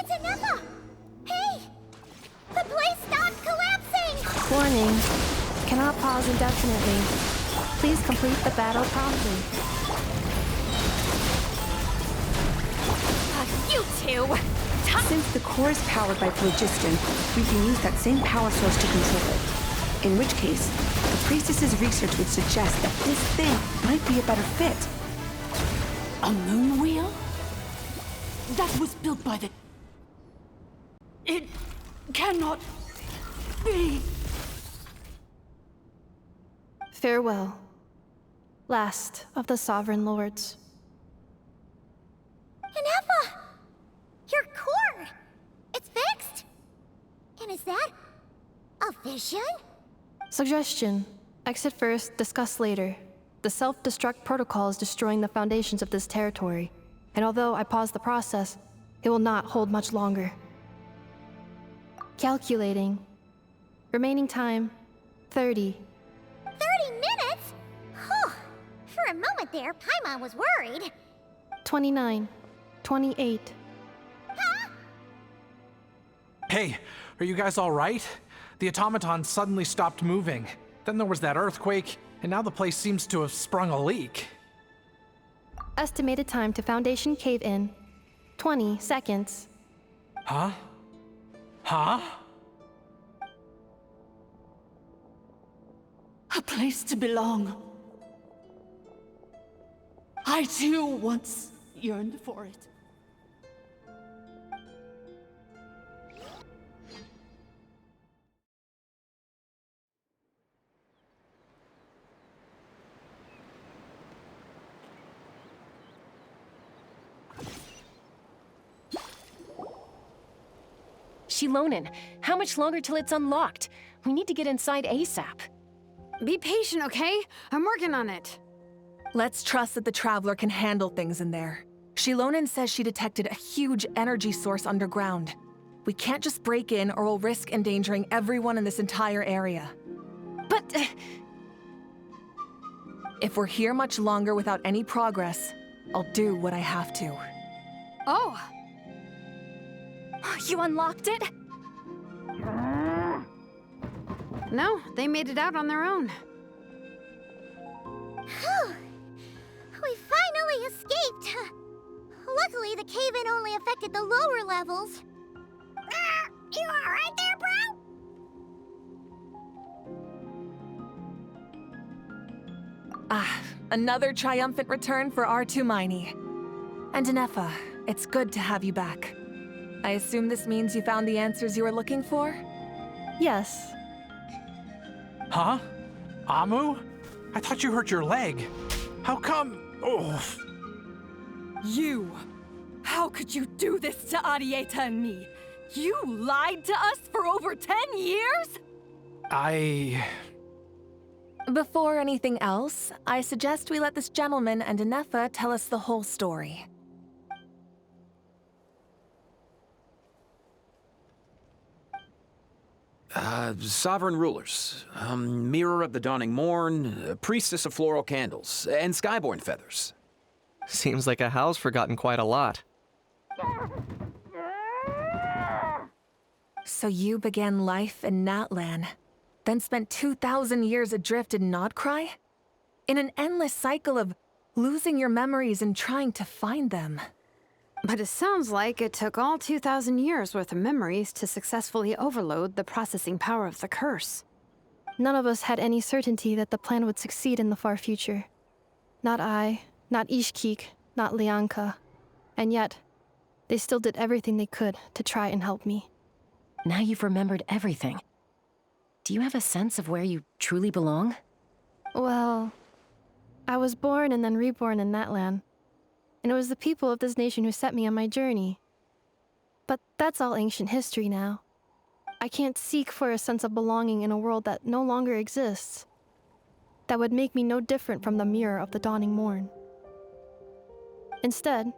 It's Ineffa! Hey! The place stopped collapsing! Warning. Cannot pause indefinitely. Please complete the battle promptly. You two! Since the core is powered by phlogiston, we can use that same power source to control it. In which case, the priestess's research would suggest that this thing might be a better fit. A moon wheel? That was built by the... It cannot me! Farewell, last of the Sovereign Lords. Ineffa! Your core! It's fixed! And is that a vision? Suggestion. Exit first, discuss later. The self-destruct protocol is destroying the foundations of this territory, and although I paused the process, it will not hold much longer. Calculating. Remaining time, 30. 30 minutes? Whew. For a moment there, Paimon was worried. 29. 28. Hey, are you guys all right? The automaton suddenly stopped moving. Then there was that earthquake, and now the place seems to have sprung a leak. Estimated time to Foundation cave-in, 20 seconds. Huh? Huh? A place to belong. I too once yearned for it. Shilonen, how much longer till it's unlocked? We need to get inside ASAP. Be patient, okay? I'm working on it. Let's trust that the Traveler can handle things in there. Shilonen says she detected a huge energy source underground. We can't just break in or we'll risk endangering everyone in this entire area. But... if we're here much longer without any progress, I'll do what I have to. Oh! You unlocked it? No, they made it out on their own. Whew. We finally escaped. Luckily, the cave-in only affected the lower levels. You alright there, bro? Another triumphant return for R2 Miney. And Ineffa, it's good to have you back. I assume this means you found the answers you were looking for? Yes. Huh? Amu? I thought you hurt your leg. How come? Oh. You! How could you do this to Arieta and me? You lied to us for over 10 years? Before anything else, I suggest we let this gentleman and Ineffa tell us the whole story. Sovereign rulers, mirror of the dawning morn, priestess of floral candles, and skyborn feathers. Seems like a house forgotten quite a lot. So you began life in Natlan, then spent 2,000 years adrift in Krai? In an endless cycle of losing your memories and trying to find them. But it sounds like it took all 2,000 years worth of memories to successfully overload the processing power of the curse. None of us had any certainty that the plan would succeed in the far future. Not I, not Ishkik, not Lianka. And yet, they still did everything they could to try and help me. Now you've remembered everything. Do you have a sense of where you truly belong? Well, I was born and then reborn in Natlan. And it was the people of this nation who set me on my journey. But that's all ancient history now. I can't seek for a sense of belonging in a world that no longer exists. That would make me no different from the mirror of the dawning morn. Instead,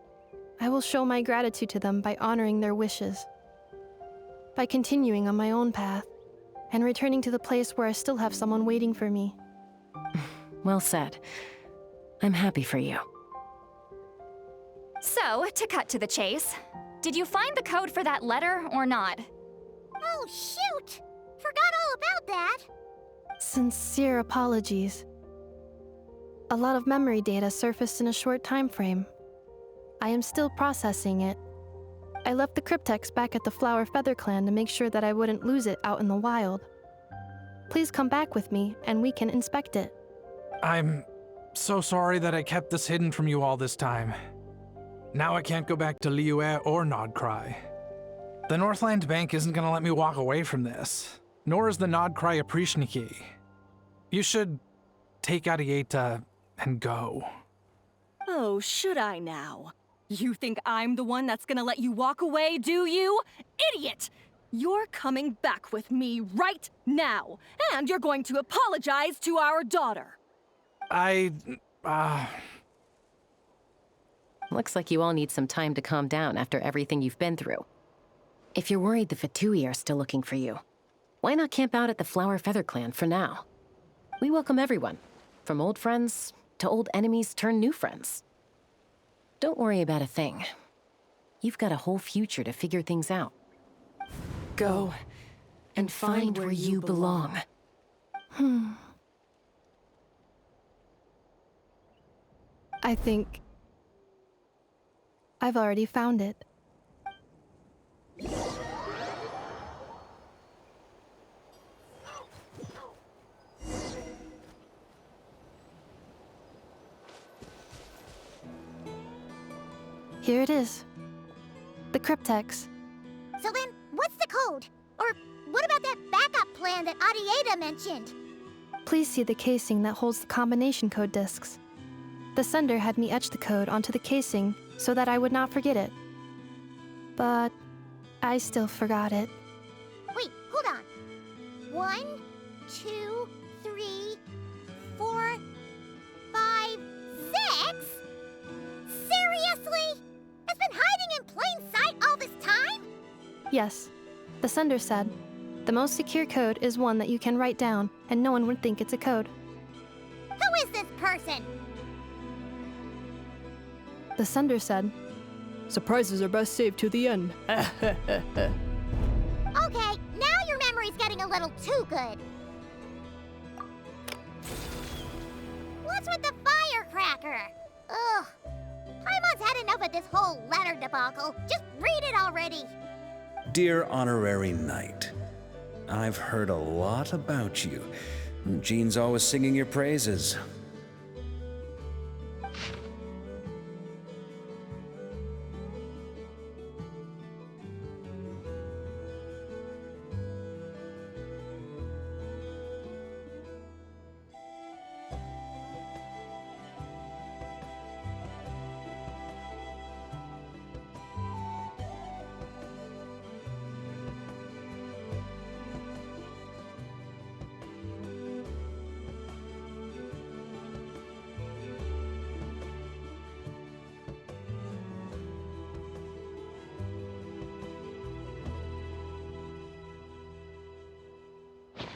I will show my gratitude to them by honoring their wishes. By continuing on my own path, and returning to the place where I still have someone waiting for me. Well said. I'm happy for you. So, to cut to the chase, did you find the code for that letter or not? Oh, shoot! Forgot all about that! Sincere apologies. A lot of memory data surfaced in a short time frame. I am still processing it. I left the cryptex back at the Flower Feather Clan to make sure that I wouldn't lose it out in the wild. Please come back with me, and we can inspect it. I'm so sorry that I kept this hidden from you all this time. Now I can't go back to Liyue or Krai. The Northland Bank isn't gonna let me walk away from this. nor is the Nod Krai Aprishniki. You should take Arieta and go. Oh, should I now? You think I'm the one that's gonna let you walk away, do you? Idiot! You're coming back with me right now, and you're going to apologize to our daughter. Looks like you all need some time to calm down after everything you've been through. If you're worried the Fatui are still looking for you, why not camp out at the Flower Feather Clan for now? We welcome everyone, from old friends to old enemies turned new friends. Don't worry about a thing. You've got a whole future to figure things out. Go and find where you belong. I think I've already found it. Here it is. The cryptex. So then, what's the code? Or what about that backup plan that Arieta mentioned? Please see the casing that holds the combination code discs. The sender had me etch the code onto the casing so that I would not forget it. But I still forgot it. Wait, hold on. 1, 2, 3, 4, 5, 6? Seriously? It's been hiding in plain sight all this time? Yes, the sender said, the most secure code is one that you can write down and no one would think it's a code. Who is this person? The sender said, surprises are best saved to the end. Okay, now your memory's getting a little too good. What's with the firecracker? Ugh. Paimon's had enough of this whole letter debacle. Just read it already. Dear Honorary Knight, I've heard a lot about you. Jean's always singing your praises.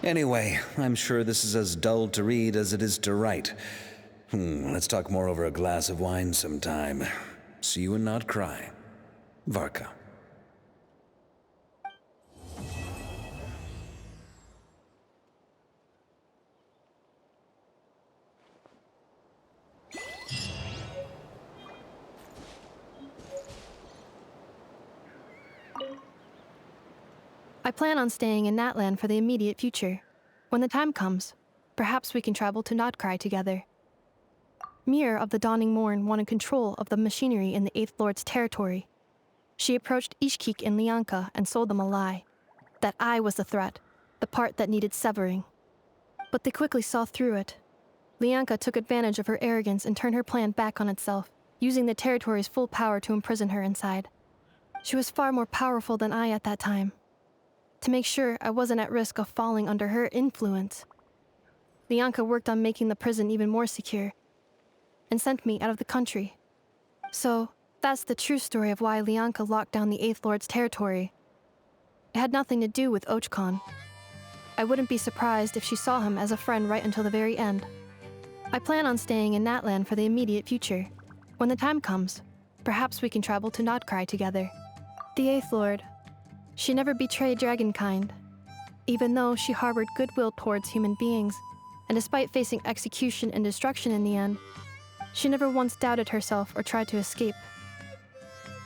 Anyway, I'm sure this is as dull to read as it is to write. Let's talk more over a glass of wine sometime. See you and not cry. Varka. I plan on staying in Natlan for the immediate future. When the time comes, perhaps we can travel to Nod Krai together. Mir of the Dawning Morn wanted control of the machinery in the Eighth Lord's territory. She approached Ishkik and Lianka and sold them a lie. That I was the threat, the part that needed severing. But they quickly saw through it. Lianka took advantage of her arrogance and turned her plan back on itself, using the territory's full power to imprison her inside. She was far more powerful than I at that time. To make sure I wasn't at risk of falling under her influence, Lianka worked on making the prison even more secure, and sent me out of the country. So, that's the true story of why Lianka locked down the Eighth Lord's territory. It had nothing to do with Ochkon. I wouldn't be surprised if she saw him as a friend right until the very end. I plan on staying in Natlan for the immediate future. When the time comes, perhaps we can travel to Nod Krai together. The Eighth Lord, she never betrayed Dragonkind, even though she harbored goodwill towards human beings, and despite facing execution and destruction in the end, she never once doubted herself or tried to escape.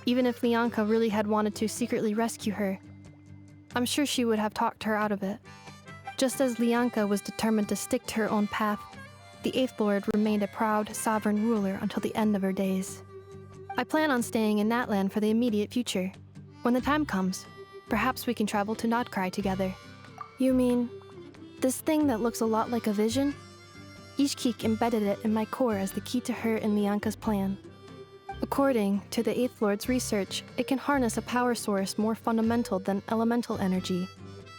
Even if Lianka really had wanted to secretly rescue her, I'm sure she would have talked her out of it. Just as Lianka was determined to stick to her own path, the Eighth Lord remained a proud, sovereign ruler until the end of her days. I plan on staying in Natlan for the immediate future. When the time comes, perhaps we can travel to Nod Krai together. You mean this thing that looks a lot like a vision? Ishkik embedded it in my core as the key to her and Lianka's plan. According to the Eighth Lord's research, it can harness a power source more fundamental than elemental energy.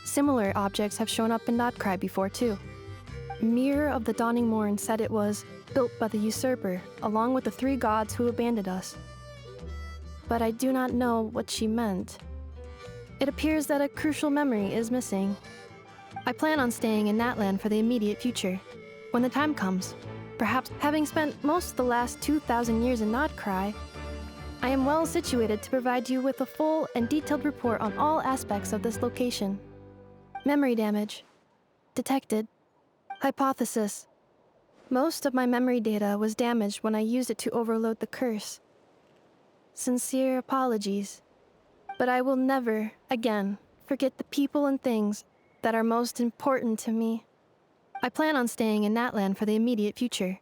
Similar objects have shown up in Krai before too. Mirror of the Dawning Morn said it was built by the usurper, along with the 3 gods who abandoned us. But I do not know what she meant. It appears that a crucial memory is missing. I plan on staying in Natlan for the immediate future. When the time comes, perhaps having spent most of the last 2,000 years in Krai, I am well situated to provide you with a full and detailed report on all aspects of this location. Memory damage. Detected. Hypothesis. Most of my memory data was damaged when I used it to overload the curse. Sincere apologies. But I will never, again, forget the people and things that are most important to me. I plan on staying in Natlan for the immediate future.